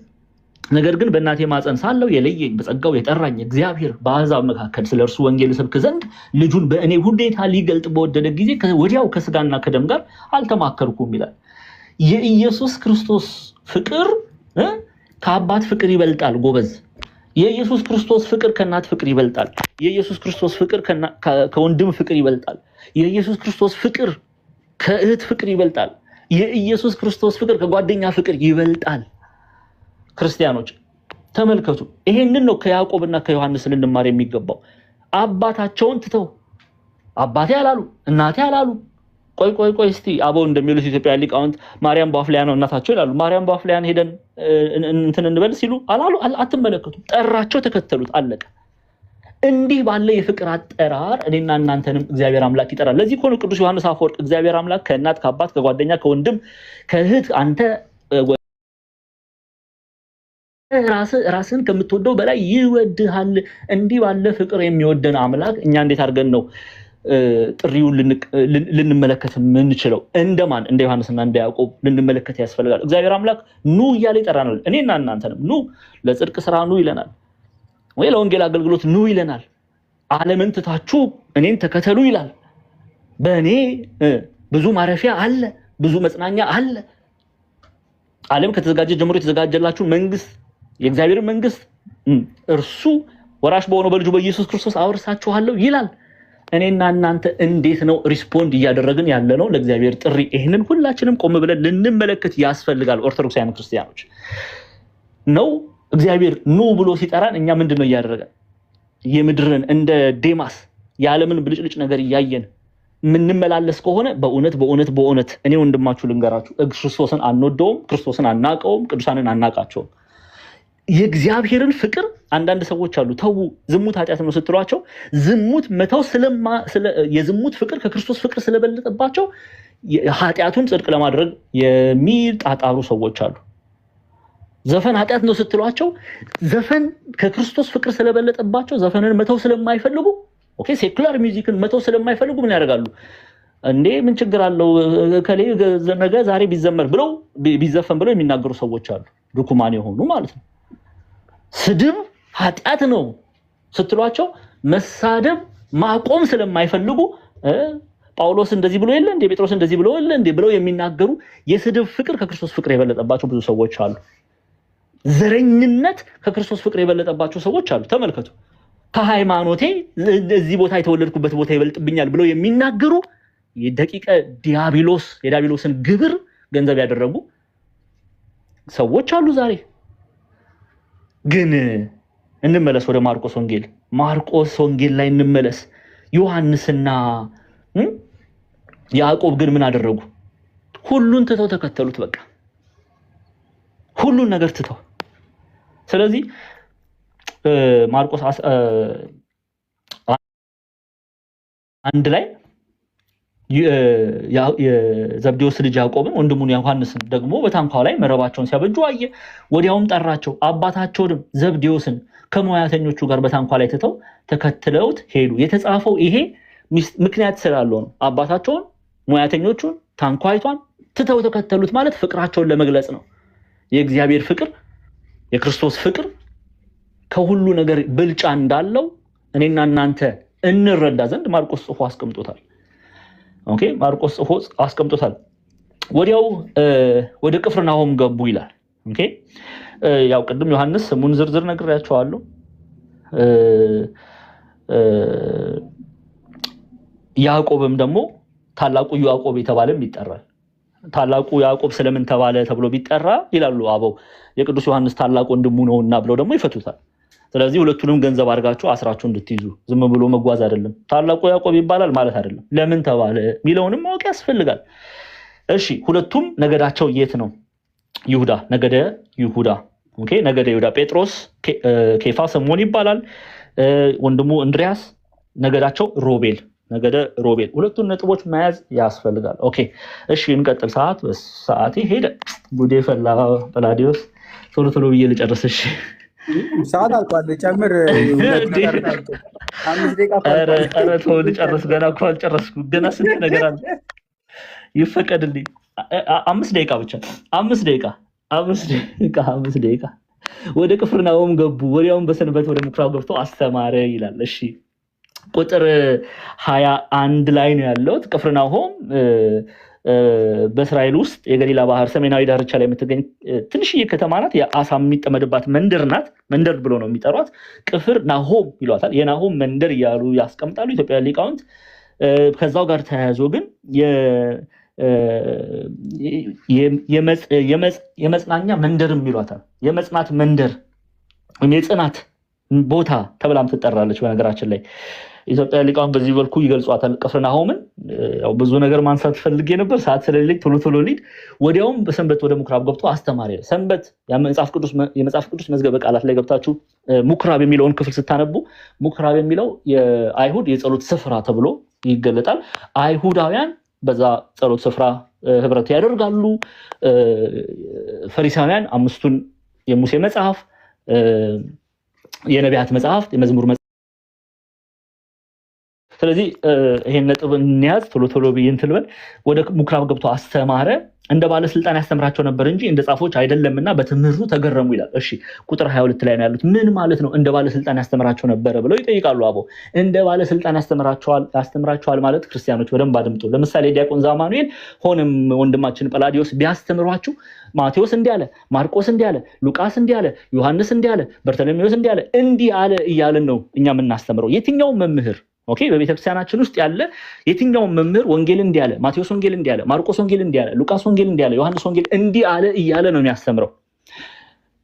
ነገር ግን በእናቴ ማፀን ሳለሁ የለየኝ በጸጋው የጠራኝ እግዚአብሔር በአሕዛብ መካከል ስለ እርሱ ወንጌል ሰብክ ዘንድ ልጁን በእኔ ሁኔታ ሊገልጥ በወደደ ጊዜ ወዲያው ከስጋና ከደም ጋር አልተማከርኩም ይላል። የኢየሱስ ክርስቶስ ፍቅር ከአባት ፍቅር ይበልጣል ጎበዝ። የኢየሱስ ክርስቶስ ፍቅር ከእናት ፍቅር ይበልጣል። የኢየሱስ ክርስቶስ ፍቅር ከወንድም ፍቅር ይበልጣል። የኢየሱስ ክርስቶስ ፍቅር ከእህት ፍቅር ይበልጣል። የኢየሱስ ክርስቶስ ፍቅር ከጓደኛ ፍቅር ይበልጣል። ክርስቲያኖች ተመልከቱ። ይሄንን ነው ከያዕቆብና ከዮሐንስ ልንማር የሚገባው። አባታቸውን ትተው አባቴ አላሉ፣ እናቴ አላሉ። ቆይ እስቲ አበው እንደሚሉት ኢትዮጵያ ሊቃውንት ማርያም ባፍሊያ ነው እናታቸው ይላሉ። ማርያም ባፍሊያን ሄደን እንትን እንበል ሲሉ አላሉ። አትመለከቱም። ጠራቸው፣ ተከተሉት፣ አለቀ። እንዲህ ባለ የፍቅር አጠራር እኔና እናንተንም እግዚአብሔር አምላክ ይጠራል። ለዚህ እኮ ነው ቅዱስ ዮሐንስ አፈወርቅ እግዚአብሔር አምላክ ከእናት ከአባት ከጓደኛ ከወንድም ከእህት አንተ ራስን ከምትወደው በላይ ይወድሃል። እንዲህ ባለ ፍቅር የሚወደን አምላክ እኛ እንዴት አድርገን ነው ጥሪውን ልንመለከት የምንችለው? እንደማን? እንደ ዮሐንስና እንደ ያዕቆብ ልንመለከት ያስፈልጋል። እግዚአብሔር አምላክ ኑ እያለ ይጠራናል። እኔና እናንተንም ኑ ለጽድቅ ስራ ኑ ይለናል፣ ወይ ለወንጌል አገልግሎት ኑ ይለናል። ዓለምን ትታችሁ እኔን ተከተሉ ይላል። በእኔ ብዙ ማረፊያ አለ፣ ብዙ መጽናኛ አለ። ዓለም ከተዘጋጀ ጀምሮ የተዘጋጀላችሁ መንግስት፣ የእግዚአብሔር መንግስት እርሱ ወራሽ በሆነው በልጁ በኢየሱስ ክርስቶስ አወርሳችኋለሁ ይላል። እኔና እናንተ እንዴት ነው ሪስፖንድ እያደረግን ያለ ነው ለእግዚአብሔር ጥሪ? ይህንን ሁላችንም ቆም ብለን ልንመለከት ያስፈልጋል። ኦርቶዶክሳውያን ክርስቲያኖች ነው እግዚአብሔር ኑ ብሎ ሲጠራን እኛ ምንድነው እያደረገን? የምድርን እንደ ዴማስ የዓለምን ብልጭልጭ ነገር እያየን ምንመላለስ ከሆነ በእውነት እኔ ወንድማችሁ ልንገራችሁ፣ ክርስቶስን አንወደውም፣ ክርስቶስን አናቀውም፣ ቅዱሳንን አናቃቸውም። የእግዚአብሔርን ፍቅር አንዳንድ ሰዎች አሉ ተው ዝሙት ኃጢአት ነው ስትሏቸው ዝሙት መተው የዝሙት ፍቅር ከክርስቶስ ፍቅር ስለበለጠባቸው ኃጢአቱን ጽድቅ ለማድረግ የሚጣጣሩ ሰዎች አሉ። ዘፈን ኃጢአት ነው ስትሏቸው ዘፈን ከክርስቶስ ፍቅር ስለበለጠባቸው ዘፈንን መተው ስለማይፈልጉ ኦኬ ሴኩላር ሚውዚክን መተው ስለማይፈልጉ ምን ያደርጋሉ? እንዴ ምን ችግር አለው ከሌ ነገ ዛሬ ቢዘመር ብለው ቢዘፈን ብለው የሚናገሩ ሰዎች አሉ። ዱኩማን የሆኑ ማለት ነው። ስድብ ኃጢአት ነው ስትሏቸው መሳደብ ማቆም ስለማይፈልጉ ጳውሎስ እንደዚህ ብሎ የለ እንዴ ጴጥሮስ እንደዚህ ብሎ የለ እንዴ ብለው የሚናገሩ የስድብ ፍቅር ከክርስቶስ ፍቅር የበለጠባቸው ብዙ ሰዎች አሉ። ዘረኝነት ከክርስቶስ ፍቅር የበለጠባቸው ሰዎች አሉ። ተመልከቱ። ከሃይማኖቴ እዚህ ቦታ የተወለድኩበት ቦታ ይበልጥብኛል ብለው የሚናገሩ የደቂቀ የዲያብሎስን ግብር ገንዘብ ያደረጉ ሰዎች አሉ ዛሬ። ግን እንመለስ ወደ ማርቆስ ወንጌል ላይ እንመለስ። ዮሐንስና ያዕቆብ ግን ምን አደረጉ? ሁሉን ትተው ተከተሉት። በቃ ሁሉን ነገር ትተው። ስለዚህ ማርቆስ አንድ ላይ የዘብዴዎስ ልጅ ያዕቆብን ወንድሙን ዮሐንስን ደግሞ በታንኳው ላይ መረባቸውን ሲያበጁ አየ። ወዲያውም ጠራቸው። አባታቸውንም ዘብዴዎስን ከሙያተኞቹ ጋር በታንኳ ላይ ትተው ተከትለውት ሄዱ። የተጻፈው ይሄ ምክንያት ስላለው ነው። አባታቸውን፣ ሙያተኞቹን፣ ታንኳይቷን ትተው ተከተሉት ማለት ፍቅራቸውን ለመግለጽ ነው። የእግዚአብሔር ፍቅር፣ የክርስቶስ ፍቅር ከሁሉ ነገር ብልጫ እንዳለው እኔና እናንተ እንረዳ ዘንድ ማርቆስ ጽፎ አስቀምጦታል። ኦኬ፣ ማርቆስ ጽፎ አስቀምጦታል። ወዲያው ወደ ቅፍርናሆም ገቡ ይላል። ኦኬ፣ ያው ቅድም ዮሐንስ ስሙን ዝርዝር ነግሬያቸዋለሁ። ያዕቆብም ደግሞ ታላቁ ያዕቆብ የተባለም ይጠራል። ታላቁ ያዕቆብ ስለምን ተባለ ተብሎ ቢጠራ ይላሉ አበው የቅዱስ ዮሐንስ ታላቅ ወንድሙ ነውና ብለው ደግሞ ይፈቱታል። ስለዚህ ሁለቱንም ገንዘብ አድርጋችሁ አስራችሁ እንድትይዙ፣ ዝም ብሎ መጓዝ አይደለም። ታላቁ ያዕቆብ ይባላል ማለት አይደለም። ለምን ተባለ ሚለውንም ማወቅ ያስፈልጋል። እሺ፣ ሁለቱም ነገዳቸው የት ነው? ይሁዳ፣ ነገደ ይሁዳ። ኦኬ፣ ነገደ ይሁዳ። ጴጥሮስ፣ ኬፋ፣ ስምዖን ይባላል። ወንድሙ እንድሪያስ ነገዳቸው ሮቤል፣ ነገደ ሮቤል። ሁለቱን ነጥቦች መያዝ ያስፈልጋል። ኦኬ፣ እሺ፣ እንቀጥል። ሰዓቴ ሄደ። ጉዴ ፈላ። ጰላዲዮስ ቶሎ ቶሎ ብዬ ልጨርስ። እሺ፣ ሰዓት አልቋል። ጨምር። 5 ደቂቃ። ኧረ ተው ልጨርስ። ገና እኮ አልጨረስኩም። ገና ስንት ነገር አለ። ይፈቀድልኝ። 5 ደቂቃ ብቻ። 5 ደቂቃ። ወደ ቅፍርናሆም ገቡ። ወዲያውም በሰንበት ወደ ምኩራብ ገብቶ አስተማረ ይላል። እሺ፣ ቁጥር 21 ላይ ነው ያለሁት። ቅፍርናሆም በእስራኤል ውስጥ የገሊላ ባህር ሰሜናዊ ዳርቻ ላይ የምትገኝ ትንሽዬ ከተማ ናት። የአሳ የሚጠመድባት መንደር ናት። መንደር ብሎ ነው የሚጠሯት። ቅፍርናሆም ይሏታል። የናሆም መንደር እያሉ ያስቀምጣሉ ኢትዮጵያ ሊቃውንት። ከዛው ጋር ተያያዞ ግን የመጽናኛ መንደርም ይሏታል። የመጽናት መንደር የጽናት ቦታ ተብላም ትጠራለች። በነገራችን ላይ ኢትዮጵያ ሊቃውንት በዚህ መልኩ ይገልጿታል ቅፍርናሆምን። ያው ብዙ ነገር ማንሳት ፈልጌ ነበር፣ ሰዓት ስለሌለኝ ቶሎ ሊድ። ወዲያውም በሰንበት ወደ ምኩራብ ገብቶ አስተማረ። ሰንበት የመጽሐፍ ቅዱስ መዝገበ ቃላት ላይ ገብታችሁ ምኩራብ የሚለውን ክፍል ስታነቡ ምኩራብ የሚለው የአይሁድ የጸሎት ስፍራ ተብሎ ይገለጣል። አይሁዳውያን በዛ ጸሎት ስፍራ ህብረት ያደርጋሉ። ፈሪሳውያን 5ቱን የሙሴ መጽሐፍ፣ የነቢያት መጽሐፍት፣ የመዝሙር መጽሐፍ። ስለዚህ ይሄን ነጥብ እንያዝ። ቶሎ ብዬ እንትን ልበል። ወደ ምኩራብ ገብቶ አስተማረ። እንደ ባለስልጣን ያስተምራቸው ነበር እንጂ እንደ ጻፎች አይደለምና በትምህርቱ ተገረሙ ይላል። እሺ፣ ቁጥር 22 ላይ ነው ያሉት። ምን ማለት ነው እንደ ባለስልጣን ያስተምራቸው ነበረ ብለው ይጠይቃሉ አቦ። እንደ ባለስልጣን ያስተምራቸዋል ማለት ክርስቲያኖች በደንብ አድምጡ። ለምሳሌ ዲያቆን ዛማኑኤል ሆነም ወንድማችን ጰላዲዮስ ቢያስተምሯችሁ ማቴዎስ እንዲህ አለ፣ ማርቆስ እንዲህ አለ፣ ሉቃስ እንዲህ አለ፣ ዮሐንስ እንዲህ አለ፣ በርተሎሜዎስ እንዲህ አለ እያልን ነው እኛ የምናስተምረው። የትኛው መምህር ኦኬ፣ በቤተክርስቲያናችን ውስጥ ያለ የትኛውም መምህር ወንጌል እንዲህ አለ፣ ማቴዎስ ወንጌል እንዲህ አለ፣ ማርቆስ ወንጌል እንዲህ አለ፣ ሉቃስ ወንጌል እንዲህ አለ፣ ዮሐንስ ወንጌል እንዲህ አለ እያለ ነው የሚያስተምረው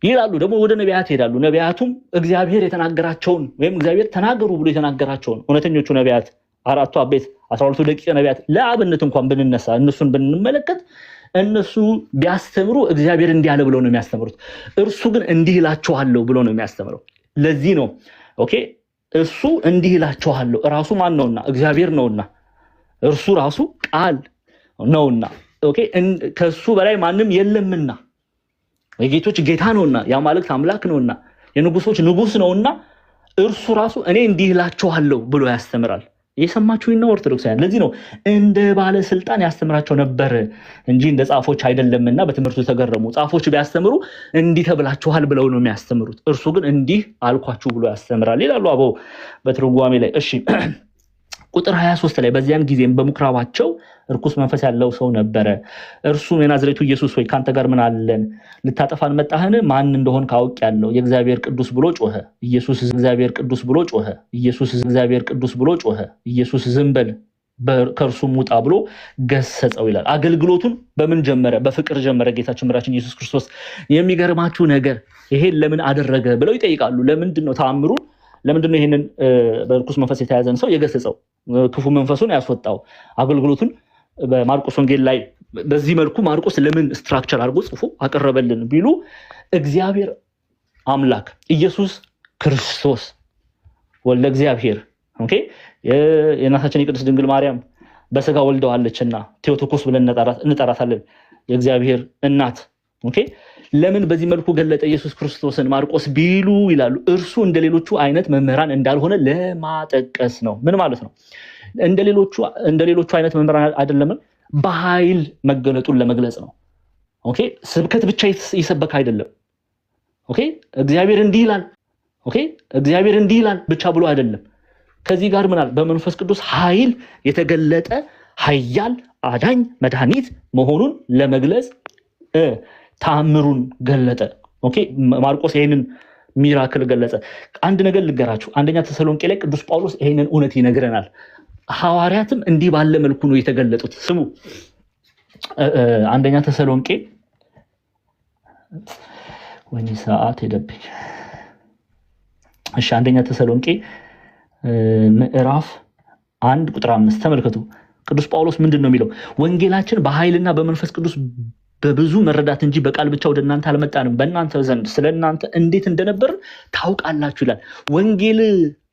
ይላሉ። ደግሞ ወደ ነቢያት ይሄዳሉ። ነቢያቱም እግዚአብሔር የተናገራቸውን ወይም እግዚአብሔር ተናገሩ ብሎ የተናገራቸውን እውነተኞቹ ነቢያት 4ቱ አቤት 12ቱ ደቂቀ ነቢያት ለአብነት እንኳን ብንነሳ እነሱን ብንመለከት እነሱ ቢያስተምሩ እግዚአብሔር እንዲህ አለ ብለው ነው የሚያስተምሩት። እርሱ ግን እንዲህ እላችኋለሁ ብሎ ነው የሚያስተምረው። ለዚህ ነው ኦኬ እሱ እንዲህ እላችኋለሁ። ራሱ ማን ነውና? እግዚአብሔር ነውና። እርሱ ራሱ ቃል ነውና ኦኬ ከሱ በላይ ማንም የለምና። የጌቶች ጌታ ነውና፣ የአማልክት አምላክ ነውና፣ የንጉሶች ንጉስ ነውና እርሱ ራሱ እኔ እንዲህ እላችኋለሁ ብሎ ያስተምራል። የሰማችሁኝ ነው ኦርቶዶክሳውያን። ለዚህ ነው እንደ ባለስልጣን ያስተምራቸው ነበር እንጂ እንደ ጻፎች አይደለምና በትምህርቱ ተገረሙ። ጻፎች ቢያስተምሩ እንዲህ ተብላችኋል ብለው ነው የሚያስተምሩት። እርሱ ግን እንዲህ አልኳችሁ ብሎ ያስተምራል ይላሉ አበው በትርጓሜ ላይ። እሺ፣ ቁጥር 23 ላይ በዚያን ጊዜም በምኩራባቸው እርኩስ መንፈስ ያለው ሰው ነበረ። እርሱም የናዝሬቱ ኢየሱስ ሆይ ካንተ ጋር ምን አለን? ልታጠፋን መጣህን? ማን እንደሆን ካውቅ ያለው የእግዚአብሔር ቅዱስ ብሎ ጮኸ። ኢየሱስ እግዚአብሔር ቅዱስ ብሎ ጮኸ። ኢየሱስ እግዚአብሔር ቅዱስ ብሎ ጮኸ። ኢየሱስ ዝም በል ከእርሱም ውጣ ብሎ ገሰጸው ይላል። አገልግሎቱን በምን ጀመረ? በፍቅር ጀመረ ጌታችን መድኃኒታችን ኢየሱስ ክርስቶስ። የሚገርማችሁ ነገር ይሄን ለምን አደረገ ብለው ይጠይቃሉ። ለምንድን ነው ተአምሩን ለምንድነው ይሄንን በርኩስ መንፈስ የተያዘን ሰው የገሰጸው? ክፉ መንፈሱን ያስወጣው? አገልግሎቱን በማርቆስ ወንጌል ላይ በዚህ መልኩ ማርቆስ ለምን ስትራክቸር አድርጎ ጽፎ አቀረበልን ቢሉ እግዚአብሔር አምላክ ኢየሱስ ክርስቶስ ወልደ እግዚአብሔር ኦኬ የእናታችን የቅድስት ድንግል ማርያም በስጋ ወልደዋለችና ቴዎቶኮስ ብለን እንጠራታለን የእግዚአብሔር እናት ኦኬ ለምን በዚህ መልኩ ገለጠ ኢየሱስ ክርስቶስን ማርቆስ ቢሉ ይላሉ እርሱ እንደሌሎቹ አይነት መምህራን እንዳልሆነ ለማጠቀስ ነው ምን ማለት ነው እንደሌሎቹ አይነት መምህራን አይደለም በኃይል መገለጡን ለመግለጽ ነው ኦኬ ስብከት ብቻ ይሰበክ አይደለም ኦኬ እግዚአብሔር እንዲህ ይላል ኦኬ እግዚአብሔር እንዲህ ይላል ብቻ ብሎ አይደለም ከዚህ ጋር ምናል በመንፈስ ቅዱስ ኃይል የተገለጠ ኃያል አዳኝ መድኃኒት መሆኑን ለመግለጽ ተአምሩን ገለጠ ኦኬ ማርቆስ ይሄንን ሚራክል ገለጸ አንድ ነገር ልገራችሁ አንደኛ ተሰሎንቄ ላይ ቅዱስ ጳውሎስ ይሄንን እውነት ይነግረናል ሐዋርያትም እንዲህ ባለ መልኩ ነው የተገለጡት ስሙ አንደኛ ተሰሎንቄ ወኒ ሰዓት ሄደብኝ እሺ አንደኛ ተሰሎንቄ ምዕራፍ 1 ቁጥር 5 ተመልከቱ ቅዱስ ጳውሎስ ምንድነው የሚለው ወንጌላችን በኃይልና በመንፈስ ቅዱስ በብዙ መረዳት እንጂ በቃል ብቻ ወደ እናንተ አልመጣንም በእናንተ ዘንድ ስለናንተ እንዴት እንደነበር ታውቃላችሁ ይላል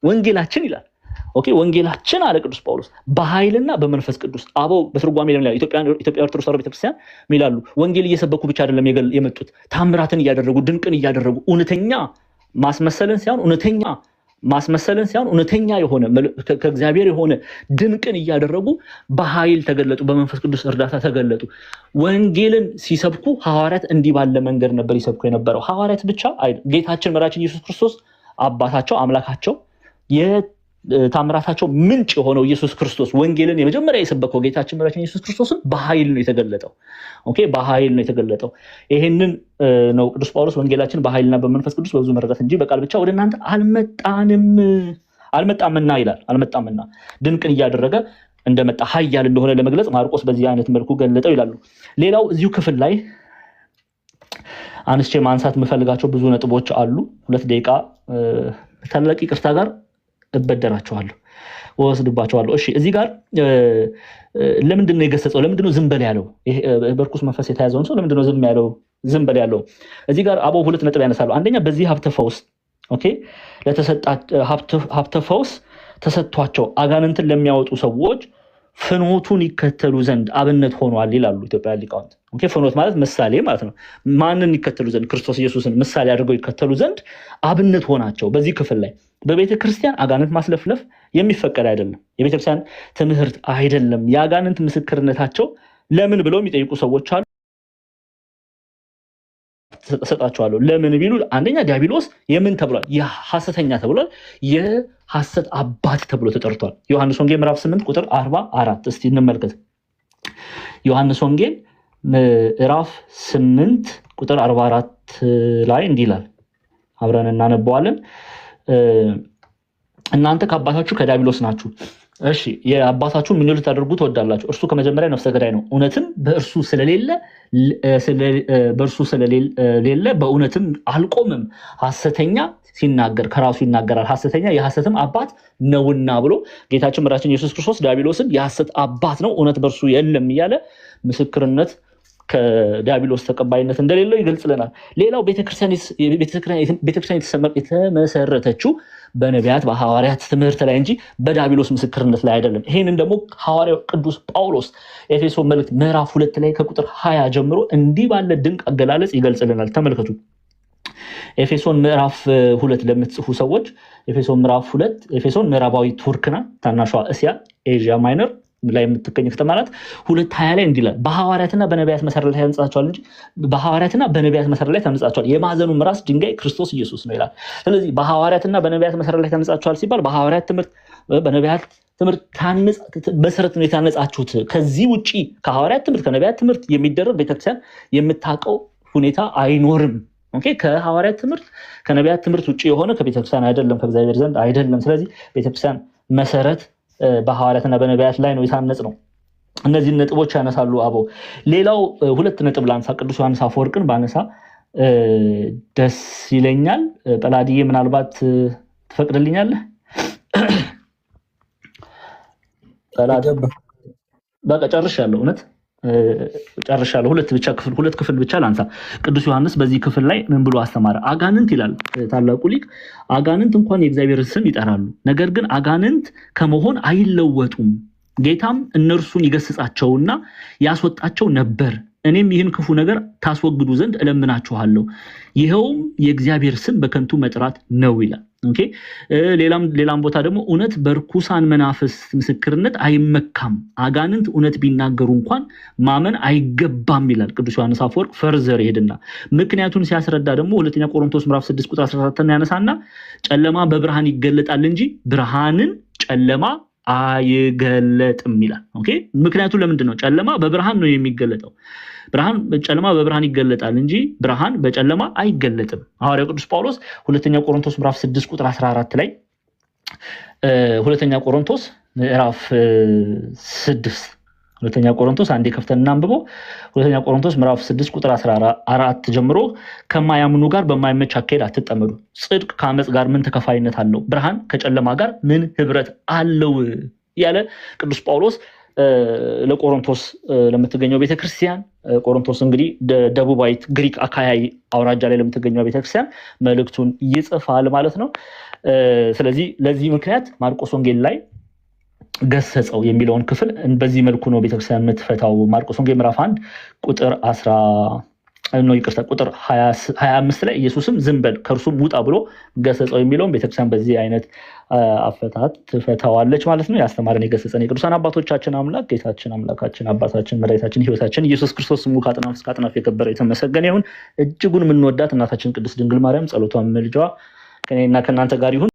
ወንጌላችን ይላል ኦኬ ወንጌላችን አለ ቅዱስ ጳውሎስ በኃይልና በመንፈስ ቅዱስ አበው በትርጓሜ ላይ ኢትዮጵያ ኦርቶዶክስ ተዋሕዶ ቤተክርስቲያን ሚላሉ ወንጌል እየሰበኩ ብቻ አይደለም የመጡት ታምራትን እያደረጉ ድንቅን እያደረጉ እውነተኛ ማስመሰልን ሳይሆን እውነተኛ የሆነ ከእግዚአብሔር የሆነ ድንቅን እያደረጉ በኃይል ተገለጡ በመንፈስ ቅዱስ እርዳታ ተገለጡ ወንጌልን ሲሰብኩ ሐዋርያት እንዲህ ባለ መንገድ ነበር ይሰብኩ የነበረው ሐዋርያት ብቻ ጌታችን መራችን ኢየሱስ ክርስቶስ አባታቸው አምላካቸው የታምራታቸው ምንጭ የሆነው ኢየሱስ ክርስቶስ ወንጌልን የመጀመሪያ የሰበከው ጌታችን መራችን ኢየሱስ ክርስቶስን በኃይል ነው የተገለጠው ኦኬ በኃይል ነው የተገለጠው ይሄንን ነው ቅዱስ ጳውሎስ ወንጌላችን በኃይልና በመንፈስ ቅዱስ በብዙ መረዳት እንጂ በቃል ብቻ ወደ እናንተ አልመጣምና ይላል አልመጣምና ድንቅን እያደረገ እንደመጣ ኃያል እንደሆነ ለመግለጽ ማርቆስ በዚህ አይነት መልኩ ገለጠው ይላሉ ሌላው እዚሁ ክፍል ላይ አንስቼ ማንሳት የምፈልጋቸው ብዙ ነጥቦች አሉ 2 ደቂቃ ታላቅ ይቅርታ ጋር እበደራቸዋለሁ ወስድባቸዋለሁ እሺ እዚህ ጋር ለምንድን ነው የገሰጸው ለምንድን ነው ዝም በል ያለው በርኩስ መንፈስ የተያዘውን ሰው ለምንድን ነው ዝም በል ያለው እዚህ ጋር አቦ 2 ነጥብ ያነሳሉ አንደኛ በዚህ ሀብተ ፈውስ ኦኬ ሀብተ ፈውስ ተሰጥቷቸው አጋንንትን ለሚያወጡ ሰዎች ፍኖቱን ይከተሉ ዘንድ አብነት ሆኗል ይላሉ ኢትዮጵያ ሊቃውንት ኦኬ ፍኖት ማለት ምሳሌ ማለት ነው ማንን ይከተሉ ዘንድ ክርስቶስ ኢየሱስን ምሳሌ አድርገው ይከተሉ ዘንድ አብነት ሆናቸው በዚህ ክፍል ላይ በቤተ ክርስቲያን አጋንንት ማስለፍለፍ የሚፈቀድ አይደለም የቤተ ክርስቲያን ትምህርት አይደለም የአጋንንት ምስክርነታቸው ለምን ብለው የሚጠይቁ ሰዎች አሉ ተሰጣቸዋለሁ ለምን ቢሉ አንደኛ ዲያብሎስ የምን ተብሏል የሐሰተኛ ተብሏል የሐሰት አባት ተብሎ ተጠርቷል ዮሐንስ ወንጌል ምዕራፍ 8 ቁጥር 44 እስቲ እንመልከት ዮሐንስ ወንጌል ምዕራፍ 8 ቁጥር 44 ላይ እንዲህ ይላል አብረን እናነበዋለን እናንተ ከአባታችሁ ከዲያብሎስ ናችሁ እሺ የአባታችሁን ምን ልታደርጉ ትወዳላችሁ እርሱ ከመጀመሪያ ነፍሰ ገዳይ ነው እውነትም በእርሱ ስለሌለ በእውነትም አልቆምም ሐሰተኛ ሲናገር ከራሱ ይናገራል ሐሰተኛ የሐሰትም አባት ነውና ብሎ ጌታችን መድኃኒታችን ኢየሱስ ክርስቶስ ዲያብሎስን የሐሰት አባት ነው እውነት በእርሱ የለም እያለ ምስክርነት ከዲያብሎስ ተቀባይነት እንደሌለው ይገልጽልናል ሌላው ቤተክርስቲያን የተመሰረተችው በነቢያት በሐዋርያት ትምህርት ላይ እንጂ በዲያብሎስ ምስክርነት ላይ አይደለም ይሄንን ደግሞ ሐዋርያው ቅዱስ ጳውሎስ ኤፌሶን መልእክት ምዕራፍ 2 ላይ ከቁጥር 20 ጀምሮ እንዲህ ባለ ድንቅ አገላለጽ ይገልጽልናል ተመልከቱ ኤፌሶን ምዕራፍ 2 ለምትጽፉ ሰዎች ኤፌሶን ምዕራፍ 2 ኤፌሶን ምዕራባዊ ቱርክ ናት ታናሿ እስያ ኤዥያ ማይነር ላይ የምትገኝ ከተማ ናት 2:20 ላይ እንዲህ ይላል በሐዋርያትና በነቢያት መሰረት ላይ ተንጻቸዋል እንጂ በሐዋርያትና በነቢያት መሰረት ላይ ተንጻቸዋል የማዕዘኑም ራስ ድንጋይ ክርስቶስ ኢየሱስ ነው ይላል ስለዚህ በሐዋርያትና በነቢያት መሰረት ላይ ተንጻቸዋል ሲባል በሐዋርያት ትምህርት በነቢያት ትምህርት መሰረት ነው የታነጻችሁት ከዚህ ውጪ ከሐዋርያት ትምህርት ከነቢያት ትምህርት የሚደረግ ቤተክርስቲያን የምታውቀው ሁኔታ አይኖርም ኦኬ ከሐዋርያት ትምህርት ከነቢያት ትምህርት ውጪ የሆነ ከቤተክርስቲያን አይደለም ከእግዚአብሔር ዘንድ አይደለም ስለዚህ ቤተክርስቲያን መሰረት በሐዋርያትና በነቢያት ላይ ነው የታነጽ ነው እነዚህ ነጥቦች ያነሳሉ አበው ሌላው 2 ነጥብ ላንሳ ቅዱስ ዮሐንስ አፈወርቅን ባነሳ ደስ ይለኛል ጳላዲዬ ምናልባት ትፈቅድልኛለህ ጳላዲ በቃ ጨርሻለሁ እውነት ጨርሻለሁ። ሁለት ክፍል ብቻ ላንሳ። ቅዱስ ዮሐንስ በዚህ ክፍል ላይ ምን ብሎ አስተማረ? አጋንንት ይላል ታላቁ ሊቅ፣ አጋንንት እንኳን የእግዚአብሔርን ስም ይጠራሉ፣ ነገር ግን አጋንንት ከመሆን አይለወጡም። ጌታም እነርሱን ይገስጻቸውና ያስወጣቸው ነበር። እኔም ይህን ክፉ ነገር ታስወግዱ ዘንድ እለምናችኋለሁ፣ ይኸውም የእግዚአብሔር ስም በከንቱ መጥራት ነው ይላል። ኦኬ። ሌላም ቦታ ደግሞ እውነት በርኩሳን መናፍስት ምስክርነት አይመካም፣ አጋንንት እውነት ቢናገሩ እንኳን ማመን አይገባም ይላል ቅዱስ ዮሐንስ አፈወርቅ። ፈርዘር ይሄድና ምክንያቱን ሲያስረዳ ደግሞ ሁለተኛ ቆሮንቶስ ምዕራፍ 6 ቁጥር 14 ያነሳና ጨለማ በብርሃን ይገለጣል እንጂ ብርሃንን ጨለማ አይገለጥም ይላል። ኦኬ። ምክንያቱ ለምንድን ነው? ጨለማ በብርሃን ነው የሚገለጠው። ጨለማ በብርሃን ይገለጣል እንጂ ብርሃን በጨለማ አይገለጥም። ሐዋርያው ቅዱስ ጳውሎስ ሁለተኛ ቆሮንቶስ ምዕራፍ 6 ቁጥር 14 ላይ ሁለተኛ ቆሮንቶስ ምዕራፍ 6 ሁለተኛ ቆሮንቶስ አንዴ ከፍተን እናንብበው። ሁለተኛ ቆሮንቶስ ምዕራፍ 6 ቁጥር 14 ጀምሮ ከማያምኑ ጋር በማይመች አካሄድ አትጠመዱ፣ ጽድቅ ከአመፅ ጋር ምን ተከፋይነት አለው? ብርሃን ከጨለማ ጋር ምን ህብረት አለው? ያለ ቅዱስ ጳውሎስ ለቆሮንቶስ ለምትገኘው ቤተክርስቲያን፣ ቆሮንቶስ እንግዲህ ደቡባዊት ግሪክ አካያይ አውራጃ ላይ ለምትገኘው ቤተክርስቲያን መልእክቱን ይጽፋል ማለት ነው። ስለዚህ ለዚህ ምክንያት ማርቆስ ወንጌል ላይ ገሰጸው የሚለውን ክፍል በዚህ መልኩ ነው ቤተክርስቲያን የምትፈታው። ማርቆስ ወንጌል ምዕራፍ 1 ቁጥር 25 ላይ ኢየሱስም ዝም በል ከእርሱም ውጣ ብሎ ገሰጸው የሚለውን ቤተክርስቲያን በዚህ አይነት አፈታት ትፈታዋለች ማለት ነው። ያስተማረን የገሰጸን የቅዱሳን አባቶቻችን አምላክ ጌታችን አምላካችን አባታችን መድኃኒታችን ሕይወታችን ኢየሱስ ክርስቶስ ስሙ ከአጥናፍ እስከ አጥናፍ የከበረ የተመሰገነ ይሁን። እጅጉን የምንወዳት እናታችን ቅድስት ድንግል ማርያም ጸሎቷ ምልጃዋ ከእኔና ከእናንተ ጋር ይሁን።